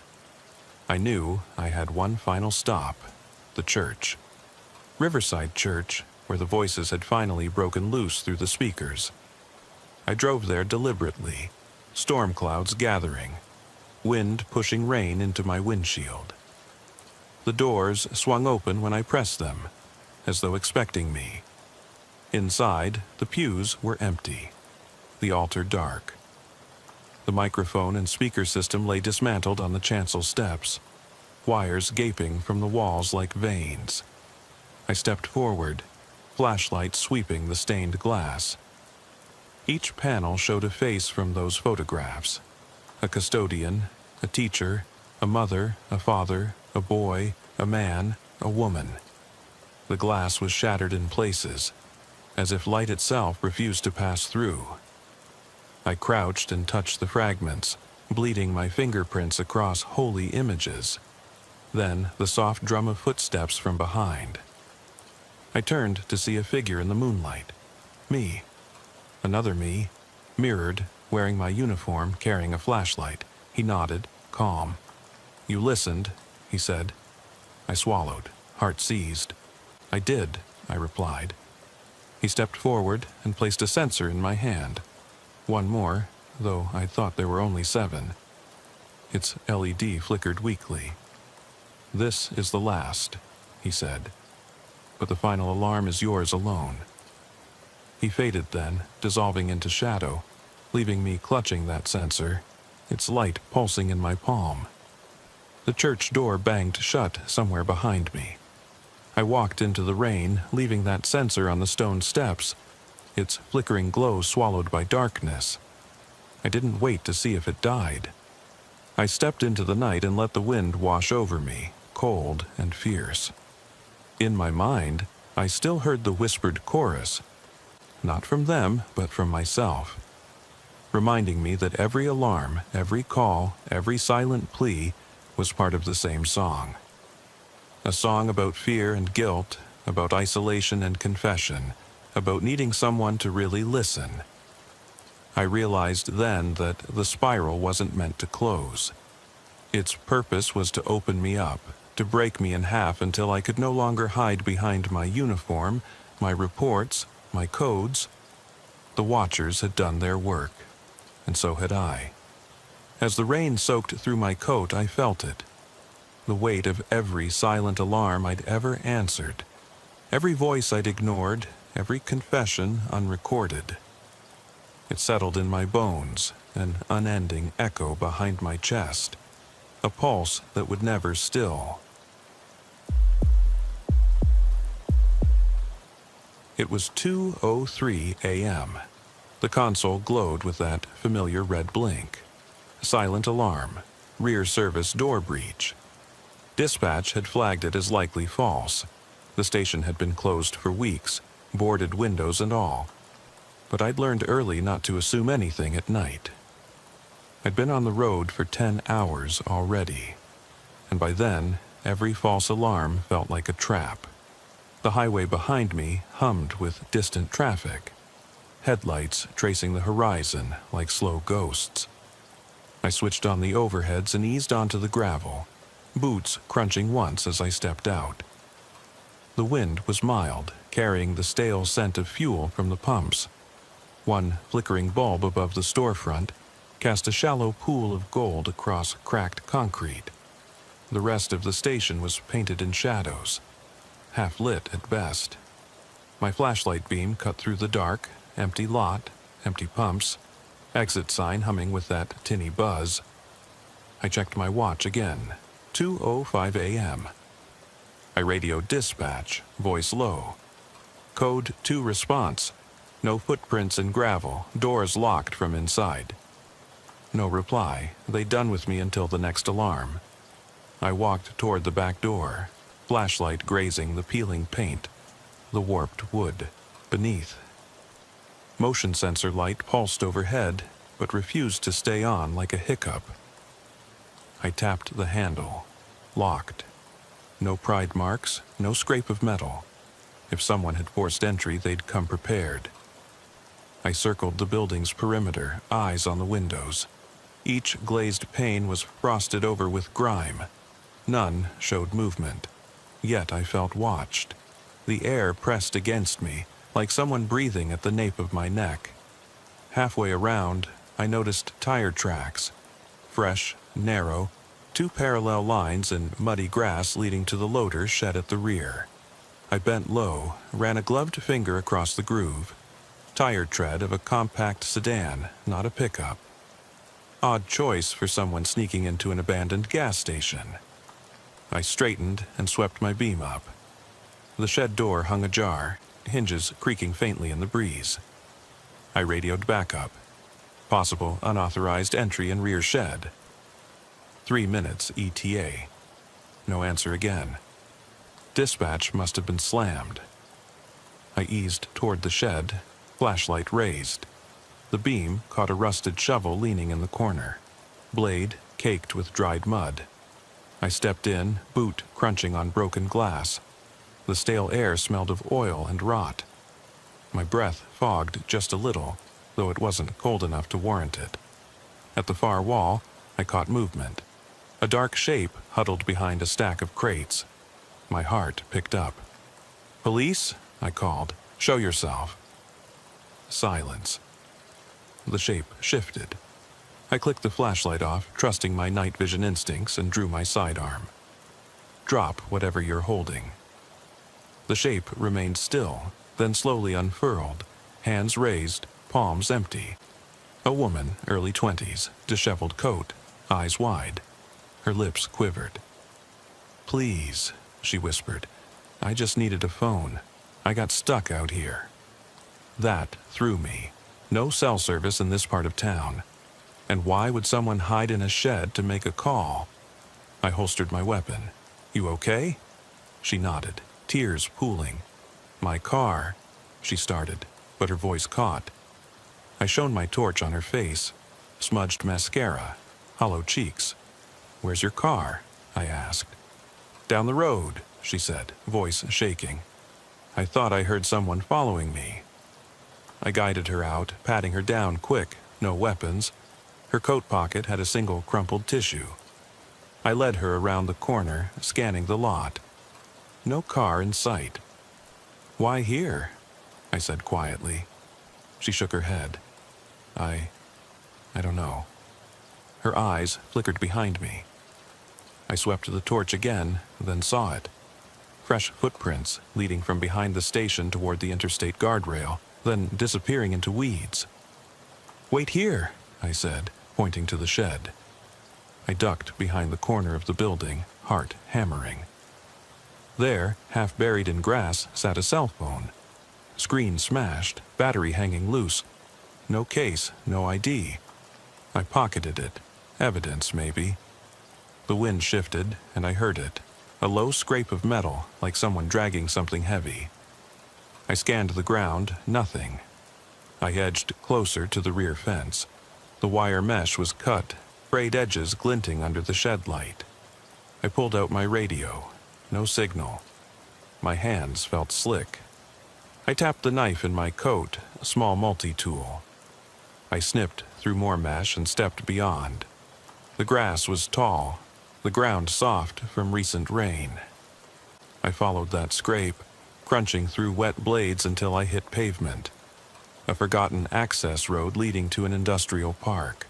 I knew I had one final stop, the church. Riverside Church, where the voices had finally broken loose through the speakers. I drove there deliberately, storm clouds gathering, wind pushing rain into my windshield. The doors swung open when I pressed them, as though expecting me. Inside, the pews were empty, the altar dark. The microphone and speaker system lay dismantled on the chancel steps, wires gaping from the walls like veins. I stepped forward, flashlight sweeping the stained glass. Each panel showed a face from those photographs. A custodian, a teacher, a mother, a father, a boy, a man, a woman. The glass was shattered in places, as if light itself refused to pass through. I crouched and touched the fragments, bleeding my fingerprints across holy images. Then the soft drum of footsteps from behind. I turned to see a figure in the moonlight. Me. Another me, mirrored, wearing my uniform, carrying a flashlight. He nodded, calm. "You listened," he said. I swallowed, heart seized. "I did," I replied. He stepped forward and placed a sensor in my hand. One more, though I thought there were only 7. Its LED flickered weakly. "This is the last," he said. "But the final alarm is yours alone." He faded then, dissolving into shadow, leaving me clutching that sensor, its light pulsing in my palm. The church door banged shut somewhere behind me. I walked into the rain, leaving that sensor on the stone steps, its flickering glow swallowed by darkness. I didn't wait to see if it died. I stepped into the night and let the wind wash over me, cold and fierce. In my mind, I still heard the whispered chorus, not from them, but from myself, reminding me that every alarm, every call, every silent plea was part of the same song. A song about fear and guilt, about isolation and confession, about needing someone to really listen. I realized then that the spiral wasn't meant to close. Its purpose was to open me up, to break me in half until I could no longer hide behind my uniform, my reports, my codes. The watchers had done their work, and so had I. As the rain soaked through my coat, I felt it. The weight of every silent alarm I'd ever answered. Every voice I'd ignored, every confession unrecorded. It settled in my bones, an unending echo behind my chest, a pulse that would never still. It was 2:03 a.m. The console glowed with that familiar red blink. Silent alarm, rear service door breach. Dispatch had flagged it as likely false. The station had been closed for weeks, boarded windows and all. But I'd learned early not to assume anything at night. I'd been on the road for 10 hours already, and by then, every false alarm felt like a trap. The highway behind me hummed with distant traffic, headlights tracing the horizon like slow ghosts. I switched on the overheads and eased onto the gravel, boots crunching once as I stepped out. The wind was mild, carrying the stale scent of fuel from the pumps. One flickering bulb above the storefront cast a shallow pool of gold across cracked concrete. The rest of the station was painted in shadows, half lit at best. My flashlight beam cut through the dark, empty lot, empty pumps, exit sign humming with that tinny buzz. I checked my watch again, 2:05 a.m. I radioed dispatch, voice low. Code 2 response. No footprints in gravel, doors locked from inside. No reply. They'd done with me until the next alarm. I walked toward the back door, flashlight grazing the peeling paint, the warped wood beneath. Motion sensor light pulsed overhead, but refused to stay on like a hiccup. I tapped the handle. Locked. No pride marks, no scrape of metal. If someone had forced entry, they'd come prepared. I circled the building's perimeter, eyes on the windows. Each glazed pane was frosted over with grime. None showed movement. Yet I felt watched. The air pressed against me, like someone breathing at the nape of my neck. Halfway around, I noticed tire tracks. Fresh, narrow, 2 parallel lines in muddy grass leading to the loader shed at the rear. I bent low, ran a gloved finger across the groove. Tire tread of a compact sedan, not a pickup. Odd choice for someone sneaking into an abandoned gas station. I straightened and swept my beam up. The shed door hung ajar, hinges creaking faintly in the breeze. I radioed backup. Possible unauthorized entry in rear shed. 3 minutes ETA. No answer again. Dispatch must have been slammed. I eased toward the shed, flashlight raised. The beam caught a rusted shovel leaning in the corner, blade caked with dried mud. I stepped in, boot crunching on broken glass. The stale air smelled of oil and rot. My breath fogged just a little, though it wasn't cold enough to warrant it. At the far wall, I caught movement. A dark shape huddled behind a stack of crates. My heart picked up. "Police?" I called. "Show yourself." Silence. The shape shifted. I clicked the flashlight off, trusting my night vision instincts, and drew my sidearm. "Drop whatever you're holding." The shape remained still, then slowly unfurled, hands raised, palms empty. A woman, early 20s, disheveled coat, eyes wide. Her lips quivered. "Please," she whispered. "I just needed a phone. I got stuck out here." That threw me. No cell service in this part of town. And why would someone hide in a shed to make a call? I holstered my weapon. "You okay?" She nodded, tears pooling. "My car," she started, but her voice caught. I shone my torch on her face. Smudged mascara, hollow cheeks. "Where's your car?" I asked. "Down the road," she said, voice shaking. I thought I heard someone following me. I guided her out, patting her down quick, no weapons. Her coat pocket had a single crumpled tissue. I led her around the corner, scanning the lot. No car in sight. "Why here?" I said quietly. She shook her head. I don't know." Her eyes flickered behind me. I swept the torch again, then saw it. fresh footprints leading from behind the station toward the interstate guardrail, then disappearing into weeds. "Wait here," I said, pointing to the shed. I ducked behind the corner of the building, heart hammering. There, half buried in grass, sat a cell phone. Screen smashed, battery hanging loose. No case, no ID. I pocketed it. Evidence, maybe. The wind shifted, and I heard it. A low scrape of metal, like someone dragging something heavy. I scanned the ground, nothing. I edged closer to the rear fence. The wire mesh was cut, frayed edges glinting under the shed light. I pulled out my radio. No signal. My hands felt slick. I tapped the knife in my coat, a small multi-tool. I snipped through more mesh and stepped beyond. The grass was tall, the ground soft from recent rain. I followed that scrape, crunching through wet blades until I hit pavement. A forgotten access road leading to an industrial park.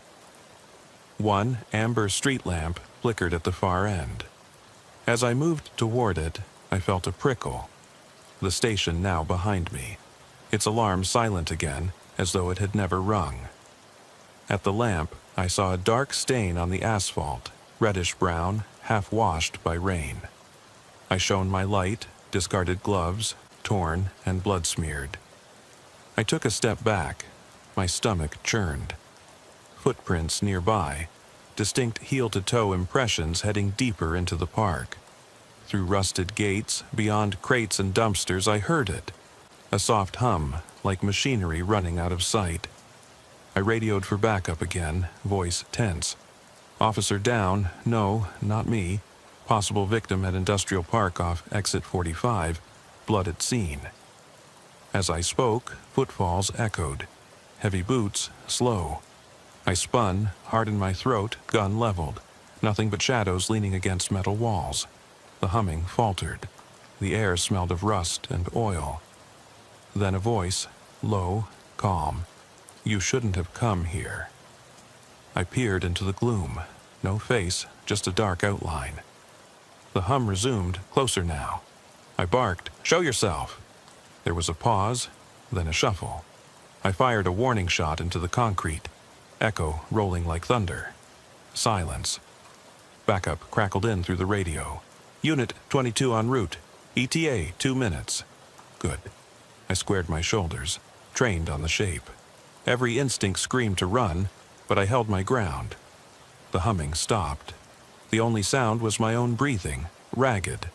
One amber street lamp flickered at the far end. As I moved toward it, I felt a prickle. The station now behind me, its alarm silent again, as though it had never rung. At the lamp, I saw a dark stain on the asphalt, reddish-brown, half-washed by rain. I shone my light, discarded gloves, torn and blood-smeared. I took a step back. My stomach churned. Footprints nearby, distinct heel-to-toe impressions heading deeper into the park. Through rusted gates, beyond crates and dumpsters, I heard it. A soft hum, like machinery running out of sight. I radioed for backup again, voice tense. "Officer down, no, not me. Possible victim at Industrial Park off exit 45, blood at scene." As I spoke, footfalls echoed. Heavy boots, slow. I spun, heart in my throat, gun leveled. Nothing but shadows leaning against metal walls. The humming faltered. The air smelled of rust and oil. Then a voice, low, calm. "You shouldn't have come here." I peered into the gloom. No face, just a dark outline. The hum resumed, closer now. I barked, "Show yourself!" There was a pause, then a shuffle. I fired a warning shot into the concrete. Echo rolling like thunder. Silence. Backup crackled in through the radio. "Unit 22 en route. ETA 2 minutes." Good. I squared my shoulders, trained on the shape. Every instinct screamed to run, but I held my ground. The humming stopped. The only sound was my own breathing, ragged,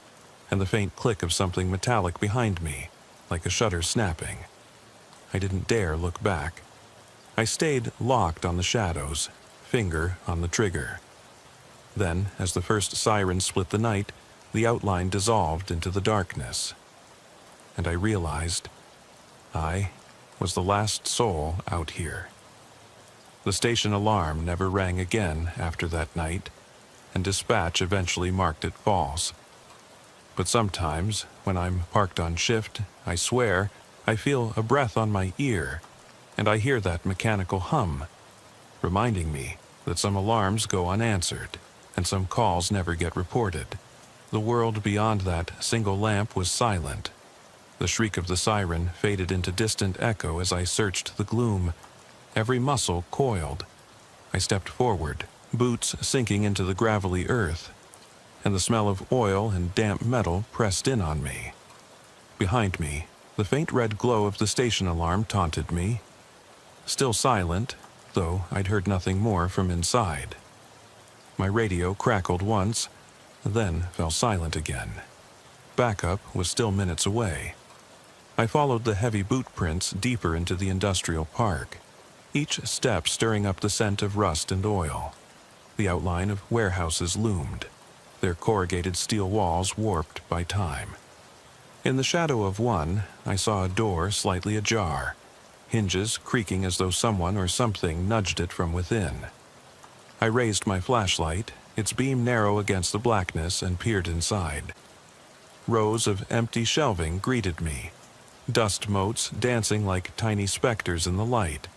and the faint click of something metallic behind me, like a shutter snapping. I didn't dare look back. I stayed locked on the shadows, finger on the trigger. Then, as the first siren split the night, the outline dissolved into the darkness. And I realized I was the last soul out here. The station alarm never rang again after that night, and dispatch eventually marked it false. But sometimes, when I'm parked on shift, I swear, I feel a breath on my ear, and I hear that mechanical hum, reminding me that some alarms go unanswered, and some calls never get reported. The world beyond that single lamp was silent. The shriek of the siren faded into distant echo as I searched the gloom. Every muscle coiled. I stepped forward, boots sinking into the gravelly earth, and the smell of oil and damp metal pressed in on me. Behind me, the faint red glow of the station alarm taunted me. Still silent, though I'd heard nothing more from inside. My radio crackled once, then fell silent again. Backup was still minutes away. I followed the heavy boot prints deeper into the industrial park, each step stirring up the scent of rust and oil. The outline of warehouses loomed, their corrugated steel walls warped by time. In the shadow of one, I saw a door slightly ajar, hinges creaking as though someone or something nudged it from within. I raised my flashlight, its beam narrow against the blackness, and peered inside. Rows of empty shelving greeted me, dust motes dancing like tiny specters in the light.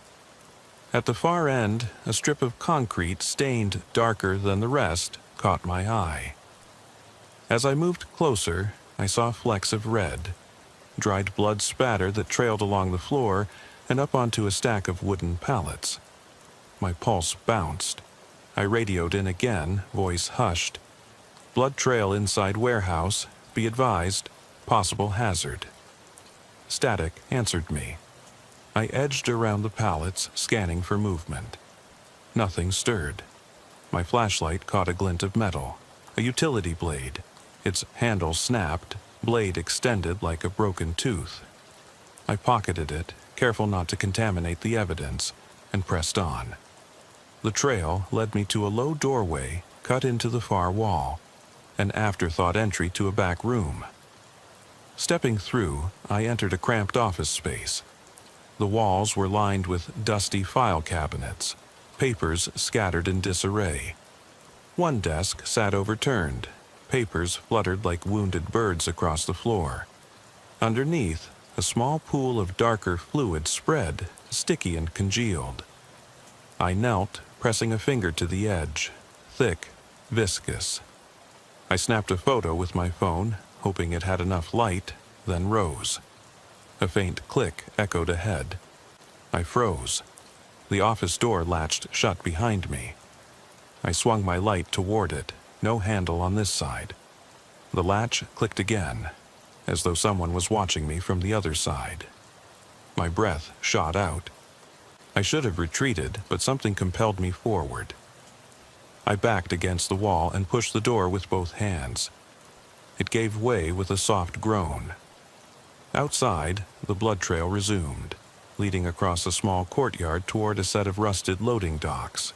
At the far end, a strip of concrete stained darker than the rest caught my eye. As I moved closer, I saw flecks of red, dried blood spatter that trailed along the floor and up onto a stack of wooden pallets. My pulse bounced. I radioed in again, voice hushed. "Blood trail inside warehouse. Be advised. Possible hazard." Static answered me. I edged around the pallets, scanning for movement. Nothing stirred. My flashlight caught a glint of metal, a utility blade. Its handle snapped, blade extended like a broken tooth. I pocketed it, careful not to contaminate the evidence, and pressed on. The trail led me to a low doorway cut into the far wall, an afterthought entry to a back room. Stepping through, I entered a cramped office space. The walls were lined with dusty file cabinets, papers scattered in disarray. One desk sat overturned. Papers fluttered like wounded birds across the floor. Underneath, a small pool of darker fluid spread, sticky and congealed. I knelt, pressing a finger to the edge, thick, viscous. I snapped a photo with my phone, hoping it had enough light, then rose. A faint click echoed ahead. I froze. The office door latched shut behind me. I swung my light toward it, no handle on this side. The latch clicked again, as though someone was watching me from the other side. My breath shot out. I should have retreated, but something compelled me forward. I backed against the wall and pushed the door with both hands. It gave way with a soft groan. Outside, the blood trail resumed, leading across a small courtyard toward a set of rusted loading docks.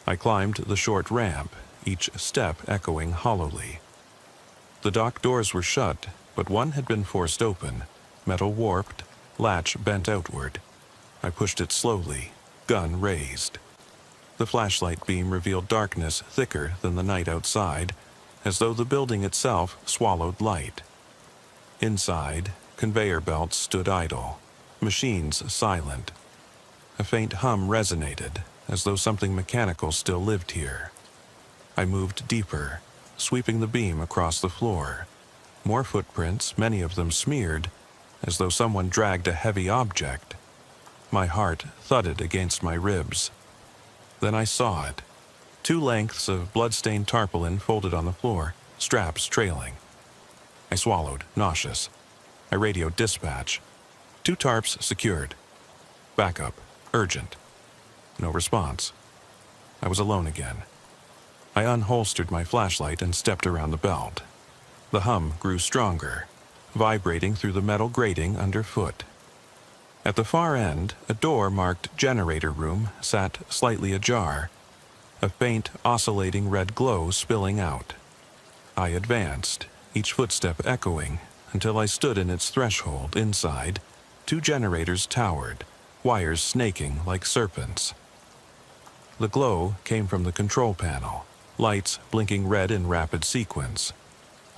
I climbed the short ramp, each step echoing hollowly. The dock doors were shut, but one had been forced open, metal warped, latch bent outward. I pushed it slowly, gun raised. The flashlight beam revealed darkness thicker than the night outside, as though the building itself swallowed light. Inside, conveyor belts stood idle, machines silent. A faint hum resonated, as though something mechanical still lived here. I moved deeper, sweeping the beam across the floor. More footprints, many of them smeared, as though someone dragged a heavy object. My heart thudded against my ribs. Then I saw it. 2 lengths of blood-stained tarpaulin folded on the floor, straps trailing. I swallowed, nauseous. I radioed dispatch. 2 tarps secured. Backup, urgent. No response. I was alone again. I unholstered my flashlight and stepped around the belt. The hum grew stronger, vibrating through the metal grating underfoot. At the far end, a door marked generator room sat slightly ajar, a faint, oscillating red glow spilling out. I advanced, each footstep echoing, until I stood in its threshold. Inside, 2 generators towered, wires snaking like serpents. The glow came from the control panel, lights blinking red in rapid sequence.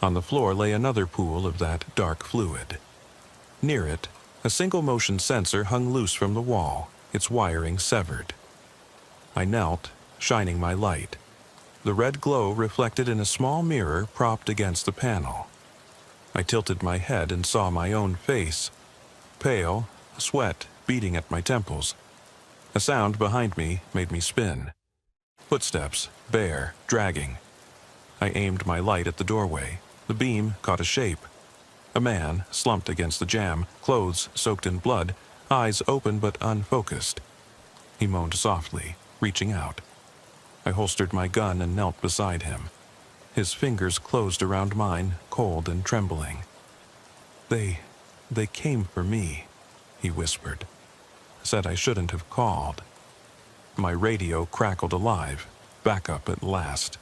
On the floor lay another pool of that dark fluid. Near it, a single-motion sensor hung loose from the wall, its wiring severed. I knelt, shining my light. The red glow reflected in a small mirror propped against the panel. I tilted my head and saw my own face, pale, sweat beating at my temples. A sound behind me made me spin. Footsteps, bare, dragging. I aimed my light at the doorway. The beam caught a shape. A man, slumped against the jamb, clothes soaked in blood, eyes open but unfocused. He moaned softly, reaching out. I holstered my gun and knelt beside him. His fingers closed around mine, cold and trembling. They came for me," he whispered. "Said I shouldn't have called." My radio crackled alive. Backup at last.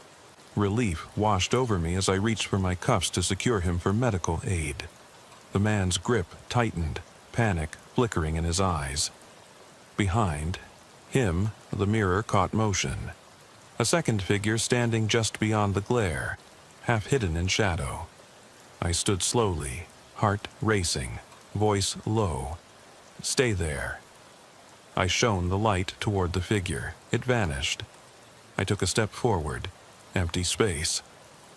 Relief washed over me as I reached for my cuffs to secure him for medical aid. The man's grip tightened, panic flickering in his eyes. Behind him, the mirror caught motion. A second figure standing just beyond the glare, half hidden in shadow. I stood slowly, heart racing, voice low. "Stay there." I shone the light toward the figure. It vanished. I took a step forward. Empty space.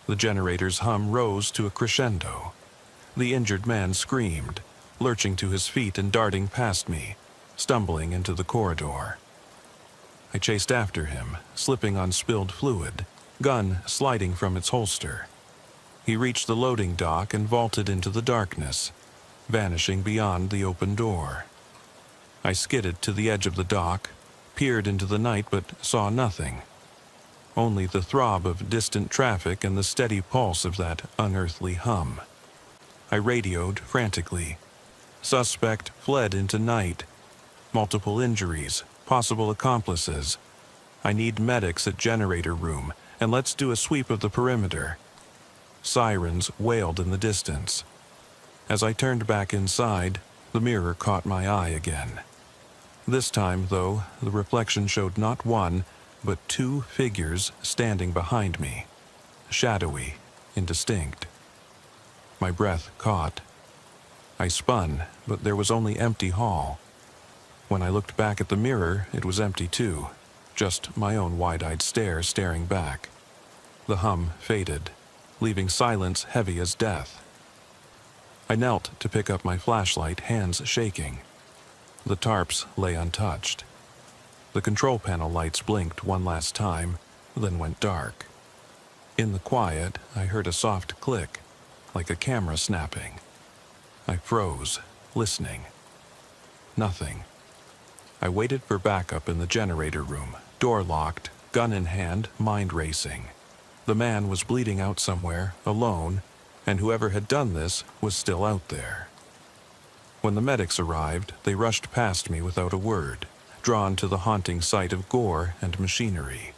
The generator's hum rose to a crescendo. The injured man screamed, lurching to his feet and darting past me, stumbling into the corridor. I chased after him, slipping on spilled fluid, gun sliding from its holster. He reached the loading dock and vaulted into the darkness, vanishing beyond the open door. I skidded to the edge of the dock, peered into the night but saw nothing. Only the throb of distant traffic and the steady pulse of that unearthly hum. I radioed frantically. Suspect fled into night. Multiple injuries, possible accomplices. I need medics at generator room, and let's do a sweep of the perimeter. Sirens wailed in the distance. As I turned back inside, the mirror caught my eye again. This time, though, the reflection showed not one, but two figures standing behind me, shadowy, indistinct. My breath caught. I spun, but there was only empty hall. When I looked back at the mirror, it was empty too, just my own wide-eyed stare staring back. The hum faded, leaving silence heavy as death. I knelt to pick up my flashlight, hands shaking. The tarps lay untouched. The control panel lights blinked one last time, then went dark. In the quiet, I heard a soft click, like a camera snapping. I froze, listening. Nothing. I waited for backup in the generator room, door locked, gun in hand, mind racing. The man was bleeding out somewhere, alone, and whoever had done this was still out there. When the medics arrived, they rushed past me without a word, drawn to the haunting sight of gore and machinery.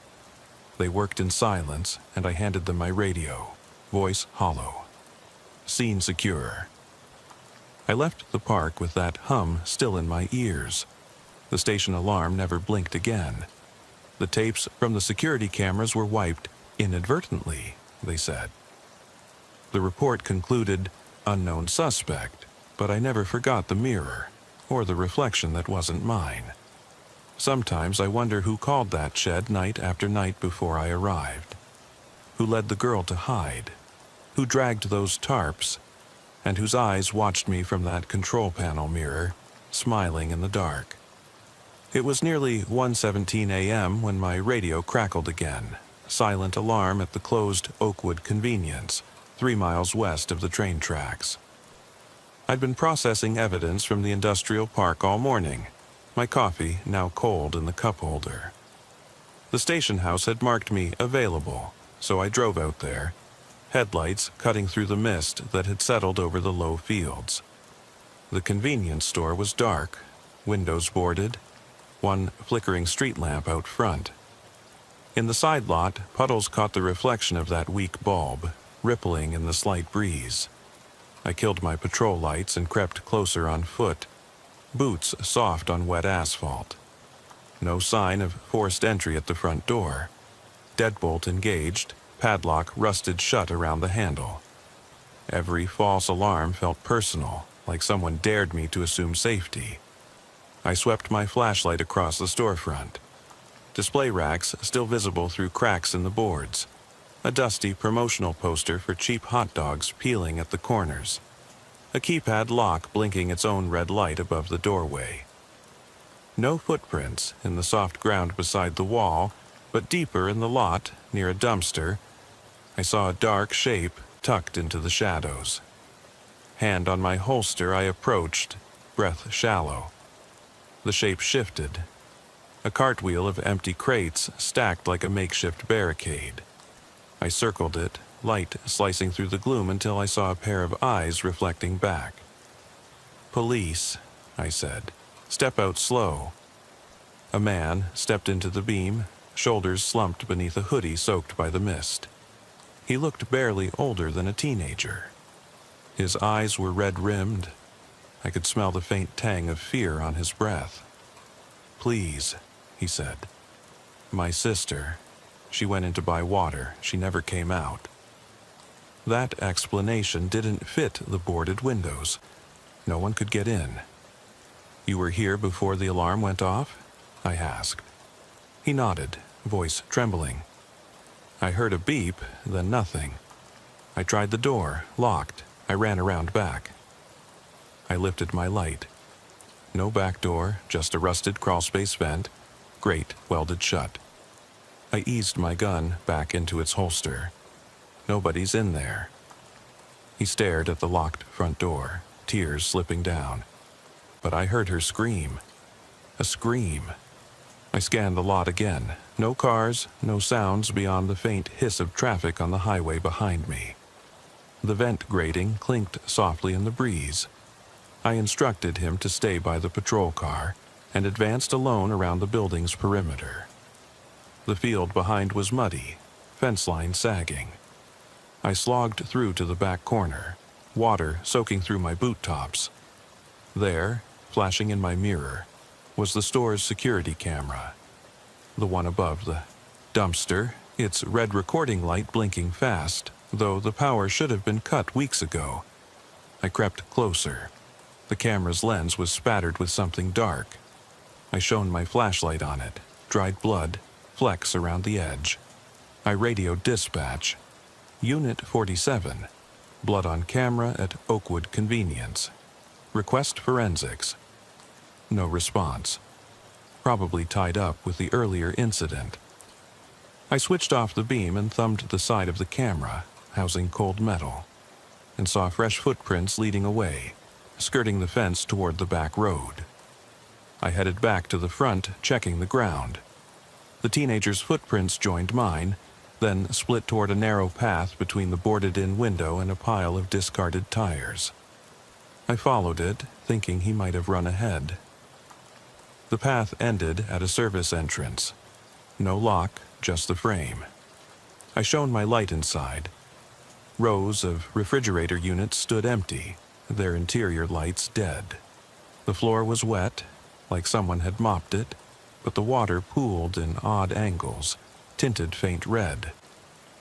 They worked in silence, and I handed them my radio, voice hollow. Scene secure. I left the park with that hum still in my ears. The station alarm never blinked again. The tapes from the security cameras were wiped inadvertently, they said. The report concluded, unknown suspect, but I never forgot the mirror, or the reflection that wasn't mine. Sometimes I wonder who called that shed night after night before I arrived. Who led the girl to hide? Who dragged those tarps? And whose eyes watched me from that control panel mirror, smiling in the dark. It was nearly 1:17 a.m. when my radio crackled again, silent alarm at the closed Oakwood convenience, 3 miles west of the train tracks. I'd been processing evidence from the industrial park all morning, my coffee now cold in the cup holder. The station house had marked me available, so I drove out there, headlights cutting through the mist that had settled over the low fields. The convenience store was dark, windows boarded, one flickering street lamp out front. In the side lot, puddles caught the reflection of that weak bulb, rippling in the slight breeze. I killed my patrol lights and crept closer on foot, boots soft on wet asphalt. No sign of forced entry at the front door. Deadbolt engaged, padlock rusted shut around the handle. Every false alarm felt personal, like someone dared me to assume safety. I swept my flashlight across the storefront. Display racks still visible through cracks in the boards. A dusty promotional poster for cheap hot dogs peeling at the corners. A keypad lock blinking its own red light above the doorway. No footprints in the soft ground beside the wall, but deeper in the lot, near a dumpster, I saw a dark shape tucked into the shadows. Hand on my holster, I approached, breath shallow. The shape shifted. A cartwheel of empty crates stacked like a makeshift barricade. I circled it, light slicing through the gloom until I saw a pair of eyes reflecting back. "Police," I said. "Step out slow." A man stepped into the beam, shoulders slumped beneath a hoodie soaked by the mist. He looked barely older than a teenager. His eyes were red-rimmed. I could smell the faint tang of fear on his breath. "Please," he said. "My sister. She went in to buy water. She never came out." That explanation didn't fit the boarded windows. No one could get in. "You were here before the alarm went off?" I asked. He nodded, voice trembling. "I heard a beep, then nothing. I tried the door, locked. I ran around back. I lifted my light. No back door, just a rusted crawlspace vent, grate welded shut. I eased my gun back into its holster. Nobody's in there. He stared at the locked front door, tears slipping down. But I heard her scream. A scream. I scanned the lot again. No cars, no sounds beyond the faint hiss of traffic on the highway behind me. The vent grating clinked softly in the breeze. I instructed him to stay by the patrol car and advanced alone around the building's perimeter. The field behind was muddy, fence line sagging. I slogged through to the back corner, water soaking through my boot tops. There, flashing in my mirror, was the store's security camera. The one above the dumpster, its red recording light blinking fast, though the power should have been cut weeks ago. I crept closer. The camera's lens was spattered with something dark. I shone my flashlight on it, dried blood, flecks around the edge. I radioed dispatch. Unit 47, blood on camera at Oakwood Convenience. Request forensics. No response. Probably tied up with the earlier incident. I switched off the beam and thumbed the side of the camera, housing cold metal, and saw fresh footprints leading away, skirting the fence toward the back road. I headed back to the front, checking the ground. The teenager's footprints joined mine, then split toward a narrow path between the boarded-in window and a pile of discarded tires. I followed it, thinking he might have run ahead. The path ended at a service entrance. No lock, just the frame. I shone my light inside. Rows of refrigerator units stood empty, their interior lights dead. The floor was wet, like someone had mopped it, but the water pooled in odd angles, tinted faint red.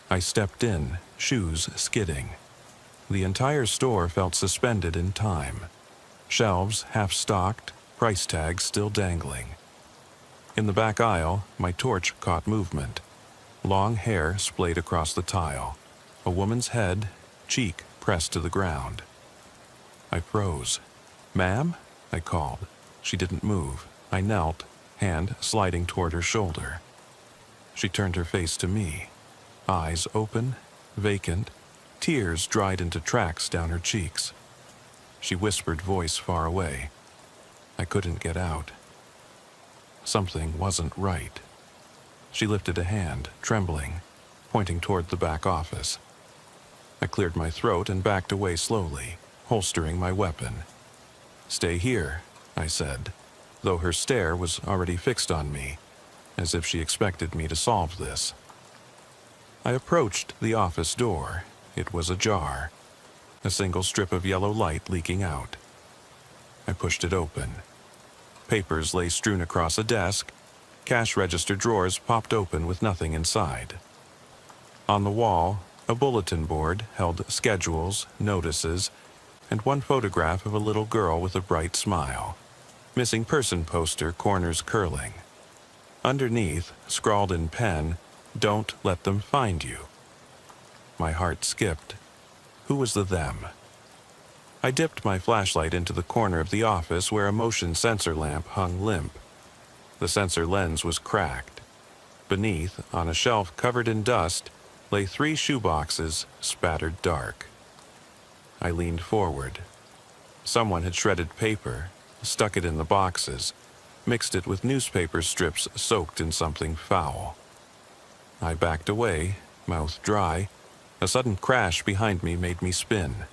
I stepped in, shoes skidding. The entire store felt suspended in time. Shelves half-stocked, price tags still dangling. In the back aisle, my torch caught movement. Long hair splayed across the tile. A woman's head, cheek pressed to the ground. I froze. "Ma'am?" I called. She didn't move. I knelt, hand sliding toward her shoulder. She turned her face to me. Eyes open, vacant, tears dried into tracks down her cheeks. She whispered, voice far away. I couldn't get out. Something wasn't right. She lifted a hand, trembling, pointing toward the back office. I cleared my throat and backed away slowly, holstering my weapon. "Stay here," I said, though her stare was already fixed on me, as if she expected me to solve this. I approached the office door. It was ajar, a single strip of yellow light leaking out. I pushed it open. Papers lay strewn across a desk. Cash register drawers popped open with nothing inside. On the wall, a bulletin board held schedules, notices, and one photograph of a little girl with a bright smile. Missing person poster, corners curling. Underneath, scrawled in pen, "Don't let them find you." My heart skipped. Who was the them? I dipped my flashlight into the corner of the office where a motion sensor lamp hung limp. The sensor lens was cracked. Beneath, on a shelf covered in dust, lay 3 shoeboxes, spattered dark. I leaned forward. Someone had shredded paper, stuck it in the boxes, mixed it with newspaper strips soaked in something foul. I backed away, mouth dry. A sudden crash behind me made me spin.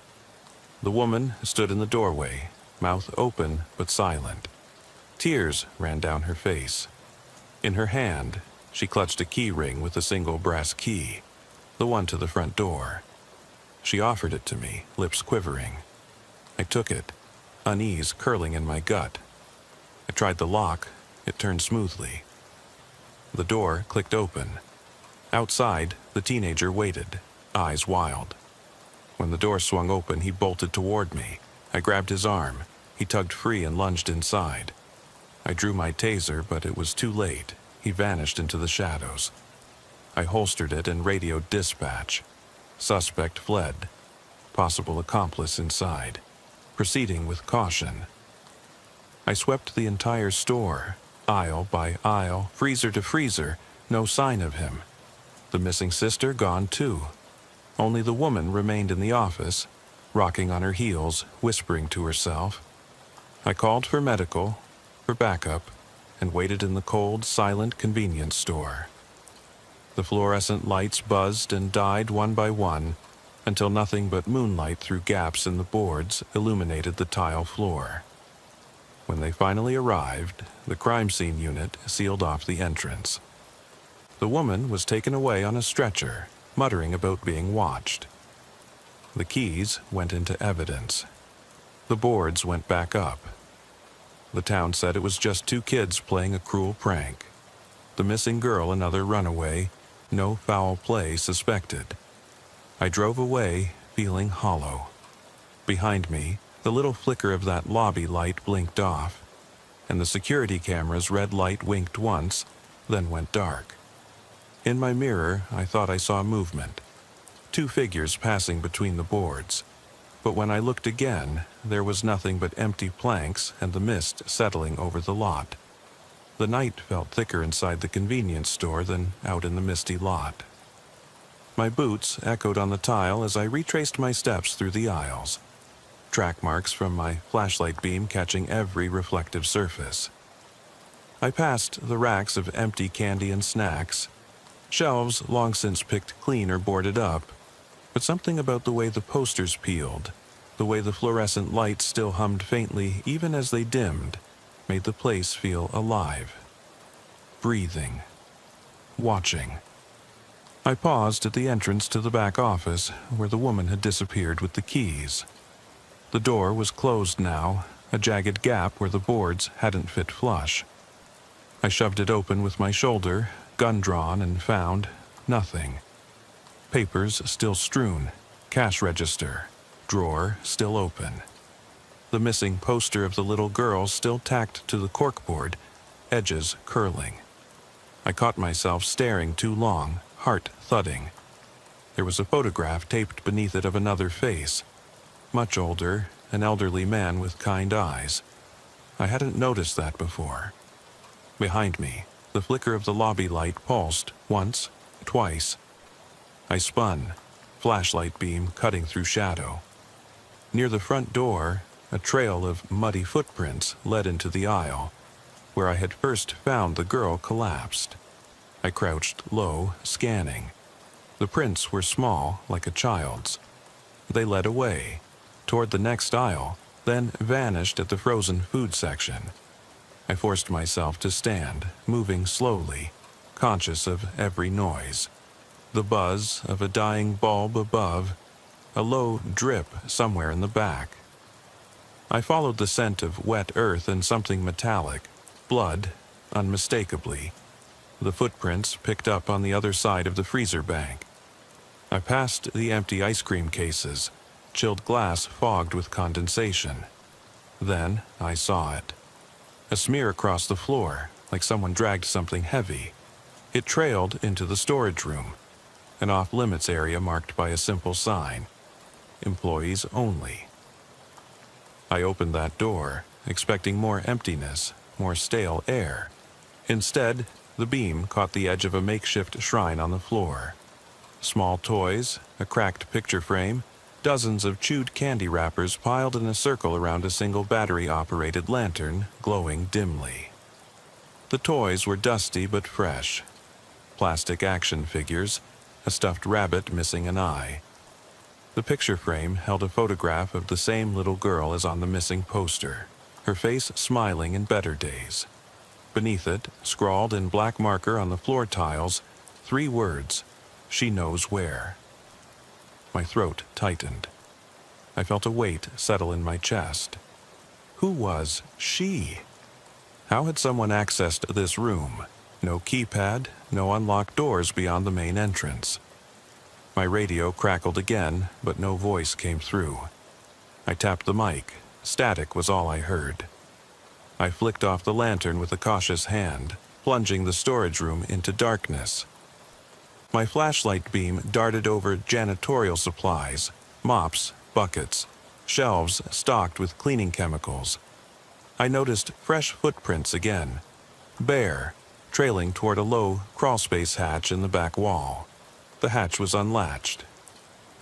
The woman stood in the doorway, mouth open but silent. Tears ran down her face. In her hand, she clutched a key ring with a single brass key, the one to the front door. She offered it to me, lips quivering. I took it, unease curling in my gut. I tried the lock. It turned smoothly. The door clicked open. Outside, the teenager waited, eyes wild. When the door swung open, he bolted toward me. I grabbed his arm. He tugged free and lunged inside. I drew my taser, but it was too late. He vanished into the shadows. I holstered it and radioed dispatch. Suspect fled. Possible accomplice inside. Proceeding with caution. I swept the entire store, aisle by aisle, freezer to freezer, no sign of him. The missing sister gone too. Only the woman remained in the office, rocking on her heels, whispering to herself. I called for medical, for backup, and waited in the cold, silent convenience store. The fluorescent lights buzzed and died one by one, until nothing but moonlight through gaps in the boards illuminated the tile floor. When they finally arrived, the crime scene unit sealed off the entrance. The woman was taken away on a stretcher, muttering about being watched. The keys went into evidence. The boards went back up. The town said it was just two kids playing a cruel prank. The missing girl another runaway, no foul play suspected. I drove away, feeling hollow. Behind me, the little flicker of that lobby light blinked off, and the security camera's red light winked once, then went dark. In my mirror, I thought I saw movement. Two figures passing between the boards. But when I looked again, there was nothing but empty planks and the mist settling over the lot. The night felt thicker inside the convenience store than out in the misty lot. My boots echoed on the tile as I retraced my steps through the aisles. Track marks from my flashlight beam catching every reflective surface. I passed the racks of empty candy and snacks, shelves long since picked clean or boarded up, but something about the way the posters peeled, the way the fluorescent lights still hummed faintly even as they dimmed, made the place feel alive. Breathing. Watching. I paused at the entrance to the back office, where the woman had disappeared with the keys. The door was closed now, a jagged gap where the boards hadn't fit flush. I shoved it open with my shoulder, gun drawn, and found nothing. Papers still strewn, cash register, drawer still open. The missing poster of the little girl still tacked to the corkboard, edges curling. I caught myself staring too long, heart thudding. There was a photograph taped beneath it of another face. Much older, an elderly man with kind eyes. I hadn't noticed that before. Behind me, the flicker of the lobby light pulsed once, twice. I spun, flashlight beam cutting through shadow. Near the front door, a trail of muddy footprints led into the aisle, where I had first found the girl collapsed. I crouched low, scanning. The prints were small, like a child's. They led away, toward the next aisle, then vanished at the frozen food section. I forced myself to stand, moving slowly, conscious of every noise. The buzz of a dying bulb above, a low drip somewhere in the back. I followed the scent of wet earth and something metallic, blood, unmistakably. The footprints picked up on the other side of the freezer bank. I passed the empty ice cream cases, chilled glass fogged with condensation. Then I saw it. A smear across the floor, like someone dragged something heavy. It trailed into the storage room, an off-limits area marked by a simple sign, "Employees only." I opened that door, expecting more emptiness, more stale air. Instead, the beam caught the edge of a makeshift shrine on the floor. Small toys, a cracked picture frame, dozens of chewed candy wrappers piled in a circle around a single battery-operated lantern, glowing dimly. The toys were dusty but fresh. Plastic action figures, a stuffed rabbit missing an eye. The picture frame held a photograph of the same little girl as on the missing poster, her face smiling in better days. Beneath it, scrawled in black marker on the floor tiles, 3 words, "She knows where." My throat tightened. I felt a weight settle in my chest. Who was she? How had someone accessed this room? No keypad, no unlocked doors beyond the main entrance. My radio crackled again, but no voice came through. I tapped the mic. Static was all I heard. I flicked off the lantern with a cautious hand, plunging the storage room into darkness. My flashlight beam darted over janitorial supplies, mops, buckets, shelves stocked with cleaning chemicals. I noticed fresh footprints again, bare, trailing toward a low crawlspace hatch in the back wall. The hatch was unlatched.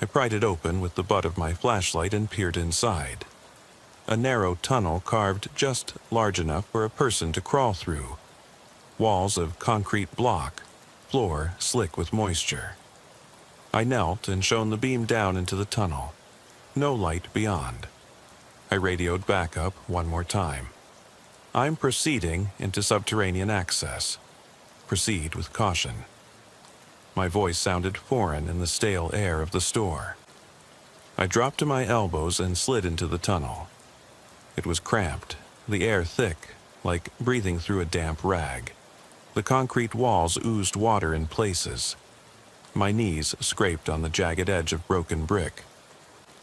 I pried it open with the butt of my flashlight and peered inside. A narrow tunnel carved just large enough for a person to crawl through. Walls of concrete block, floor slick with moisture. I knelt and shone the beam down into the tunnel. No light beyond. I radioed backup one more time. I'm proceeding into subterranean access. Proceed with caution. My voice sounded foreign in the stale air of the store. I dropped to my elbows and slid into the tunnel. It was cramped, the air thick, like breathing through a damp rag. The concrete walls oozed water in places. My knees scraped on the jagged edge of broken brick.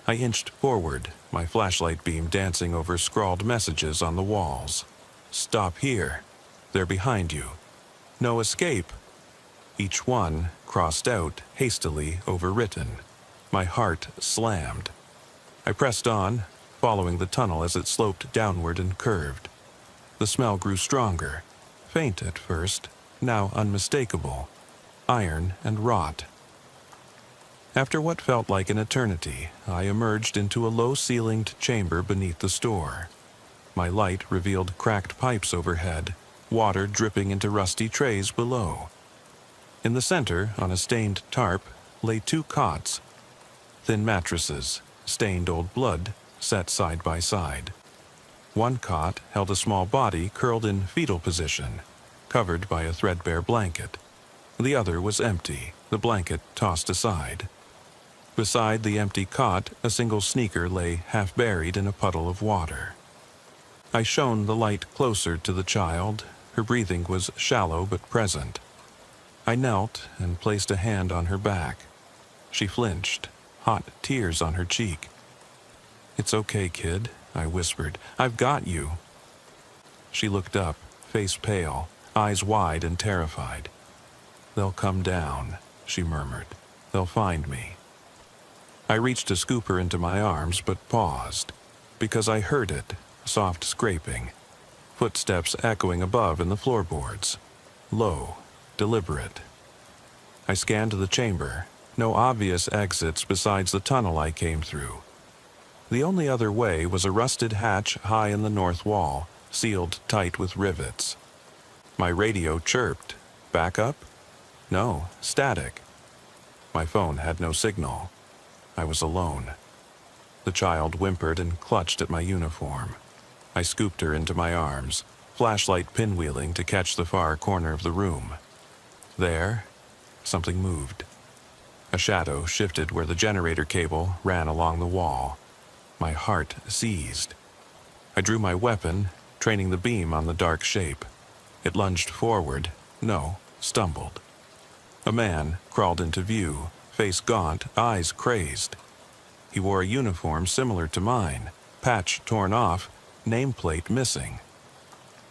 I inched forward, my flashlight beam dancing over scrawled messages on the walls. Stop here. They're behind you. No escape. Each one crossed out, hastily overwritten. My heart slammed. I pressed on, following the tunnel as it sloped downward and curved. The smell grew stronger, faint at first, now unmistakable. Iron and rot. After what felt like an eternity, I emerged into a low-ceilinged chamber beneath the store. My light revealed cracked pipes overhead, water dripping into rusty trays below. In the center, on a stained tarp, lay two cots. Thin mattresses, stained old blood, set side by side. One cot held a small body curled in fetal position, covered by a threadbare blanket. The other was empty, the blanket tossed aside. Beside the empty cot, a single sneaker lay half buried in a puddle of water. I shone the light closer to the child. Her breathing was shallow but present. I knelt and placed a hand on her back. She flinched, hot tears on her cheek. "It's okay, kid," I whispered. "I've got you." She looked up, face pale, eyes wide and terrified. "They'll come down," she murmured. "They'll find me." I reached to scoop her into my arms, but paused, because I heard it, soft scraping, footsteps echoing above in the floorboards, low, deliberate. I scanned the chamber, no obvious exits besides the tunnel I came through. The only other way was a rusted hatch high in the north wall, sealed tight with rivets. My radio chirped. Backup? No, static. My phone had no signal. I was alone. The child whimpered and clutched at my uniform. I scooped her into my arms, flashlight pinwheeling to catch the far corner of the room. There, something moved. A shadow shifted where the generator cable ran along the wall. My heart seized. I drew my weapon, training the beam on the dark shape. It lunged forward, stumbled. A man crawled into view, face gaunt, eyes crazed. He wore a uniform similar to mine, patch torn off, nameplate missing.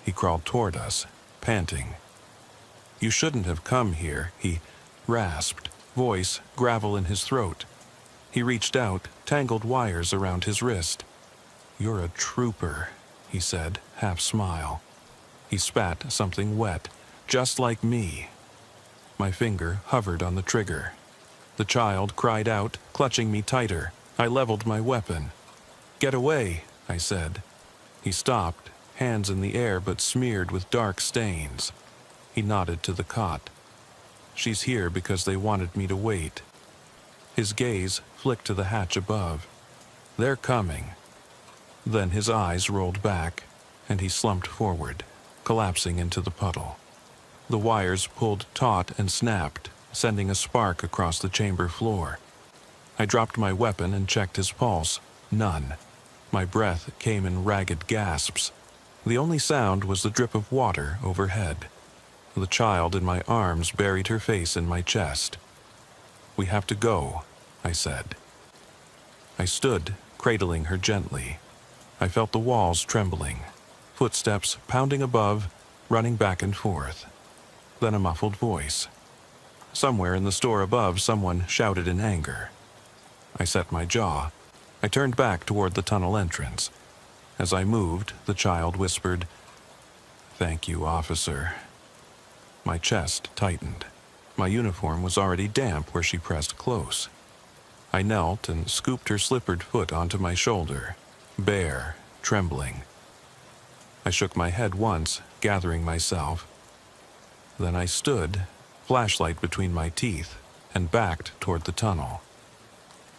He crawled toward us, panting. "You shouldn't have come here," he rasped, voice gravel in his throat. He reached out, tangled wires around his wrist. "You're a trooper," he said, half smile. He spat something wet, just like me. My finger hovered on the trigger. The child cried out, clutching me tighter. I leveled my weapon. "Get away," I said. He stopped, hands in the air but smeared with dark stains. He nodded to the cot. "She's here because they wanted me to wait." His gaze flicked to the hatch above. "They're coming." Then his eyes rolled back, and he slumped forward, collapsing into the puddle. The wires pulled taut and snapped, sending a spark across the chamber floor. I dropped my weapon and checked his pulse. None. My breath came in ragged gasps. The only sound was the drip of water overhead. The child in my arms buried her face in my chest. "We have to go," I said. I stood, cradling her gently. I felt the walls trembling, footsteps pounding above, running back and forth. Then a muffled voice. Somewhere in the store above, someone shouted in anger. I set my jaw. I turned back toward the tunnel entrance. As I moved, the child whispered, "Thank you, officer." My chest tightened. My uniform was already damp where she pressed close. I knelt and scooped her slippered foot onto my shoulder, bare, trembling. I shook my head once, gathering myself. Then I stood, flashlight between my teeth, and backed toward the tunnel.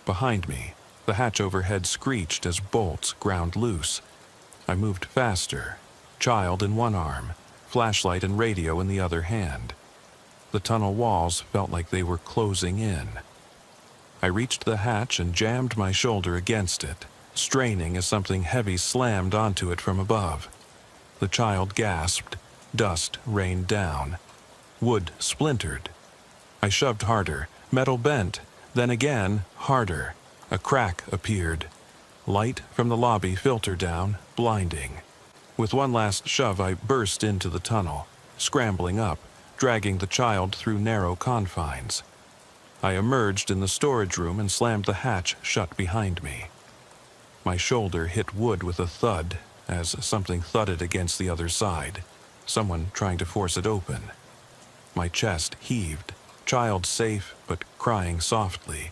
Behind me, the hatch overhead screeched as bolts ground loose. I moved faster, child in one arm, flashlight and radio in the other hand. The tunnel walls felt like they were closing in. I reached the hatch and jammed my shoulder against it, straining as something heavy slammed onto it from above. The child gasped. Dust rained down. Wood splintered. I shoved harder. Metal bent. Then again, harder. A crack appeared. Light from the lobby filtered down, blinding. With one last shove, I burst into the tunnel, scrambling up, dragging the child through narrow confines. I emerged in the storage room and slammed the hatch shut behind me. My shoulder hit wood with a thud as something thudded against the other side, someone trying to force it open. My chest heaved, child safe but crying softly.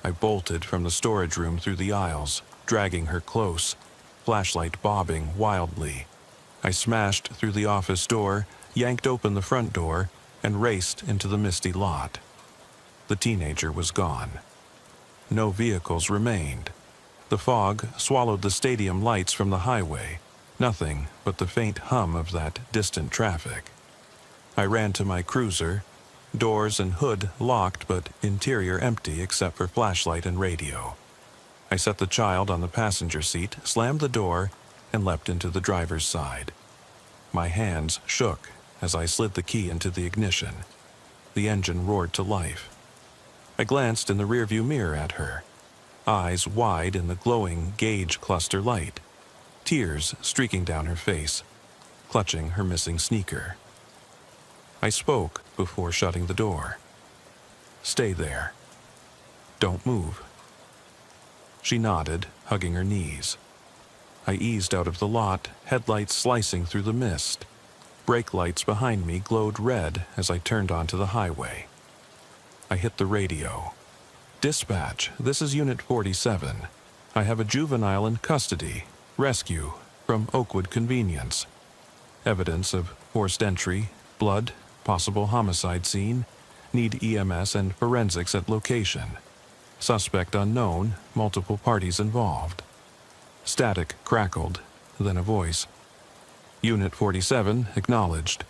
I bolted from the storage room through the aisles, dragging her close, flashlight bobbing wildly. I smashed through the office door, yanked open the front door, and raced into the misty lot. The teenager was gone. No vehicles remained. The fog swallowed the stadium lights from the highway, nothing but the faint hum of that distant traffic. I ran to my cruiser, doors and hood locked but interior empty except for flashlight and radio. I set the child on the passenger seat, slammed the door, and leapt into the driver's side. My hands shook as I slid the key into the ignition. The engine roared to life. I glanced in the rearview mirror at her, eyes wide in the glowing gauge cluster light, tears streaking down her face, clutching her missing sneaker. I spoke before shutting the door. "Stay there. Don't move." She nodded, hugging her knees. I eased out of the lot, headlights slicing through the mist. Brake lights behind me glowed red as I turned onto the highway. I hit the radio. "Dispatch, this is Unit 47. I have a juvenile in custody. Rescue from Oakwood Convenience. Evidence of forced entry, blood, possible homicide scene. Need EMS and forensics at location. Suspect unknown, multiple parties involved." Static crackled, then a voice. "Unit 47, acknowledged.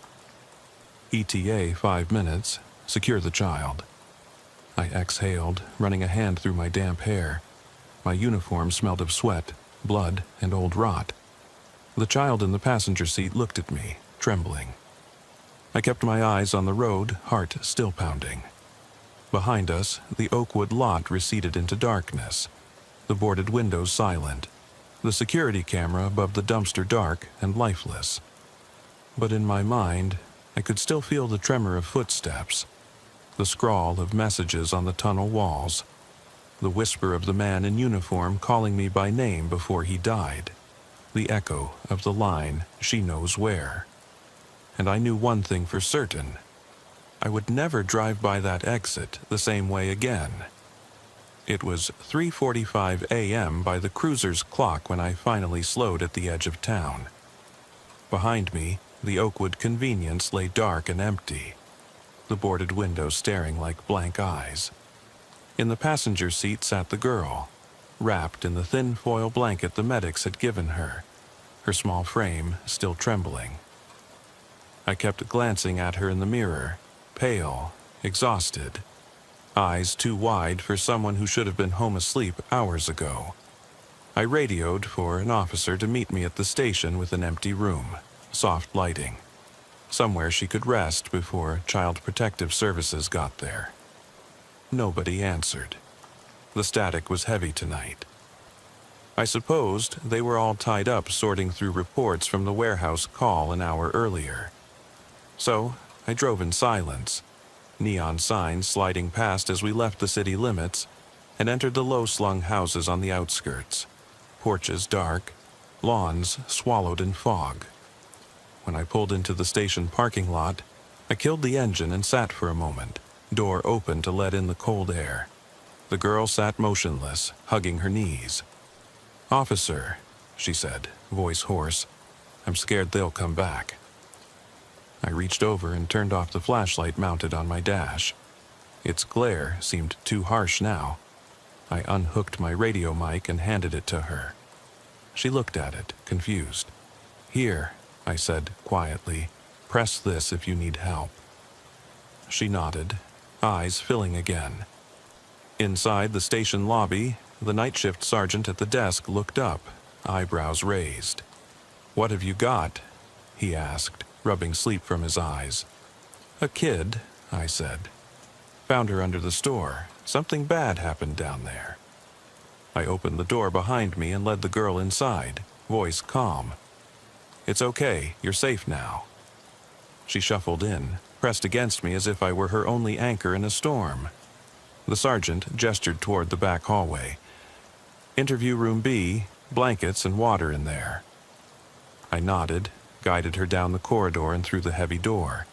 ETA 5 minutes. Secure the child." I exhaled, running a hand through my damp hair. My uniform smelled of sweat, blood, and old rot. The child in the passenger seat looked at me, trembling. I kept my eyes on the road, heart still pounding. Behind us, the Oakwood lot receded into darkness, the boarded windows silent, the security camera above the dumpster dark and lifeless. But in my mind, I could still feel the tremor of footsteps, the scrawl of messages on the tunnel walls, the whisper of the man in uniform calling me by name before he died, the echo of the line, "She knows where." And I knew one thing for certain. I would never drive by that exit the same way again. It was 3:45 a.m. by the cruiser's clock when I finally slowed at the edge of town. Behind me, the Oakwood Convenience lay dark and empty, the boarded windows staring like blank eyes. In the passenger seat sat the girl, wrapped in the thin foil blanket the medics had given her, her small frame still trembling. I kept glancing at her in the mirror, pale, exhausted, eyes too wide for someone who should have been home asleep hours ago. I radioed for an officer to meet me at the station with an empty room, soft lighting, somewhere she could rest before Child Protective Services got there. Nobody answered. The static was heavy tonight. I supposed they were all tied up sorting through reports from the warehouse call an hour earlier. So I drove in silence, neon signs sliding past as we left the city limits and entered the low-slung houses on the outskirts. Porches dark, lawns swallowed in fog. When I pulled into the station parking lot, I killed the engine and sat for a moment, door open to let in the cold air. The girl sat motionless, hugging her knees. "Officer," she said, voice hoarse, "I'm scared they'll come back." I reached over and turned off the flashlight mounted on my dash. Its glare seemed too harsh now. I unhooked my radio mic and handed it to her. She looked at it, confused. "Here," I said quietly, "press this if you need help." She nodded, eyes filling again. Inside the station lobby, the night shift sergeant at the desk looked up, eyebrows raised. "What have you got?" he asked, rubbing sleep from his eyes. "A kid," I said. "Found her under the store. Something bad happened down there." I opened the door behind me and led the girl inside, voice calm. "It's okay, you're safe now." She shuffled in, pressed against me as if I were her only anchor in a storm. The sergeant gestured toward the back hallway. "Interview room B, blankets and water in there." I nodded, guided her down the corridor and through the heavy door.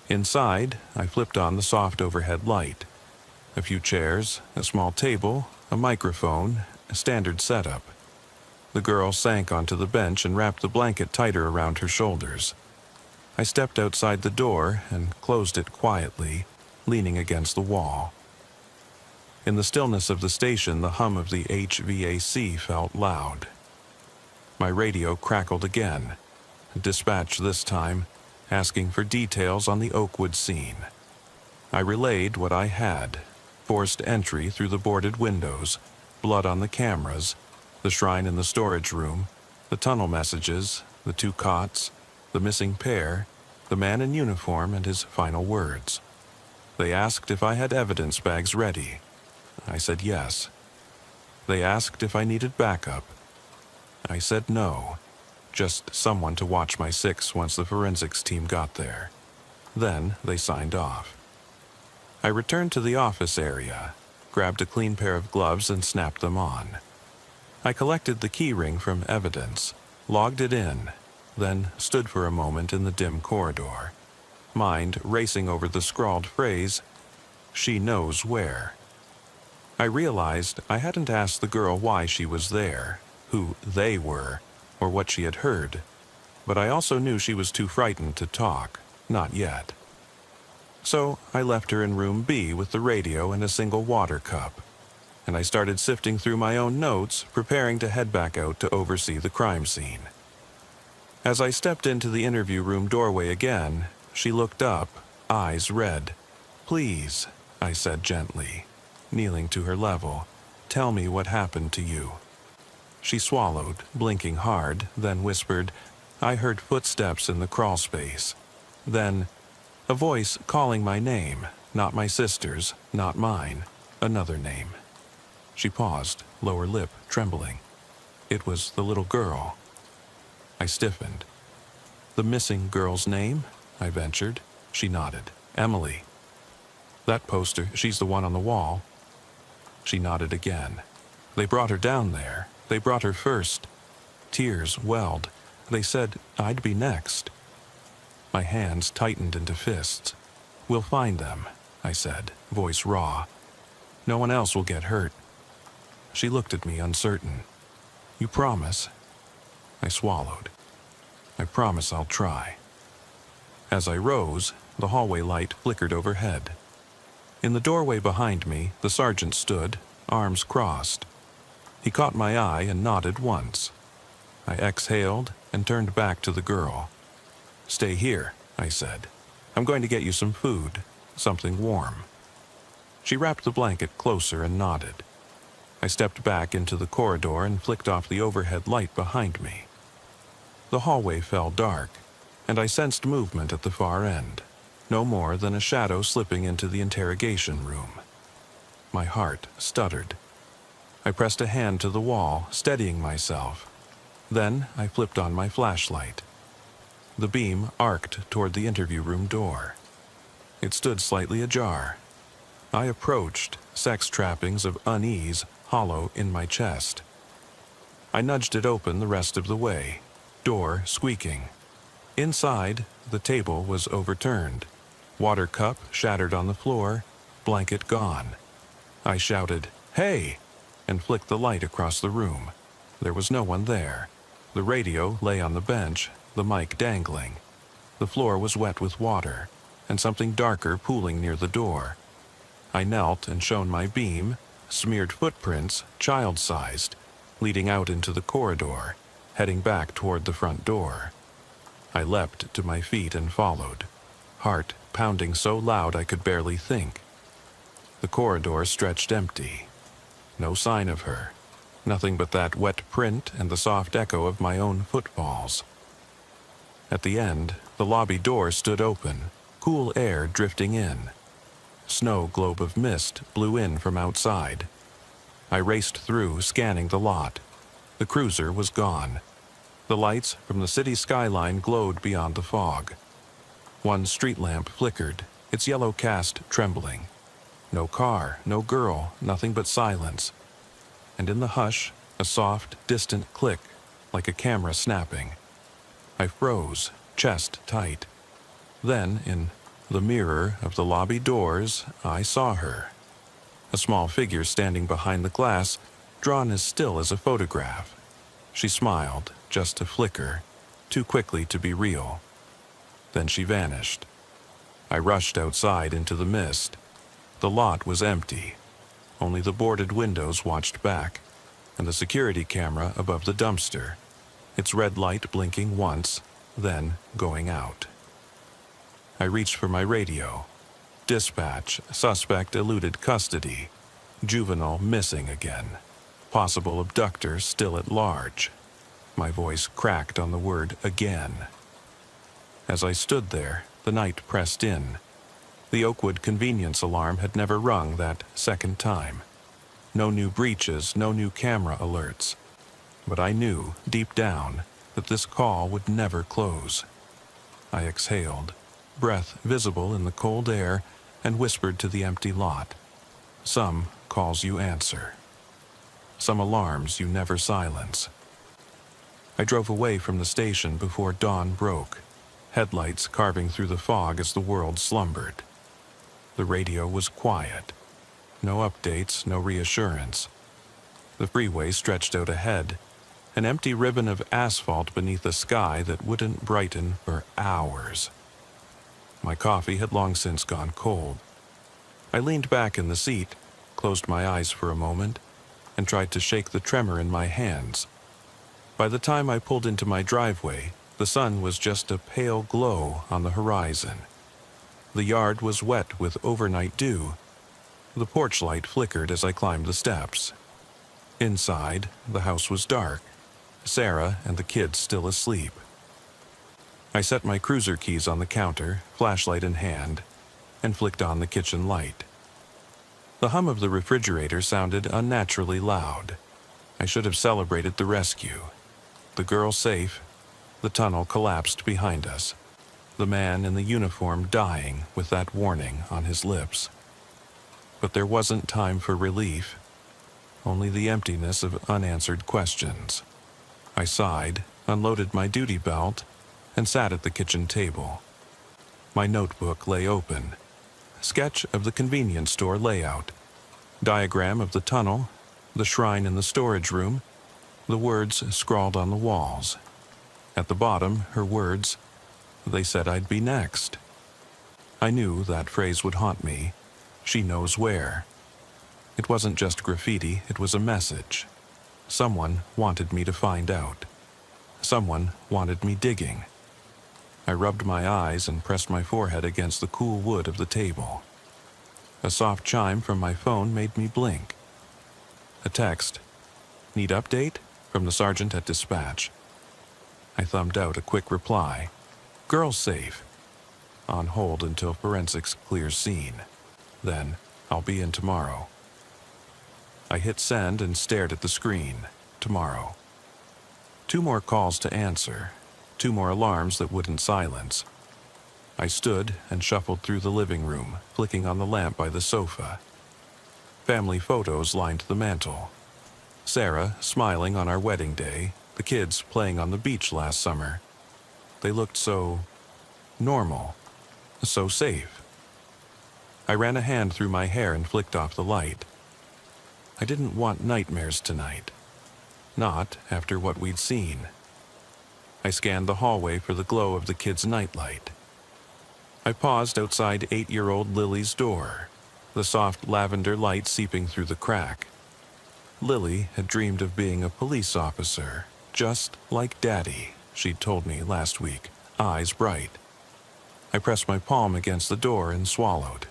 Inside, I flipped on the soft overhead light. A few chairs, a small table, a microphone, a standard setup. The girl sank onto the bench and wrapped the blanket tighter around her shoulders. I stepped outside the door and closed it quietly, leaning against the wall. In the stillness of the station, the hum of the HVAC felt loud. My radio crackled again, dispatch this time, asking for details on the Oakwood scene. I relayed what I had: forced entry through the boarded windows, blood on the cameras, the shrine in the storage room, the tunnel messages, the 2 cots, the missing pair, the man in uniform and his final words. They asked if I had evidence bags ready. I said yes. They asked if I needed backup. I said no, just someone to watch my 6 once the forensics team got there. Then they signed off. I returned to the office area, grabbed a clean pair of gloves and snapped them on. I collected the key ring from evidence, logged it in, then stood for a moment in the dim corridor, mind racing over the scrawled phrase, "She knows where." I realized I hadn't asked the girl why she was there, who they were, or what she had heard, but I also knew she was too frightened to talk, not yet. So I left her in room B with the radio and a single water cup, and I started sifting through my own notes, preparing to head back out to oversee the crime scene. As I stepped into the interview room doorway again, she looked up, eyes red. "Please," I said gently, kneeling to her level, "tell me what happened to you." She swallowed, blinking hard, then whispered, "I heard footsteps in the crawl space. Then a voice calling my name, not my sister's, not mine, another name." She paused, lower lip trembling. It was the little girl. I stiffened. "The missing girl's name?" I ventured. She nodded. "Emily." "That poster, she's the one on the wall." She nodded again. "They brought her down there. They brought her first." Tears welled. They said I'd be next. My hands tightened into fists. "We'll find them," I said, voice raw. "No one else will get hurt." She looked at me uncertain. "You promise?" I swallowed. "I promise I'll try." As I rose, the hallway light flickered overhead. In the doorway behind me, the sergeant stood, arms crossed. He caught my eye and nodded once. I exhaled and turned back to the girl. "Stay here," I said. "I'm going to get you some food, something warm." She wrapped the blanket closer and nodded. I stepped back into the corridor and flicked off the overhead light behind me. The hallway fell dark, and I sensed movement at the far end, no more than a shadow slipping into the interrogation room. My heart stuttered. I pressed a hand to the wall, steadying myself. Then I flipped on my flashlight. The beam arced toward the interview room door. It stood slightly ajar. I approached, sex trappings of unease hollow in my chest. I nudged it open the rest of the way, door squeaking. Inside, the table was overturned. Water cup shattered on the floor, blanket gone. I shouted, "Hey!" and flicked the light across the room. There was no one there. The radio lay on the bench, the mic dangling. The floor was wet with water, and something darker pooling near the door. I knelt and shone my beam, smeared footprints, child-sized, leading out into the corridor, heading back toward the front door. I leapt to my feet and followed, heart pounding so loud I could barely think. The corridor stretched empty. No sign of her. Nothing but that wet print and the soft echo of my own footfalls. At the end, the lobby door stood open, cool air drifting in. Snow globe of mist blew in from outside. I raced through, scanning the lot. The cruiser was gone. The lights from the city skyline glowed beyond the fog. One street lamp flickered, its yellow cast trembling. No car, no girl, nothing but silence. And in the hush, a soft, distant click, like a camera snapping. I froze, chest tight. Then, in the mirror of the lobby doors, I saw her. A small figure standing behind the glass, drawn as still as a photograph. She smiled, just a flicker, too quickly to be real. Then she vanished. I rushed outside into the mist. The lot was empty. Only the boarded windows watched back, and the security camera above the dumpster, its red light blinking once, then going out. I reached for my radio. Dispatch, suspect eluded custody. Juvenile missing again. Possible abductor still at large. My voice cracked on the word again. As I stood there, the night pressed in. The Oakwood convenience alarm had never rung that second time. No new breaches, no new camera alerts. But I knew, deep down, that this call would never close. I exhaled, breath visible in the cold air, and whispered to the empty lot. Some calls you answer. Some alarms you never silence. I drove away from the station before dawn broke, headlights carving through the fog as the world slumbered. The radio was quiet. No updates, no reassurance. The freeway stretched out ahead, an empty ribbon of asphalt beneath a sky that wouldn't brighten for hours. My coffee had long since gone cold. I leaned back in the seat, closed my eyes for a moment, and tried to shake the tremor in my hands. By the time I pulled into my driveway, the sun was just a pale glow on the horizon. The yard was wet with overnight dew. The porch light flickered as I climbed the steps. Inside, the house was dark. Sarah and the kids still asleep. I set my cruiser keys on the counter, flashlight in hand, and flicked on the kitchen light. The hum of the refrigerator sounded unnaturally loud. I should have celebrated the rescue. The girl safe, the tunnel collapsed behind us. The man in the uniform dying with that warning on his lips. But there wasn't time for relief, only the emptiness of unanswered questions. I sighed, unloaded my duty belt, and sat at the kitchen table. My notebook lay open. Sketch of the convenience store layout. Diagram of the tunnel, the shrine in the storage room, the words scrawled on the walls. At the bottom, her words, "They said I'd be next." I knew that phrase would haunt me. She knows where. It wasn't just graffiti, it was a message. Someone wanted me to find out. Someone wanted me digging. I rubbed my eyes and pressed my forehead against the cool wood of the table. A soft chime from my phone made me blink. A text. "Need update?" from the sergeant at dispatch. I thumbed out a quick reply. "Girl's safe. On hold until forensics clears scene. Then, I'll be in tomorrow." I hit send and stared at the screen. Tomorrow. 2 more calls to answer. 2 more alarms that wouldn't silence. I stood and shuffled through the living room, flicking on the lamp by the sofa. Family photos lined the mantel. Sarah smiling on our wedding day, the kids playing on the beach last summer. They looked so normal, so safe. I ran a hand through my hair and flicked off the light. I didn't want nightmares tonight. Not after what we'd seen. I scanned the hallway for the glow of the kids' nightlight. I paused outside 8-year-old Lily's door, the soft lavender light seeping through the crack. Lily had dreamed of being a police officer, just like Daddy, she'd told me last week, eyes bright. I pressed my palm against the door and swallowed.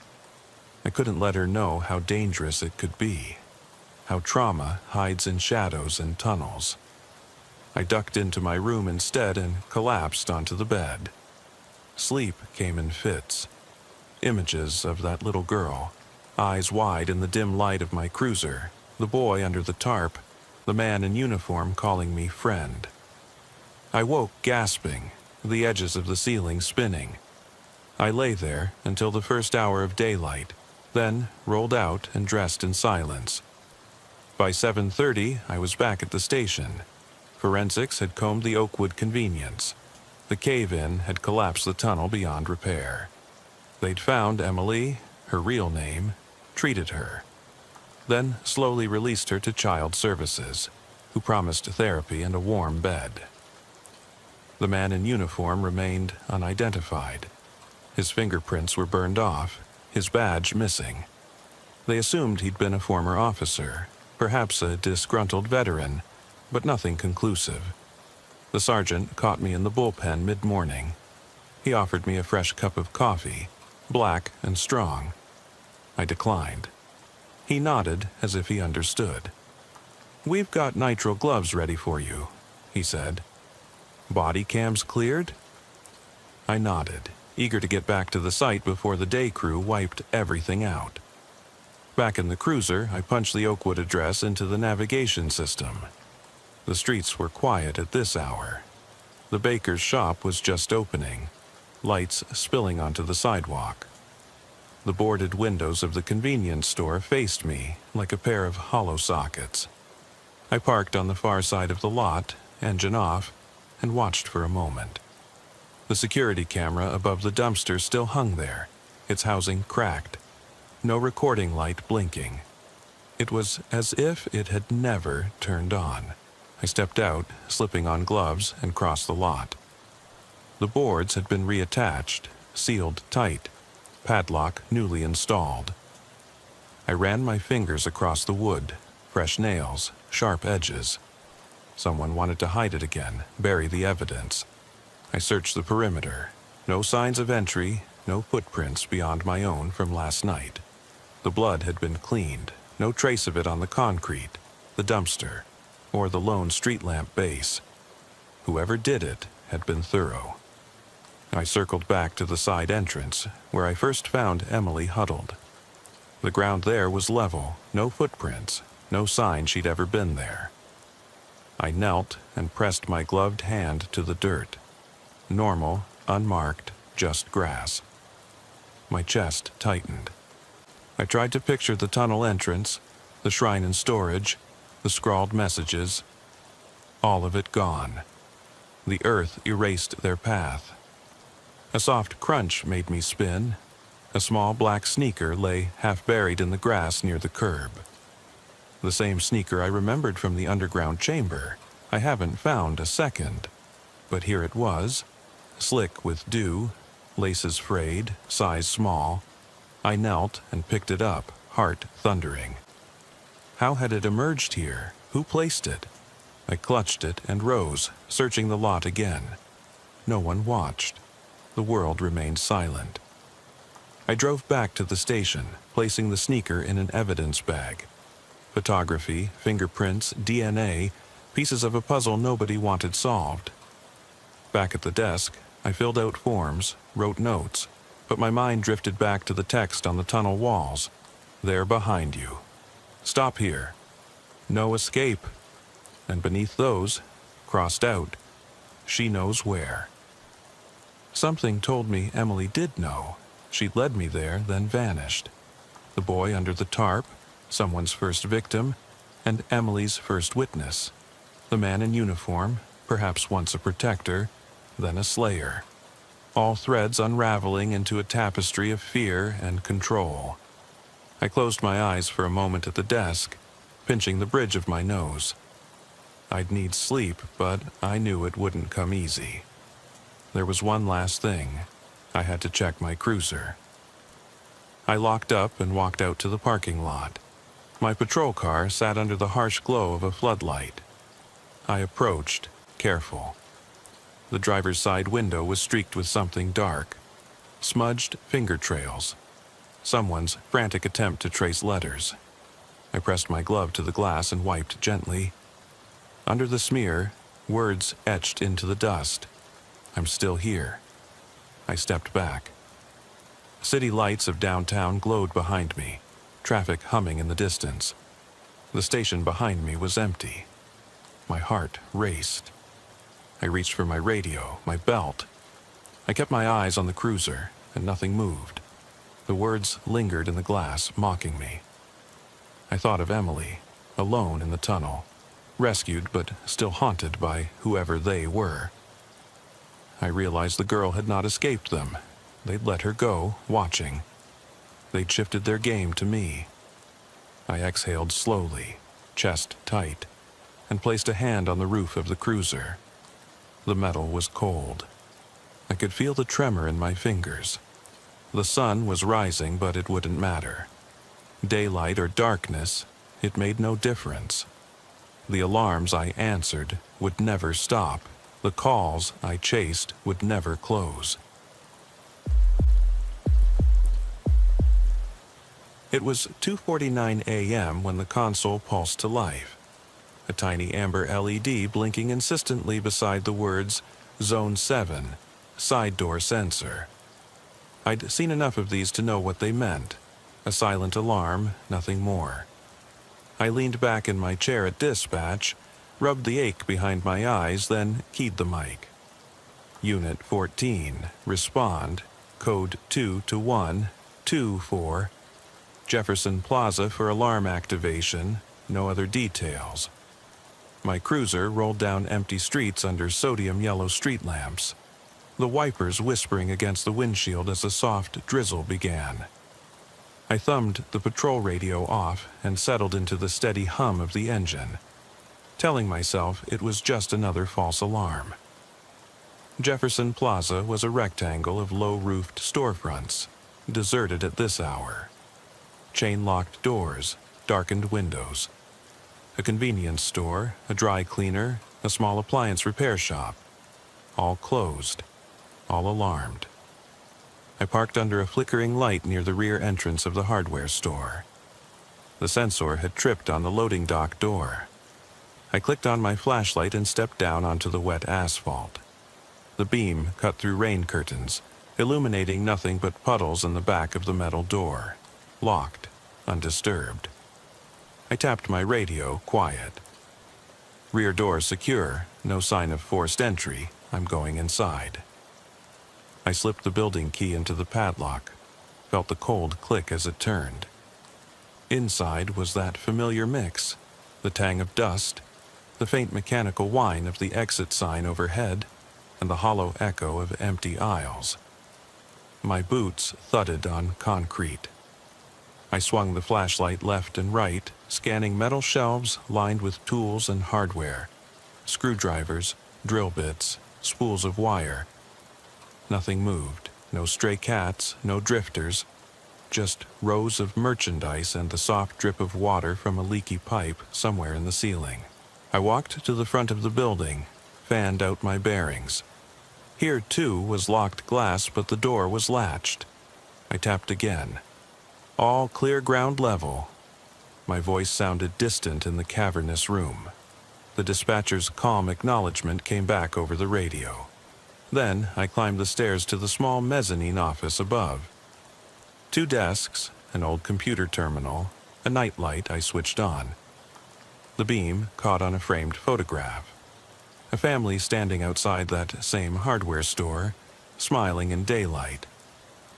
I couldn't let her know how dangerous it could be, how trauma hides in shadows and tunnels. I ducked into my room instead and collapsed onto the bed. Sleep came in fits. Images of that little girl, eyes wide in the dim light of my cruiser, the boy under the tarp, the man in uniform calling me friend. I woke gasping, the edges of the ceiling spinning. I lay there until the first hour of daylight, then rolled out and dressed in silence. By 7:30, I was back at the station. Forensics had combed the Oakwood convenience. The cave-in had collapsed the tunnel beyond repair. They'd found Emily, her real name, treated her, then slowly released her to Child Services, who promised therapy and a warm bed. The man in uniform remained unidentified. His fingerprints were burned off, his badge missing. They assumed he'd been a former officer, perhaps a disgruntled veteran, but nothing conclusive. The sergeant caught me in the bullpen mid-morning. He offered me a fresh cup of coffee, black and strong. I declined. He nodded as if he understood. "We've got nitrile gloves ready for you," he said. "Body cams cleared?" I nodded, eager to get back to the site before the day crew wiped everything out. Back in the cruiser, I punched the Oakwood address into the navigation system. The streets were quiet at this hour. The baker's shop was just opening, lights spilling onto the sidewalk. The boarded windows of the convenience store faced me like a pair of hollow sockets. I parked on the far side of the lot, engine off, and watched for a moment. The security camera above the dumpster still hung there, its housing cracked, no recording light blinking. It was as if it had never turned on. I stepped out, slipping on gloves, and crossed the lot. The boards had been reattached, sealed tight, padlock newly installed. I ran my fingers across the wood, fresh nails, sharp edges. Someone wanted to hide it again, bury the evidence. I searched the perimeter. No signs of entry, no footprints beyond my own from last night. The blood had been cleaned, no trace of it on the concrete, the dumpster, or the lone street lamp base. Whoever did it had been thorough. I circled back to the side entrance, where I first found Emily huddled. The ground there was level, no footprints, no sign she'd ever been there. I knelt and pressed my gloved hand to the dirt. Normal, unmarked, just grass. My chest tightened. I tried to picture the tunnel entrance, the shrine and storage, the scrawled messages. All of it gone. The earth erased their path. A soft crunch made me spin. A small black sneaker lay half buried in the grass near the curb. The same sneaker I remembered from the underground chamber. I haven't found a second. But here it was, slick with dew, laces frayed, size small. I knelt and picked it up, heart thundering. How had it emerged here? Who placed it? I clutched it and rose, searching the lot again. No one watched. The world remained silent. I drove back to the station, placing the sneaker in an evidence bag. Photography, fingerprints, DNA, pieces of a puzzle nobody wanted solved. Back at the desk, I filled out forms, wrote notes, but my mind drifted back to the text on the tunnel walls. They're behind you. Stop here. No escape. And beneath those, crossed out, she knows where. Something told me Emily did know. She'd led me there, then vanished. The boy under the tarp, someone's first victim, and Emily's first witness. The man in uniform, perhaps once a protector, then a slayer. All threads unraveling into a tapestry of fear and control. I closed my eyes for a moment at the desk, pinching the bridge of my nose. I'd need sleep, but I knew it wouldn't come easy. There was one last thing. I had to check my cruiser. I locked up and walked out to the parking lot. My patrol car sat under the harsh glow of a floodlight. I approached, careful. The driver's side window was streaked with something dark. Smudged finger trails. Someone's frantic attempt to trace letters. I pressed my glove to the glass and wiped gently. Under the smear, words etched into the dust. I'm still here. I stepped back. City lights of downtown glowed behind me, traffic humming in the distance. The station behind me was empty. My heart raced. I reached for my radio, my belt. I kept my eyes on the cruiser, and nothing moved. The words lingered in the glass, mocking me. I thought of Emily, alone in the tunnel, rescued but still haunted by whoever they were. I realized the girl had not escaped them. They'd let her go, watching. They'd shifted their game to me. I exhaled slowly, chest tight, and placed a hand on the roof of the cruiser. The metal was cold. I could feel the tremor in my fingers. The sun was rising, but it wouldn't matter. Daylight or darkness, it made no difference. The alarms I answered would never stop. The calls I chased would never close. It was 2:49 a.m. when the console pulsed to life. A tiny amber LED blinking insistently beside the words, Zone 7, Side Door Sensor. I'd seen enough of these to know what they meant. A silent alarm, nothing more. I leaned back in my chair at dispatch, rubbed the ache behind my eyes, then keyed the mic. Unit 14, respond, code 2 to 1, 2 for Jefferson Plaza for alarm activation, no other details. My cruiser rolled down empty streets under sodium yellow street lamps, the wipers whispering against the windshield as a soft drizzle began. I thumbed the patrol radio off and settled into the steady hum of the engine, telling myself it was just another false alarm. Jefferson Plaza was a rectangle of low-roofed storefronts, deserted at this hour. Chain-locked doors, darkened windows. A convenience store, a dry cleaner, a small appliance repair shop. All closed, all alarmed. I parked under a flickering light near the rear entrance of the hardware store. The sensor had tripped on the loading dock door. I clicked on my flashlight and stepped down onto the wet asphalt. The beam cut through rain curtains, illuminating nothing but puddles in the back of the metal door, locked, undisturbed. I tapped my radio, quiet. Rear door secure, no sign of forced entry. I'm going inside. I slipped the building key into the padlock, felt the cold click as it turned. Inside was that familiar mix, the tang of dust, the faint mechanical whine of the exit sign overhead, and the hollow echo of empty aisles. My boots thudded on concrete. I swung the flashlight left and right, scanning metal shelves lined with tools and hardware, screwdrivers, drill bits, spools of wire. Nothing moved, no stray cats, no drifters, just rows of merchandise and the soft drip of water from a leaky pipe somewhere in the ceiling. I walked to the front of the building, fanned out my bearings. Here, too, was locked glass, but the door was latched. I tapped again. All clear ground level. My voice sounded distant in the cavernous room. The dispatcher's calm acknowledgement came back over the radio. Then I climbed the stairs to the small mezzanine office above. 2 desks, an old computer terminal, a nightlight I switched on. The beam caught on a framed photograph. A family standing outside that same hardware store, smiling in daylight.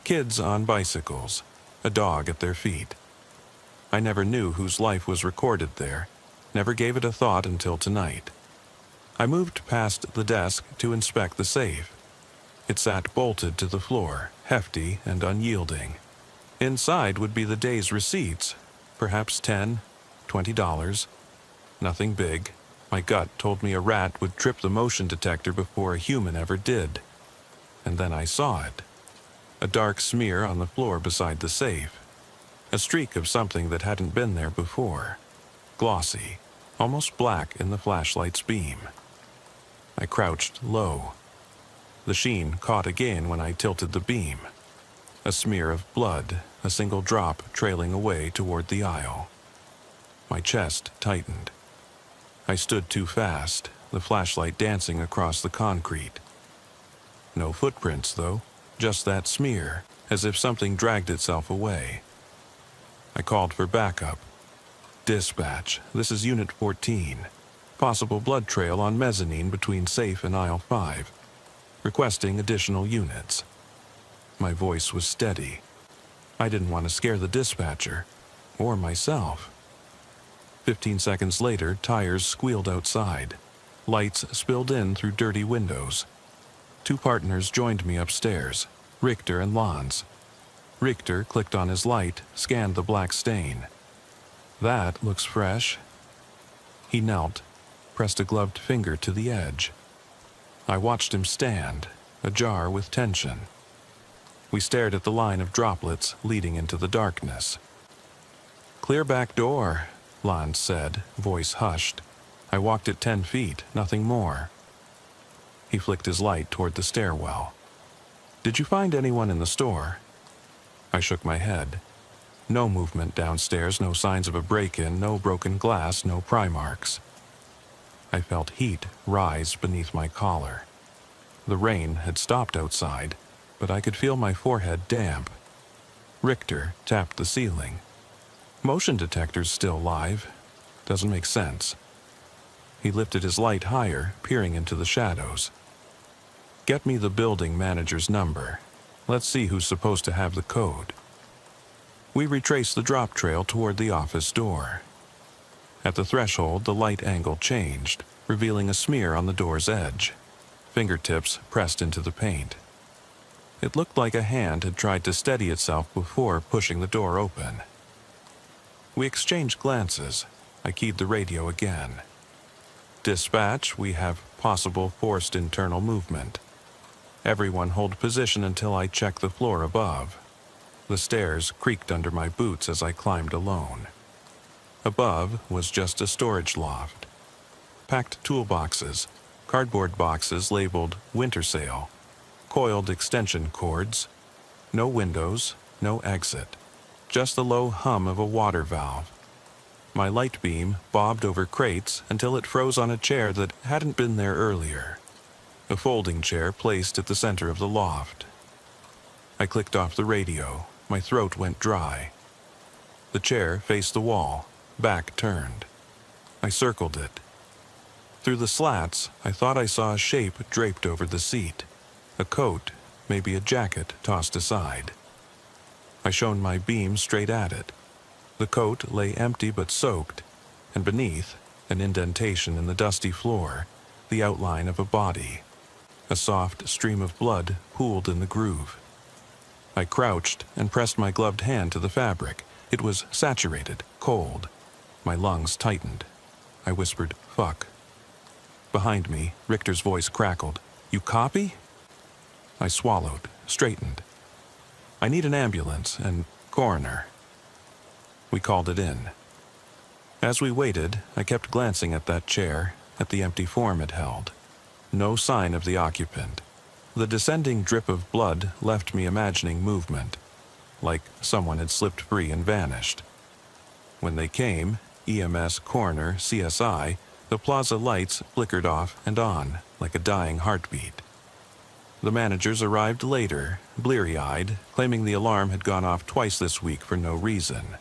Kids on bicycles, a dog at their feet. I never knew whose life was recorded there, never gave it a thought until tonight. I moved past the desk to inspect the safe. It sat bolted to the floor, hefty and unyielding. Inside would be the day's receipts, perhaps $10, $20. Nothing big. My gut told me a rat would trip the motion detector before a human ever did. And then I saw it. A dark smear on the floor beside the safe. A streak of something that hadn't been there before. Glossy, almost black in the flashlight's beam. I crouched low. The sheen caught again when I tilted the beam. A smear of blood, a single drop trailing away toward the aisle. My chest tightened. I stood too fast, the flashlight dancing across the concrete. No footprints, though, just that smear, as if something dragged itself away. I called for backup. Dispatch, this is Unit 14. Possible blood trail on mezzanine between safe and aisle 5. Requesting additional units. My voice was steady. I didn't want to scare the dispatcher, or myself. 15 seconds later, tires squealed outside. Lights spilled in through dirty windows. 2 partners joined me upstairs, Richter and Lons. Richter clicked on his light, scanned the black stain. That looks fresh. He knelt, pressed a gloved finger to the edge. I watched him stand, ajar with tension. We stared at the line of droplets leading into the darkness. "Clear back door," Lons said, voice hushed. I walked at 10 feet, nothing more. He flicked his light toward the stairwell. "Did you find anyone in the store?" I shook my head. No movement downstairs, no signs of a break-in, no broken glass, no pry marks. I felt heat rise beneath my collar. The rain had stopped outside, but I could feel my forehead damp. Richter tapped the ceiling. Motion detector's still live. Doesn't make sense. He lifted his light higher, peering into the shadows. "Get me the building manager's number. Let's see who's supposed to have the code." We retraced the drop trail toward the office door. At the threshold, the light angle changed, revealing a smear on the door's edge. Fingertips pressed into the paint. It looked like a hand had tried to steady itself before pushing the door open. We exchanged glances. I keyed the radio again. "Dispatch, we have possible forced internal movement. Everyone hold position until I check the floor above." The stairs creaked under my boots as I climbed alone. Above was just a storage loft. Packed toolboxes, cardboard boxes labeled "Winter Sale," coiled extension cords. No windows, no exit. Just the low hum of a water valve. My light beam bobbed over crates until it froze on a chair that hadn't been there earlier. A folding chair placed at the center of the loft. I clicked off the radio. My throat went dry. The chair faced the wall, back turned. I circled it. Through the slats, I thought I saw a shape draped over the seat. A coat, maybe a jacket, tossed aside. I shone my beam straight at it. The coat lay empty but soaked, and beneath, an indentation in the dusty floor, the outline of a body. A soft stream of blood pooled in the groove. I crouched and pressed my gloved hand to the fabric. It was saturated, cold. My lungs tightened. I whispered, "Fuck." Behind me, Richter's voice crackled. "You copy?" I swallowed, straightened. "I need an ambulance and coroner." We called it in. As we waited, I kept glancing at that chair, at the empty form it held. No sign of the occupant. The descending drip of blood left me imagining movement, like someone had slipped free and vanished. When they came, EMS, coroner, CSI, the plaza lights flickered off and on, like a dying heartbeat. The managers arrived later, bleary-eyed, claiming the alarm had gone off twice this week for no reason.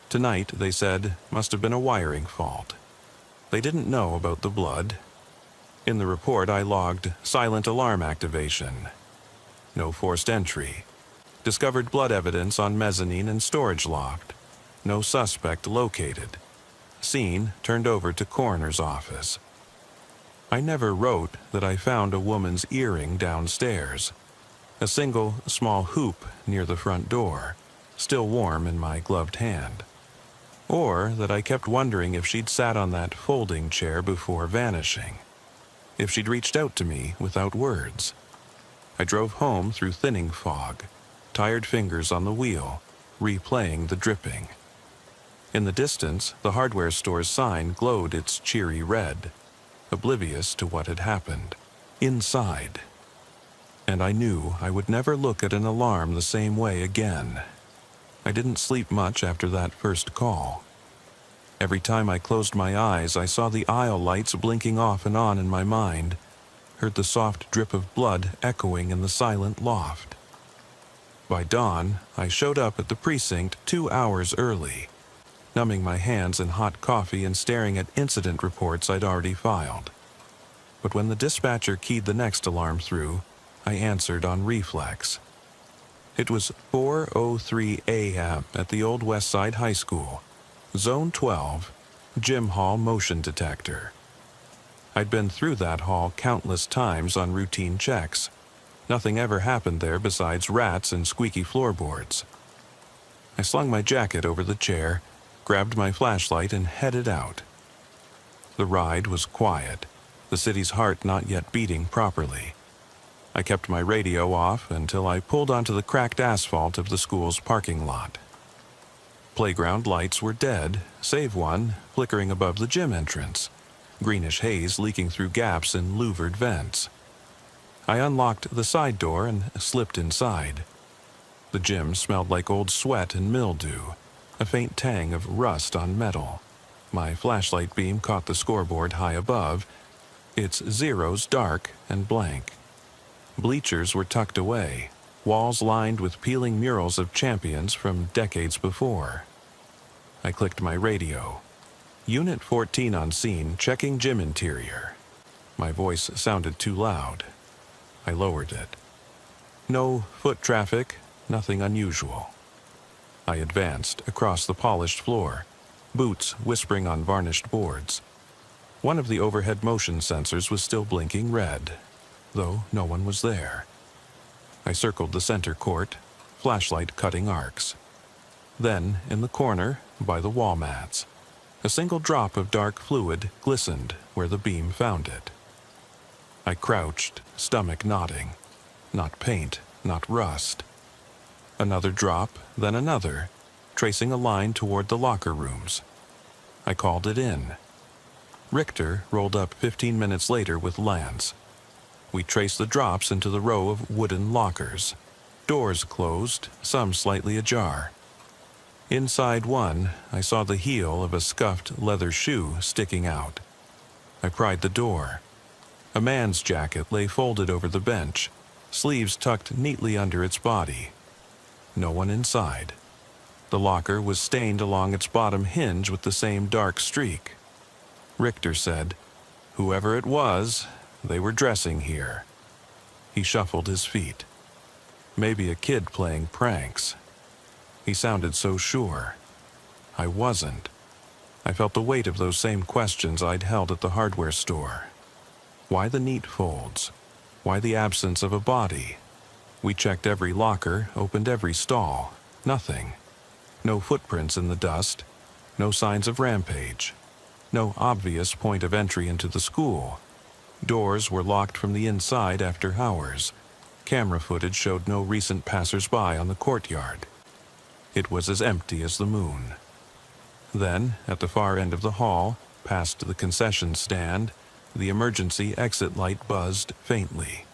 Tonight, they said, must have been a wiring fault. They didn't know about the blood. In the report, I logged silent alarm activation. No forced entry. Discovered blood evidence on mezzanine and storage loft. No suspect located. Scene turned over to coroner's office. I never wrote that I found a woman's earring downstairs. A single small hoop near the front door, still warm in my gloved hand. Or that I kept wondering if she'd sat on that folding chair before vanishing. If she'd reached out to me without words. I drove home through thinning fog, tired fingers on the wheel, replaying the dripping. In the distance, the hardware store's sign glowed its cheery red, oblivious to what had happened. Inside. And I knew I would never look at an alarm the same way again. I didn't sleep much after that first call. Every time I closed my eyes, I saw the aisle lights blinking off and on in my mind, heard the soft drip of blood echoing in the silent loft. By dawn, I showed up at the precinct 2 hours early, numbing my hands in hot coffee and staring at incident reports I'd already filed. But when the dispatcher keyed the next alarm through, I answered on reflex. It was 4:03 a.m. at the old West Side High School, Zone 12, Gym Hall motion detector. I'd been through that hall countless times on routine checks. Nothing ever happened there besides rats and squeaky floorboards. I slung my jacket over the chair, grabbed my flashlight, and headed out. The ride was quiet, the city's heart not yet beating properly. I kept my radio off until I pulled onto the cracked asphalt of the school's parking lot. Playground lights were dead, save one flickering above the gym entrance, greenish haze leaking through gaps in louvered vents. I unlocked the side door and slipped inside. The gym smelled like old sweat and mildew, a faint tang of rust on metal. My flashlight beam caught the scoreboard high above, its zeros dark and blank. Bleachers were tucked away, walls lined with peeling murals of champions from decades before. I clicked my radio. Unit 14 on scene, checking gym interior. My voice sounded too loud. I lowered it. No foot traffic, nothing unusual. I advanced across the polished floor, boots whispering on varnished boards. One of the overhead motion sensors was still blinking red, though no one was there. I circled the center court, flashlight cutting arcs. Then, in the corner, by the wall mats, a single drop of dark fluid glistened where the beam found it. I crouched, stomach knotting. Not paint, not rust. Another drop, then another, tracing a line toward the locker rooms. I called it in. Richter rolled up 15 minutes later with Lance. We traced the drops into the row of wooden lockers. Doors closed, some slightly ajar. Inside one, I saw the heel of a scuffed leather shoe sticking out. I pried the door. A man's jacket lay folded over the bench, sleeves tucked neatly under its body. No one inside. The locker was stained along its bottom hinge with the same dark streak. Richter said, "Whoever it was, they were dressing here." He shuffled his feet. Maybe a kid playing pranks. He sounded so sure. I wasn't. I felt the weight of those same questions I'd held at the hardware store. Why the neat folds? Why the absence of a body? We checked every locker, opened every stall. Nothing. No footprints in the dust. No signs of rampage. No obvious point of entry into the school. Doors were locked from the inside after hours. Camera footage showed no recent passers-by on the courtyard. It was as empty as the moon. Then, at the far end of the hall, past the concession stand, the emergency exit light buzzed faintly.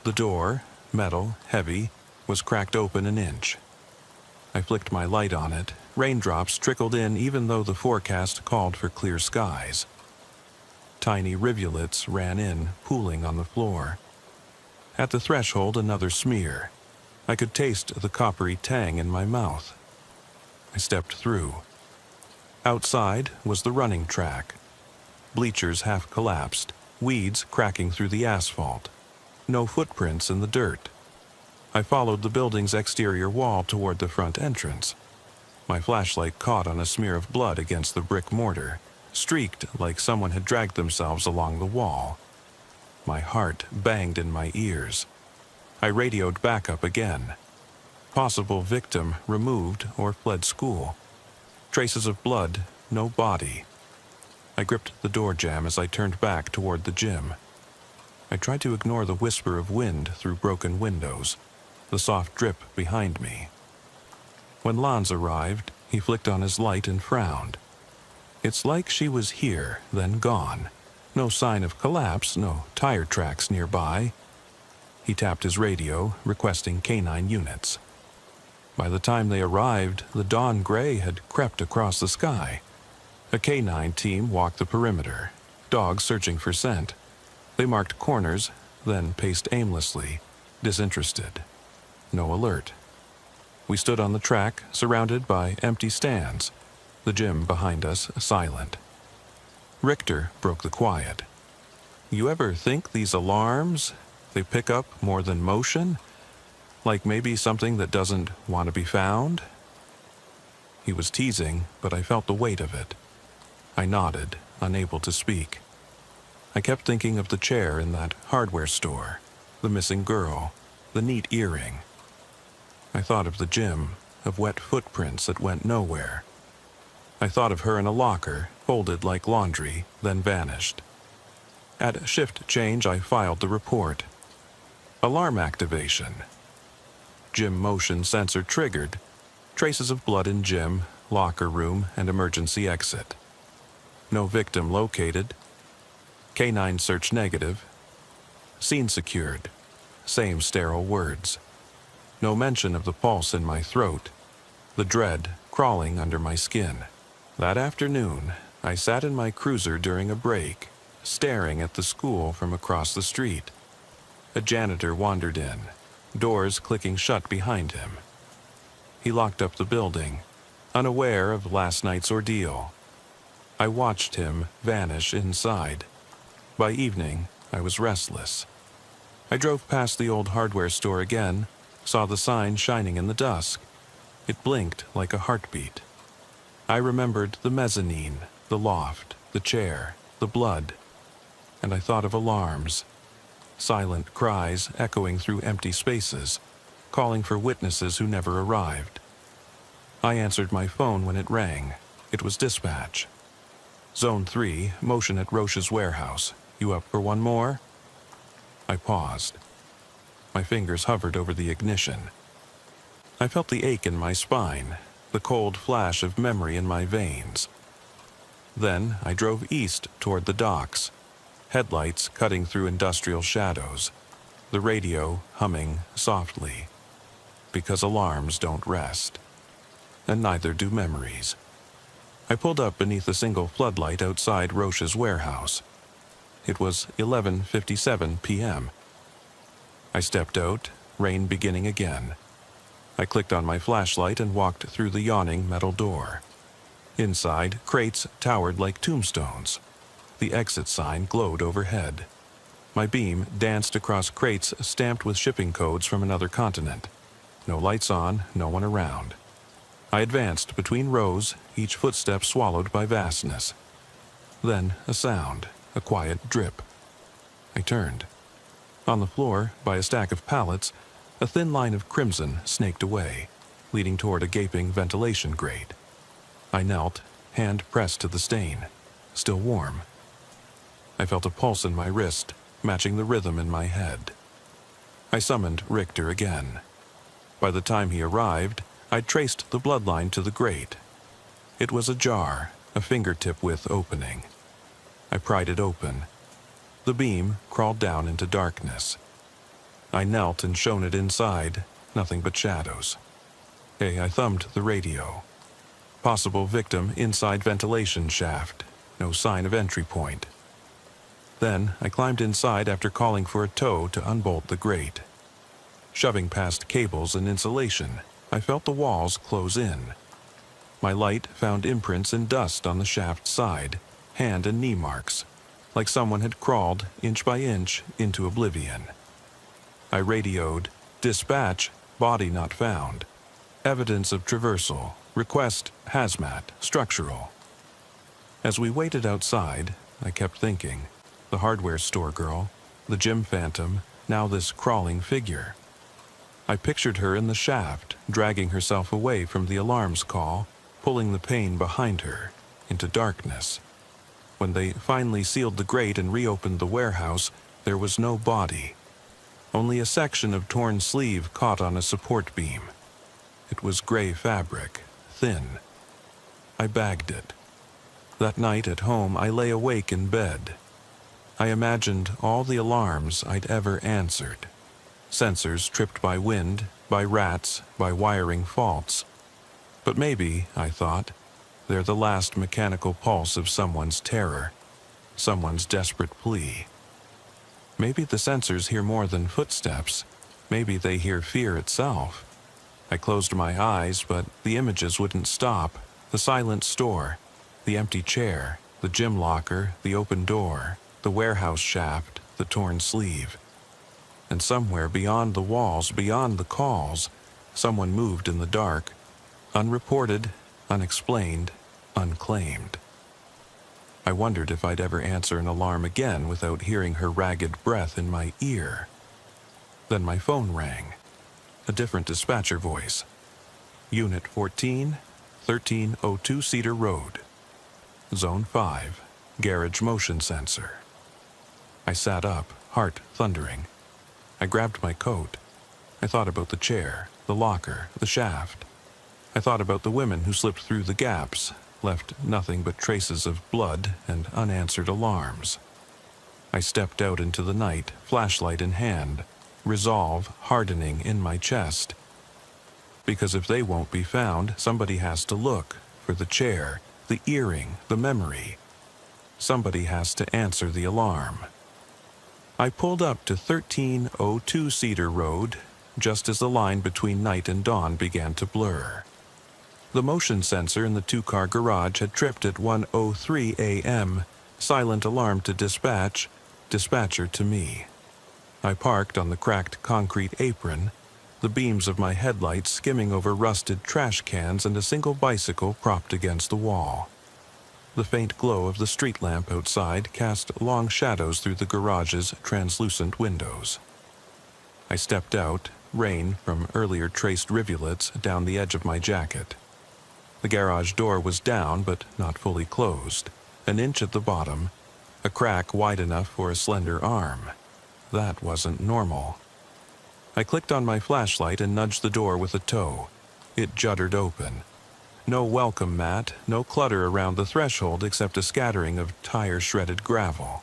The door, metal, heavy, was cracked open an inch. I flicked my light on it. Raindrops trickled in even though the forecast called for clear skies. Tiny rivulets ran in, pooling on the floor. At the threshold, another smear. I could taste the coppery tang in my mouth. I stepped through. Outside was the running track. Bleachers half collapsed, weeds cracking through the asphalt. No footprints in the dirt. I followed the building's exterior wall toward the front entrance. My flashlight caught on a smear of blood against the brick mortar, streaked like someone had dragged themselves along the wall. My heart banged in my ears. I radioed backup again. Possible victim removed or fled school. Traces of blood, no body. I gripped the door jamb as I turned back toward the gym. I tried to ignore the whisper of wind through broken windows, the soft drip behind me. When Lance arrived, he flicked on his light and frowned. It's like she was here, then gone. No sign of collapse, no tire tracks nearby. He tapped his radio, requesting canine units. By the time they arrived, the dawn gray had crept across the sky. A canine team walked the perimeter, dogs searching for scent. They marked corners, then paced aimlessly, disinterested. No alert. We stood on the track, surrounded by empty stands, the gym behind us silent. Richter broke the quiet. You ever think these alarms, they pick up more than motion? Like maybe something that doesn't want to be found? He was teasing, but I felt the weight of it. I nodded, unable to speak. I kept thinking of the chair in that hardware store, the missing girl, the neat earring. I thought of the gym, of wet footprints that went nowhere. I thought of her in a locker, folded like laundry, then vanished. At shift change, I filed the report. Alarm activation. Gym motion sensor triggered. Traces of blood in gym, locker room, and emergency exit. No victim located. Canine search negative. Scene secured. Same sterile words. No mention of the pulse in my throat. The dread crawling under my skin. That afternoon, I sat in my cruiser during a break, staring at the school from across the street. A janitor wandered in, doors clicking shut behind him. He locked up the building, unaware of last night's ordeal. I watched him vanish inside. By evening, I was restless. I drove past the old hardware store again, saw the sign shining in the dusk. It blinked like a heartbeat. I remembered the mezzanine, the loft, the chair, the blood, and I thought of alarms. Silent cries echoing through empty spaces, calling for witnesses who never arrived. I answered my phone when it rang. It was dispatch. Zone 3, motion at Roche's warehouse. You up for one more? I paused. My fingers hovered over the ignition. I felt the ache in my spine, the cold flash of memory in my veins. Then I drove east toward the docks, headlights cutting through industrial shadows, the radio humming softly, because alarms don't rest, and neither do memories. I pulled up beneath a single floodlight outside Roche's warehouse. It was 11:57 p.m. I stepped out, rain beginning again. I clicked on my flashlight and walked through the yawning metal door. Inside, crates towered like tombstones. The exit sign glowed overhead. My beam danced across crates stamped with shipping codes from another continent. No lights on, no one around. I advanced between rows, each footstep swallowed by vastness. Then a sound, a quiet drip. I turned. On the floor, by a stack of pallets, a thin line of crimson snaked away, leading toward a gaping ventilation grate. I knelt, hand pressed to the stain, still warm. I felt a pulse in my wrist, matching the rhythm in my head. I summoned Richter again. By the time he arrived, I'd traced the bloodline to the grate. It was ajar, a fingertip-width opening. I pried it open. The beam crawled down into darkness. I knelt and shone it inside, nothing but shadows. I thumbed the radio. Possible victim inside ventilation shaft. No sign of entry point. Then I climbed inside after calling for a tow to unbolt the grate. Shoving past cables and insulation, I felt the walls close in. My light found imprints and dust on the shaft's side, hand and knee marks, like someone had crawled, inch by inch, into oblivion. I radioed, Dispatch, body not found. Evidence of traversal. Request, hazmat, structural. As we waited outside, I kept thinking. The hardware store girl, the gym phantom, now this crawling figure. I pictured her in the shaft, dragging herself away from the alarms call, pulling the pane behind her, into darkness. When they finally sealed the grate and reopened the warehouse, there was no body. Only a section of torn sleeve caught on a support beam. It was gray fabric, thin. I bagged it. That night at home, I lay awake in bed. I imagined all the alarms I'd ever answered. Sensors tripped by wind, by rats, by wiring faults. But maybe, I thought, they're the last mechanical pulse of someone's terror, someone's desperate plea. Maybe the sensors hear more than footsteps. Maybe they hear fear itself. I closed my eyes, but the images wouldn't stop. The silent store, the empty chair, the gym locker, the open door, the warehouse shaft, the torn sleeve. And somewhere beyond the walls, beyond the calls, someone moved in the dark, unreported, unexplained, unclaimed. I wondered if I'd ever answer an alarm again without hearing her ragged breath in my ear. Then my phone rang. A different dispatcher voice. Unit 14, 1302 Cedar Road. Zone 5, garage motion sensor. I sat up, heart thundering. I grabbed my coat. I thought about the chair, the locker, the shaft. I thought about the women who slipped through the gaps, left nothing but traces of blood and unanswered alarms. I stepped out into the night, flashlight in hand, resolve hardening in my chest. Because if they won't be found, somebody has to look for the chair, the earring, the memory. Somebody has to answer the alarm. I pulled up to 1302 Cedar Road, just as the line between night and dawn began to blur. The motion sensor in the two-car garage had tripped at 1:03 a.m., silent alarm to dispatch, dispatcher to me. I parked on the cracked concrete apron, the beams of my headlights skimming over rusted trash cans and a single bicycle propped against the wall. The faint glow of the street lamp outside cast long shadows through the garage's translucent windows. I stepped out, rain from earlier traced rivulets down the edge of my jacket. The garage door was down but not fully closed, an inch at the bottom, a crack wide enough for a slender arm. That wasn't normal. I clicked on my flashlight and nudged the door with a toe. It juddered open. No welcome mat, no clutter around the threshold except a scattering of tire-shredded gravel.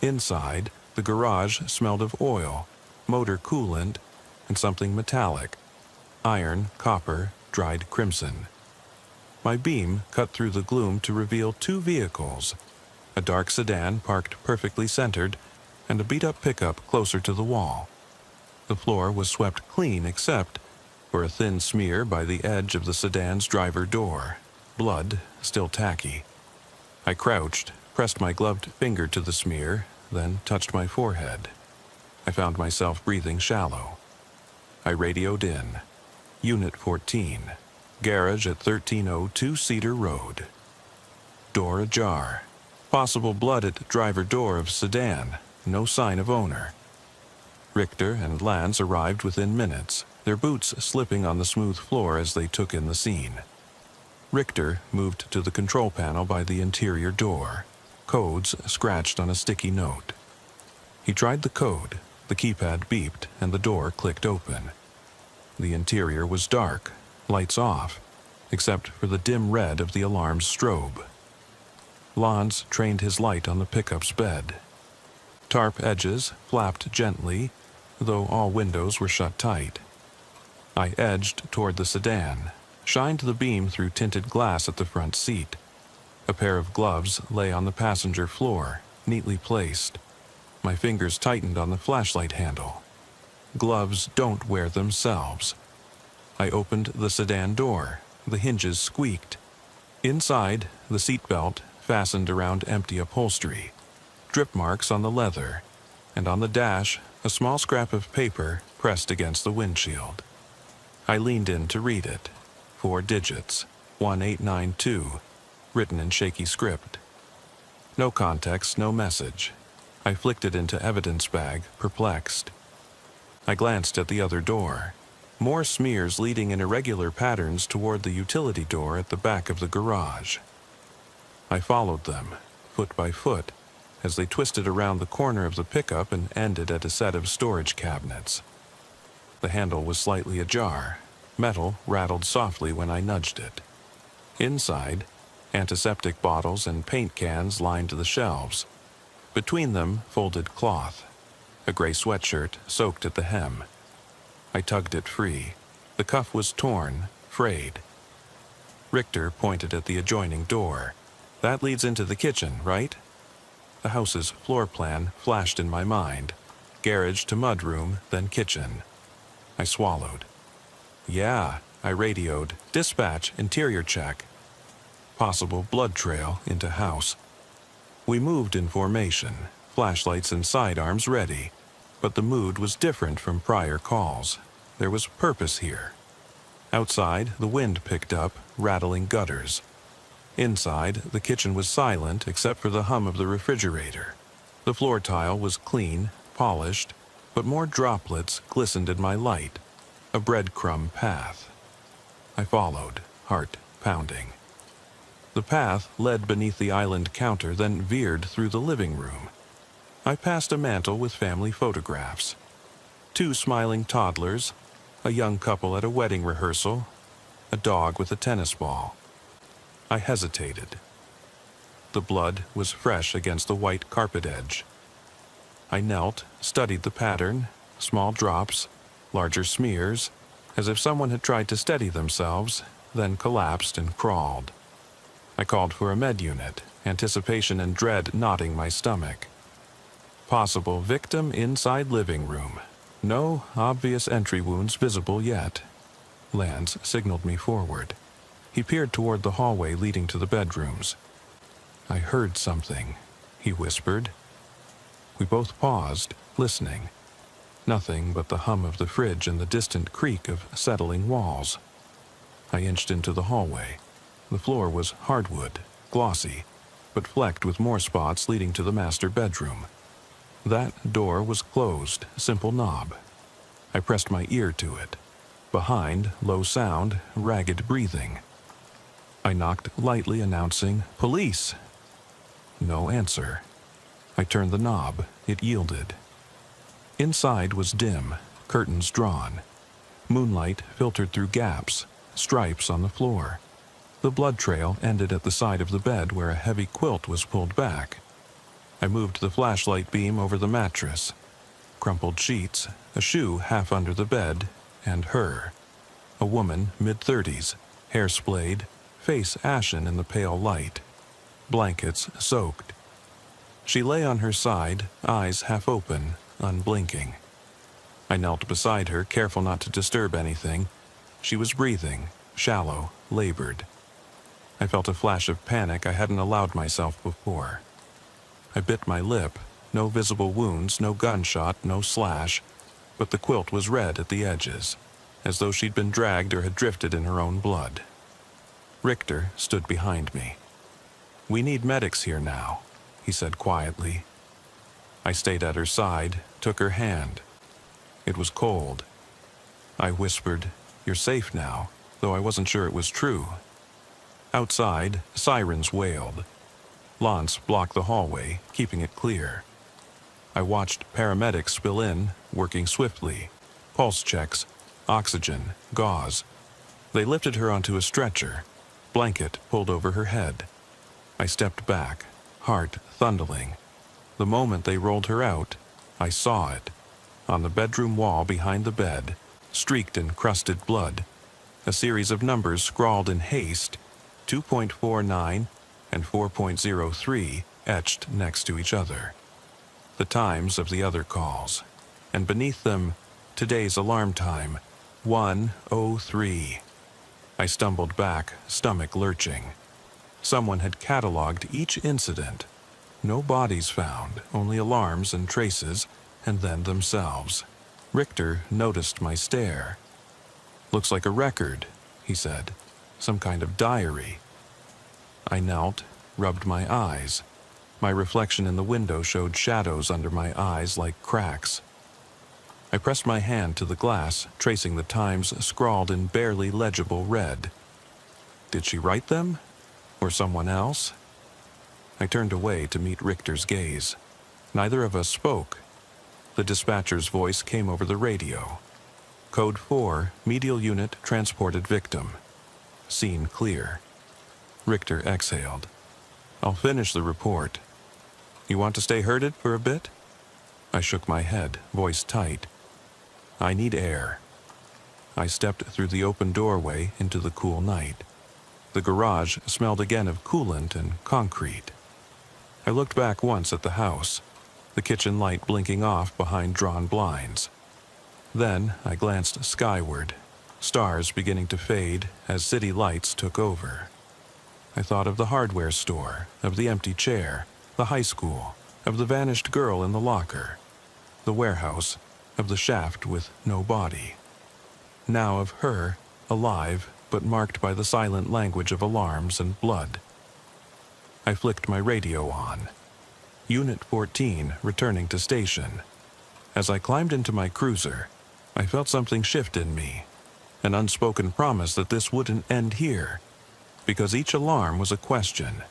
Inside, the garage smelled of oil, motor coolant, and something metallic. Iron, copper, dried crimson. My beam cut through the gloom to reveal two vehicles, a dark sedan parked perfectly centered, and a beat-up pickup closer to the wall. The floor was swept clean except for a thin smear by the edge of the sedan's driver door, blood still tacky. I crouched, pressed my gloved finger to the smear, then touched my forehead. I found myself breathing shallow. I radioed in. Unit 14, garage at 1302 Cedar Road. Door ajar. Possible blood at driver door of sedan. No sign of owner. Richter and Lance arrived within minutes, their boots slipping on the smooth floor as they took in the scene. Richter moved to the control panel by the interior door, codes scratched on a sticky note. He tried the code, the keypad beeped, and the door clicked open. The interior was dark, lights off, except for the dim red of the alarm's strobe. Lance trained his light on the pickup's bed. Tarp edges flapped gently, though all windows were shut tight. I edged toward the sedan, shined the beam through tinted glass at the front seat. A pair of gloves lay on the passenger floor, neatly placed. My fingers tightened on the flashlight handle. Gloves don't wear themselves. I opened the sedan door. The hinges squeaked. Inside, the seatbelt fastened around empty upholstery. Drip marks on the leather, and on the dash, a small scrap of paper pressed against the windshield. I leaned in to read it. 4 digits, 1892, written in shaky script. No context, no message. I flicked it into evidence bag, perplexed. I glanced at the other door. More smears leading in irregular patterns toward the utility door at the back of the garage. I followed them, foot by foot, as they twisted around the corner of the pickup and ended at a set of storage cabinets. The handle was slightly ajar. Metal rattled softly when I nudged it. Inside, antiseptic bottles and paint cans lined the shelves. Between them, folded cloth. A gray sweatshirt soaked at the hem. I tugged it free. The cuff was torn, frayed. Richter pointed at the adjoining door. That leads into the kitchen, right? The house's floor plan flashed in my mind. Garage to mudroom, then kitchen. I swallowed. Yeah, I radioed. Dispatch, interior check. Possible blood trail into house. We moved in formation, flashlights and sidearms ready. But the mood was different from prior calls. There was purpose here. Outside, the wind picked up, rattling gutters. Inside, the kitchen was silent except for the hum of the refrigerator. The floor tile was clean, polished, but more droplets glistened in my light. A breadcrumb path. I followed, heart pounding. The path led beneath the island counter, then veered through the living room. I passed a mantel with family photographs. 2 smiling toddlers, a young couple at a wedding rehearsal, a dog with a tennis ball. I hesitated. The blood was fresh against the white carpet edge. I knelt, studied the pattern, small drops, larger smears, as if someone had tried to steady themselves, then collapsed and crawled. I called for a med unit, anticipation and dread knotting my stomach. Possible victim inside living room. No obvious entry wounds visible yet. Lance signaled me forward. He peered toward the hallway leading to the bedrooms. I heard something, he whispered. We both paused, listening. Nothing but the hum of the fridge and the distant creak of settling walls. I inched into the hallway. The floor was hardwood, glossy, but flecked with more spots leading to the master bedroom. That door was closed, simple knob. I pressed my ear to it. Behind, low sound, ragged breathing. I knocked lightly, announcing, "Police!" No answer. I turned the knob. It yielded. Inside was dim, curtains drawn. Moonlight filtered through gaps, stripes on the floor. The blood trail ended at the side of the bed where a heavy quilt was pulled back. I moved the flashlight beam over the mattress. Crumpled sheets, a shoe half under the bed, and her. A woman, mid-30s, hair splayed, face ashen in the pale light. Blankets soaked. She lay on her side, eyes half open, unblinking. I knelt beside her, careful not to disturb anything. She was breathing, shallow, labored. I felt a flash of panic I hadn't allowed myself before. I bit my lip. No visible wounds, no gunshot, no slash, but the quilt was red at the edges, as though she'd been dragged or had drifted in her own blood. Richter stood behind me. "We need medics here now," he said quietly. I stayed at her side, took her hand. It was cold. I whispered, "You're safe now," though I wasn't sure it was true. Outside, sirens wailed. Lance blocked the hallway, keeping it clear. I watched paramedics spill in, working swiftly. Pulse checks, oxygen, gauze. They lifted her onto a stretcher. Blanket pulled over her head. I stepped back, heart thundering. The moment they rolled her out, I saw it. On the bedroom wall behind the bed, streaked in crusted blood, a series of numbers scrawled in haste, 2.49 and 4.03 etched next to each other. The times of the other calls, and beneath them, today's alarm time, 1:03. I stumbled back, stomach lurching. Someone had cataloged each incident. No bodies found, only alarms and traces, and then themselves. Richter noticed my stare. "Looks like a record," he said. "Some kind of diary." I knelt, rubbed my eyes. My reflection in the window showed shadows under my eyes like cracks. I pressed my hand to the glass, tracing the times scrawled in barely legible red. Did she write them? Or someone else? I turned away to meet Richter's gaze. Neither of us spoke. The dispatcher's voice came over the radio. Code 4, medial unit transported victim. Scene clear. Richter exhaled. "I'll finish the report. You want to stay herded for a bit?" I shook my head, voice tight. "I need air." I stepped through the open doorway into the cool night. The garage smelled again of coolant and concrete. I looked back once at the house, the kitchen light blinking off behind drawn blinds. Then I glanced skyward, stars beginning to fade as city lights took over. I thought of the hardware store, of the empty chair, the high school, of the vanished girl in the locker, the warehouse, of the shaft with no body. Now of her, alive, but marked by the silent language of alarms and blood. I flicked my radio on. Unit 14 returning to station. As I climbed into my cruiser, I felt something shift in me, an unspoken promise that this wouldn't end here, because each alarm was a question,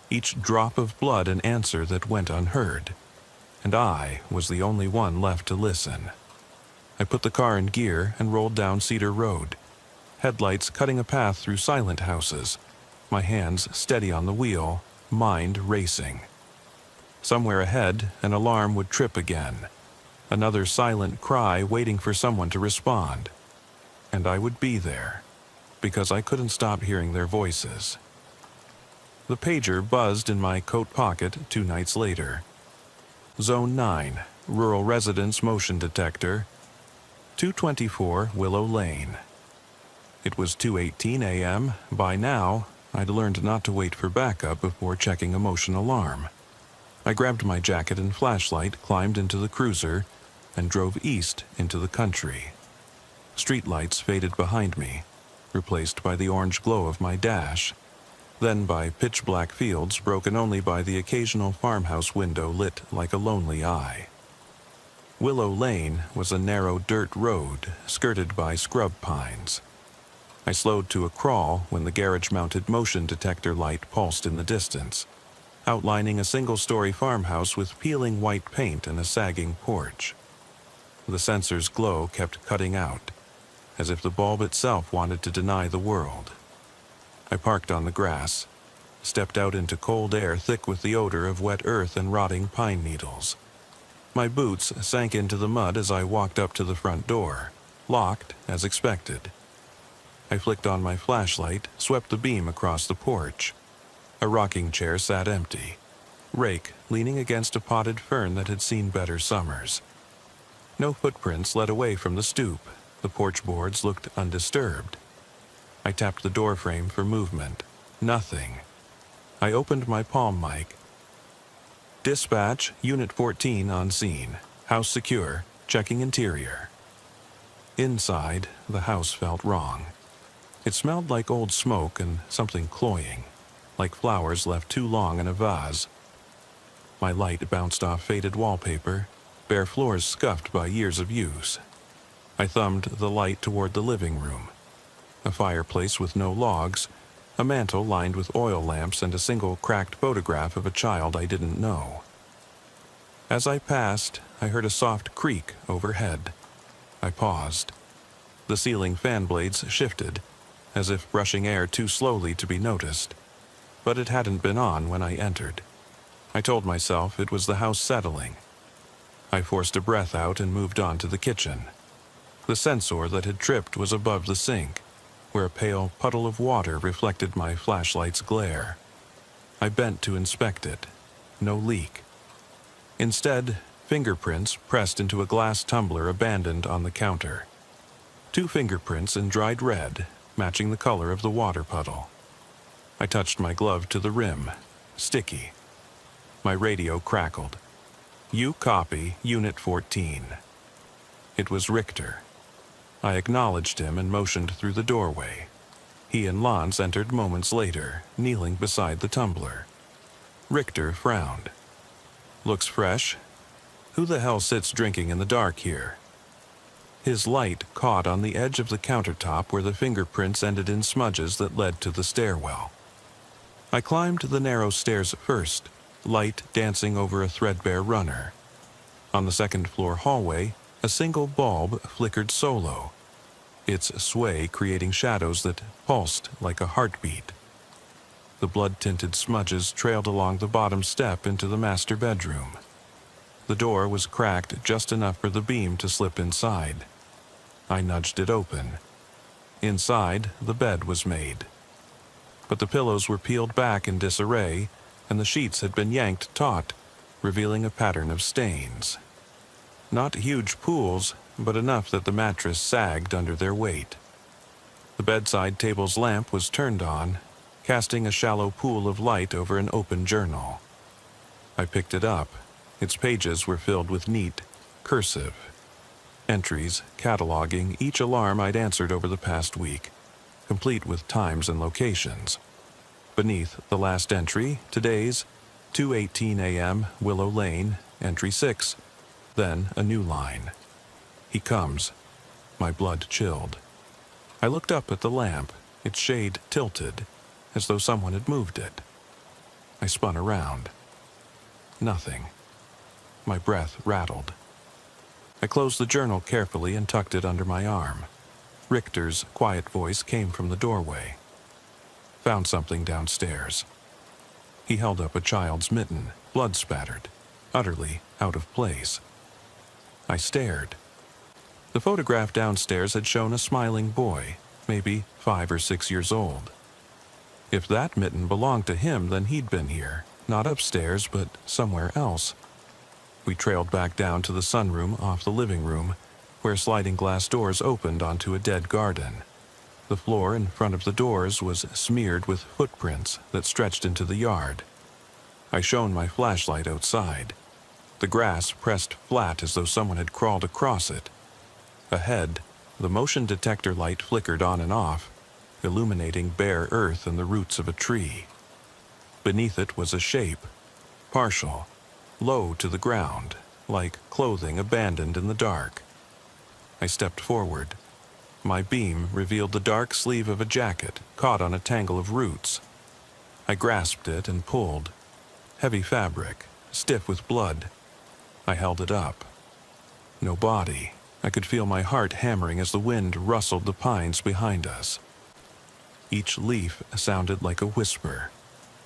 each drop of blood an answer that went unheard, and I was the only one left to listen. I put the car in gear and rolled down Cedar Road, headlights cutting a path through silent houses, my hands steady on the wheel, mind racing. Somewhere ahead, an alarm would trip again, another silent cry waiting for someone to respond. And I would be there, because I couldn't stop hearing their voices. The pager buzzed in my coat pocket 2 nights later. Zone 9, Rural Residence Motion Detector, 224 Willow Lane. It was 2:18 a.m. By now, I'd learned not to wait for backup before checking a motion alarm. I grabbed my jacket and flashlight, climbed into the cruiser, and drove east into the country. Streetlights faded behind me, replaced by the orange glow of my dash, then by pitch-black fields broken only by the occasional farmhouse window lit like a lonely eye. Willow Lane was a narrow dirt road skirted by scrub pines. I slowed to a crawl when the garage-mounted motion detector light pulsed in the distance, outlining a single-story farmhouse with peeling white paint and a sagging porch. The sensor's glow kept cutting out, as if the bulb itself wanted to deny the world. I parked on the grass, stepped out into cold air thick with the odor of wet earth and rotting pine needles. My boots sank into the mud as I walked up to the front door, locked as expected. I flicked on my flashlight, swept the beam across the porch. A rocking chair sat empty, rake leaning against a potted fern that had seen better summers. No footprints led away from the stoop. The porch boards looked undisturbed. I tapped the doorframe for movement. Nothing. I opened my palm mic. "Dispatch, Unit 14 on scene. House secure. Checking interior." Inside, the house felt wrong. It smelled like old smoke and something cloying, like flowers left too long in a vase. My light bounced off faded wallpaper, bare floors scuffed by years of use. I thumbed the light toward the living room. A fireplace with no logs, a mantel lined with oil lamps, and a single cracked photograph of a child I didn't know. As I passed, I heard a soft creak overhead. I paused. The ceiling fan blades shifted, as if brushing air too slowly to be noticed. But it hadn't been on when I entered. I told myself it was the house settling. I forced a breath out and moved on to the kitchen. The sensor that had tripped was above the sink, where a pale puddle of water reflected my flashlight's glare. I bent to inspect it. No leak. Instead, fingerprints pressed into a glass tumbler abandoned on the counter. 2 fingerprints in dried red, matching the color of the water puddle. I touched my glove to the rim, sticky. My radio crackled. You copy Unit 14. It was Richter. I acknowledged him and motioned through the doorway. He and Lance entered moments later, kneeling beside the tumbler. Richter frowned. Looks fresh. Who the hell sits drinking in the dark here? His light caught on the edge of the countertop where the fingerprints ended in smudges that led to the stairwell. I climbed the narrow stairs first, light dancing over a threadbare runner. On the second-floor hallway, a single bulb flickered solo, its sway creating shadows that pulsed like a heartbeat. The blood-tinted smudges trailed along the bottom step into the master bedroom. The door was cracked just enough for the beam to slip inside. I nudged it open. Inside, the bed was made. But the pillows were peeled back in disarray, and the sheets had been yanked taut, revealing a pattern of stains. Not huge pools, but enough that the mattress sagged under their weight. The bedside table's lamp was turned on, casting a shallow pool of light over an open journal. I picked it up. Its pages were filled with neat, cursive entries cataloging each alarm I'd answered over the past week, complete with times and locations. Beneath the last entry, today's 2:18 a.m. Willow Lane, entry 6, then a new line. He comes. My blood chilled. I looked up at the lamp, its shade tilted, as though someone had moved it. I spun around. Nothing. My breath rattled. I closed the journal carefully and tucked it under my arm. Richter's quiet voice came from the doorway. Found something downstairs. He held up a child's mitten, blood-spattered, utterly out of place. I stared. The photograph downstairs had shown a smiling boy, maybe 5 or 6 years old. If that mitten belonged to him, then he'd been here, not upstairs, but somewhere else. We trailed back down to the sunroom off the living room, where sliding glass doors opened onto a dead garden. The floor in front of the doors was smeared with footprints that stretched into the yard. I shone my flashlight outside. The grass pressed flat as though someone had crawled across it. Ahead, the motion detector light flickered on and off, illuminating bare earth and the roots of a tree. Beneath it was a shape, partial, low to the ground, like clothing abandoned in the dark. I stepped forward. My beam revealed the dark sleeve of a jacket caught on a tangle of roots. I grasped it and pulled. Heavy fabric, stiff with blood. I held it up. No body. I could feel my heart hammering as the wind rustled the pines behind us. Each leaf sounded like a whisper.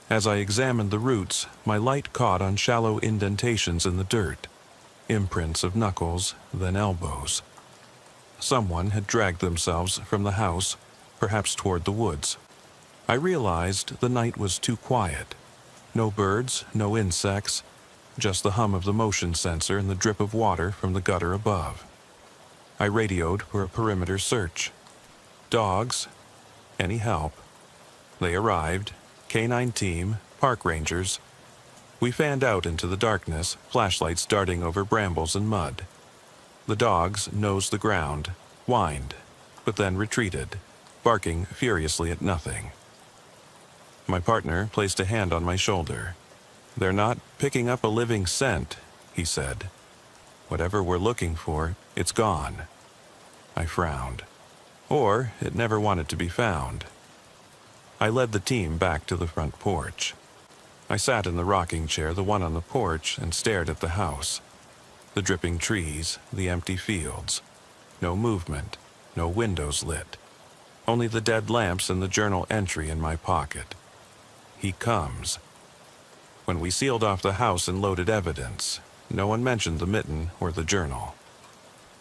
As I examined the roots, my light caught on shallow indentations in the dirt, imprints of knuckles, then elbows. Someone had dragged themselves from the house, perhaps toward the woods. I realized the night was too quiet. No birds, no insects, just the hum of the motion sensor and the drip of water from the gutter above. I radioed for a perimeter search. Dogs? Any help? They arrived. K-9 team, park rangers. We fanned out into the darkness, flashlights darting over brambles and mud. The dogs nosed the ground, whined, but then retreated, barking furiously at nothing. My partner placed a hand on my shoulder. "They're not picking up a living scent," he said. "Whatever we're looking for, it's gone." I frowned. Or it never wanted to be found. I led the team back to the front porch. I sat in the rocking chair, the one on the porch, and stared at the house. The dripping trees, the empty fields. No movement, no windows lit. Only the dead lamps and the journal entry in my pocket. He comes. When we sealed off the house and loaded evidence, no one mentioned the mitten or the journal.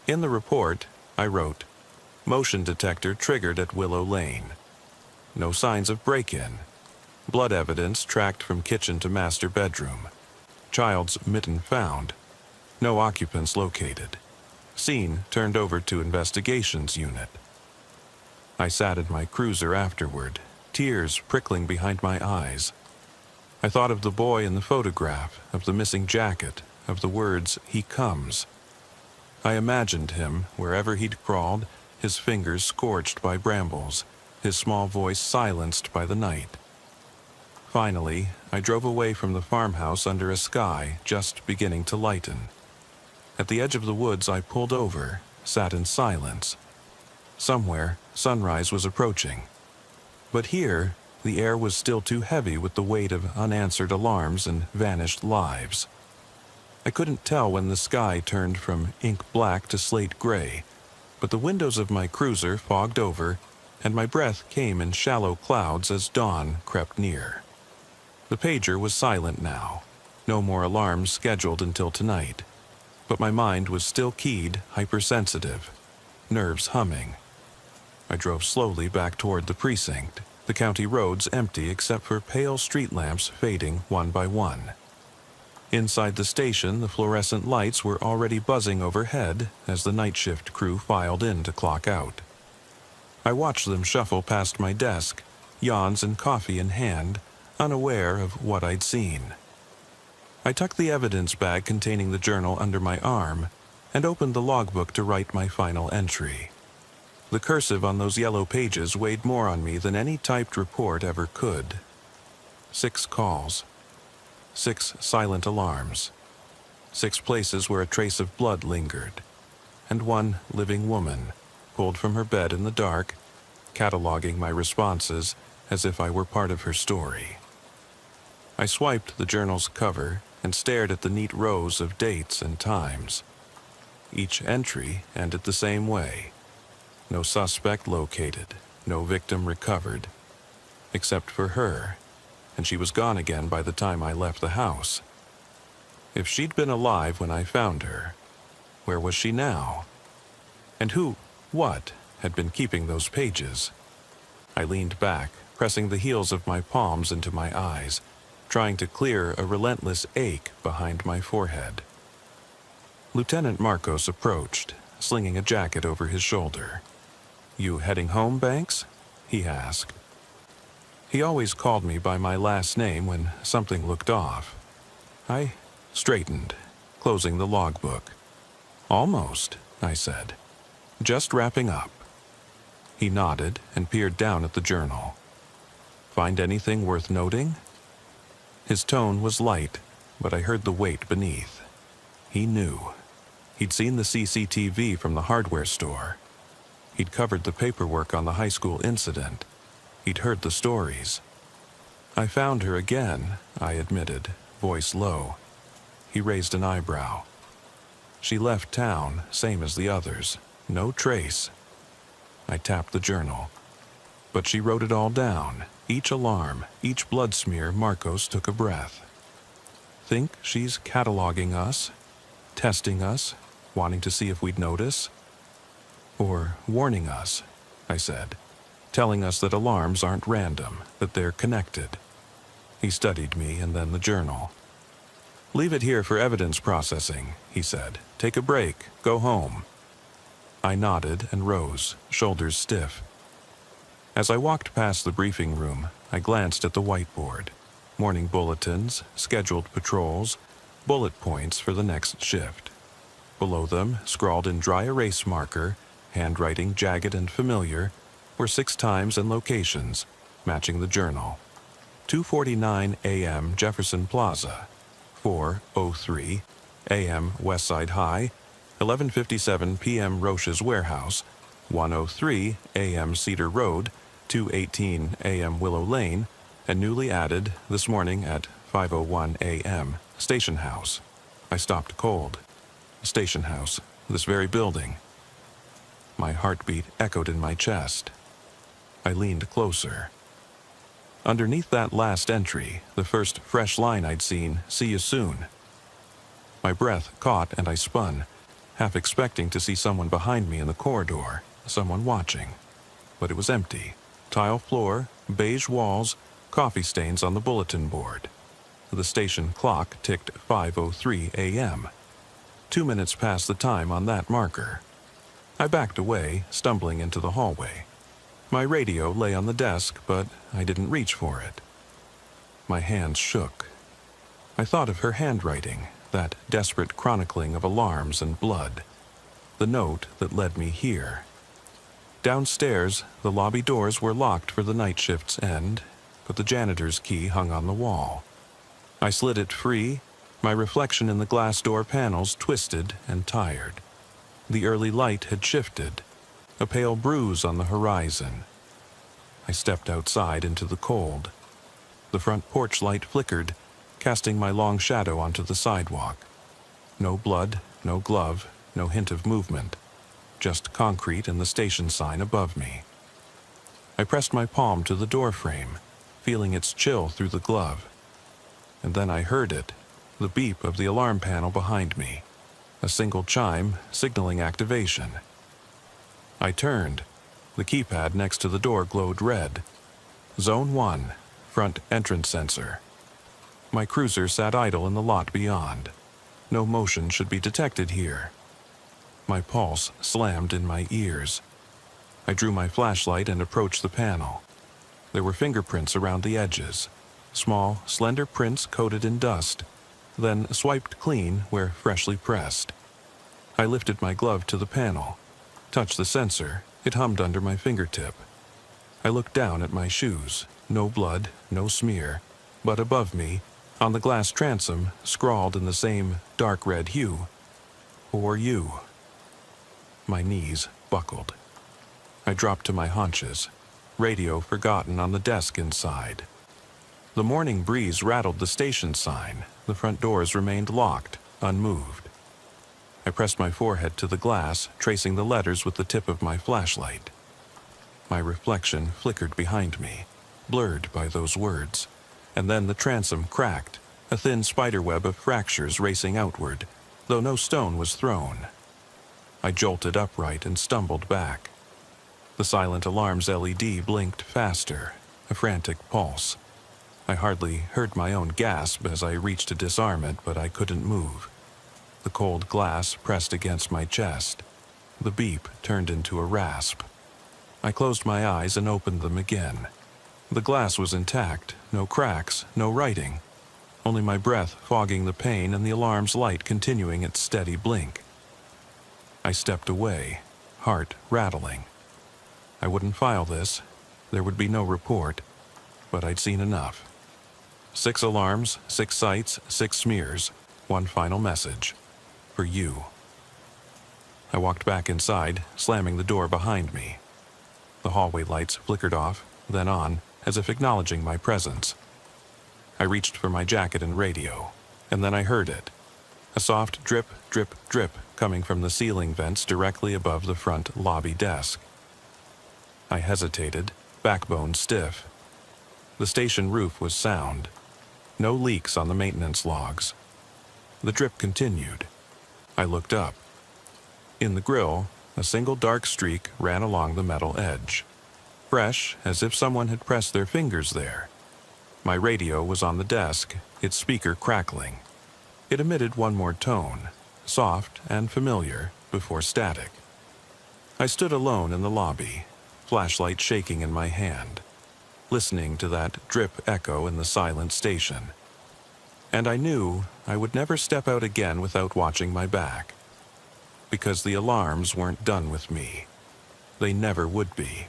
In the report, I wrote, "Motion detector triggered at Willow Lane. No signs of break-in. Blood evidence tracked from kitchen to master bedroom. Child's mitten found. No occupants located. Scene turned over to investigations unit." I sat in my cruiser afterward, tears prickling behind my eyes. I thought of the boy in the photograph, of the missing jacket, of the words, "He comes." I imagined him, wherever he'd crawled, his fingers scorched by brambles, his small voice silenced by the night. Finally, I drove away from the farmhouse under a sky just beginning to lighten. At the edge of the woods, I pulled over, sat in silence. Somewhere, sunrise was approaching. But here, the air was still too heavy with the weight of unanswered alarms and vanished lives. I couldn't tell when the sky turned from ink black to slate gray, but the windows of my cruiser fogged over, and my breath came in shallow clouds as dawn crept near. The pager was silent now, no more alarms scheduled until tonight, but my mind was still keyed, hypersensitive, nerves humming. I drove slowly back toward the precinct, the county roads empty except for pale street lamps fading one by one. Inside the station, the fluorescent lights were already buzzing overhead as the night shift crew filed in to clock out. I watched them shuffle past my desk, yawns and coffee in hand, unaware of what I'd seen. I tucked the evidence bag containing the journal under my arm and opened the logbook to write my final entry. The cursive on those yellow pages weighed more on me than any typed report ever could. 6 calls. 6 silent alarms. 6 places where a trace of blood lingered. And 1 living woman, pulled from her bed in the dark, cataloging my responses as if I were part of her story. I swiped the journal's cover and stared at the neat rows of dates and times. Each entry ended the same way. No suspect located, no victim recovered, except for her, and she was gone again by the time I left the house. If she'd been alive when I found her, where was she now? And what, had been keeping those pages? I leaned back, pressing the heels of my palms into my eyes, trying to clear a relentless ache behind my forehead. Lieutenant Marcos approached, slinging a jacket over his shoulder. "You heading home, Banks?" he asked. He always called me by my last name when something looked off. I straightened, closing the logbook. "Almost," I said. "Just wrapping up." He nodded and peered down at the journal. "Find anything worth noting?" His tone was light, but I heard the weight beneath. He knew. He'd seen the CCTV from the hardware store. He'd covered the paperwork on the high school incident. He'd heard the stories. "I found her again," I admitted, voice low. He raised an eyebrow. "She left town, same as the others. No trace." I tapped the journal. But she wrote it all down. Each alarm, each blood smear. Marcos took a breath. "Think she's cataloging us? Testing us? Wanting to see if we'd notice? Or warning us," I said, "telling us that alarms aren't random, that they're connected." He studied me and then the journal. "Leave it here for evidence processing," he said. "Take a break. Go home." I nodded and rose, shoulders stiff. As I walked past the briefing room, I glanced at the whiteboard. Morning bulletins, scheduled patrols, bullet points for the next shift. Below them, scrawled in dry erase marker, handwriting jagged and familiar, were 6 times and locations, matching the journal. 2:49 a.m. Jefferson Plaza, 4:03 a.m. Westside High, 11:57 p.m. Roche's Warehouse, 1:03 a.m. Cedar Road, 2:18 a.m. Willow Lane, and newly added this morning at 5:01 a.m. Station House. I stopped cold. Station House, this very building. My heartbeat echoed in my chest. I leaned closer. Underneath that last entry, the first fresh line I'd seen, "See you soon." My breath caught and I spun, half expecting to see someone behind me in the corridor, someone watching. But it was empty. Tile floor, beige walls, coffee stains on the bulletin board. The station clock ticked 5:03 a.m. 2 minutes past the time on that marker. I backed away, stumbling into the hallway. My radio lay on the desk, but I didn't reach for it. My hands shook. I thought of her handwriting, that desperate chronicling of alarms and blood, the note that led me here. Downstairs, the lobby doors were locked for the night shift's end, but the janitor's key hung on the wall. I slid it free, my reflection in the glass door panels twisted and tired. The early light had shifted, a pale bruise on the horizon. I stepped outside into the cold. The front porch light flickered, casting my long shadow onto the sidewalk. No blood, no glove, no hint of movement, just concrete and the station sign above me. I pressed my palm to the doorframe, feeling its chill through the glove. And then I heard it, the beep of the alarm panel behind me, a single chime signaling activation. I turned. The keypad next to the door glowed red. Zone 1, front entrance sensor. My cruiser sat idle in the lot beyond. No motion should be detected here. My pulse slammed in my ears. I drew my flashlight and approached the panel. There were fingerprints around the edges, small, slender prints coated in dust, then swiped clean where freshly pressed. I lifted my glove to the panel, touched the sensor. It hummed under my fingertip. I looked down at my shoes. No blood, no smear, but above me, on the glass transom, scrawled in the same dark red hue, "For you." My knees buckled. I dropped to my haunches, radio forgotten on the desk inside. The morning breeze rattled the station sign. The front doors remained locked, unmoved. I pressed my forehead to the glass, tracing the letters with the tip of my flashlight. My reflection flickered behind me, blurred by those words, and then the transom cracked, a thin spiderweb of fractures racing outward, though no stone was thrown. I jolted upright and stumbled back. The silent alarm's LED blinked faster, a frantic pulse. I hardly heard my own gasp as I reached to disarm it, but I couldn't move. The cold glass pressed against my chest. The beep turned into a rasp. I closed my eyes and opened them again. The glass was intact, no cracks, no writing. Only my breath fogging the pain and the alarm's light continuing its steady blink. I stepped away, heart rattling. I wouldn't file this. There would be no report, but I'd seen enough. 6 alarms, 6 sites, 6 smears, 1 final message. For you. I walked back inside, slamming the door behind me. The hallway lights flickered off, then on, as if acknowledging my presence. I reached for my jacket and radio, and then I heard it. A soft drip, drip, drip coming from the ceiling vents directly above the front lobby desk. I hesitated, backbone stiff. The station roof was sound. No leaks on the maintenance logs. The drip continued. I looked up. In the grill, a single dark streak ran along the metal edge. Fresh, as if someone had pressed their fingers there. My radio was on the desk, its speaker crackling. It emitted one more tone, soft and familiar, before static. I stood alone in the lobby, flashlight shaking in my hand, listening to that drip echo in the silent station. And I knew I would never step out again without watching my back. Because the alarms weren't done with me. They never would be.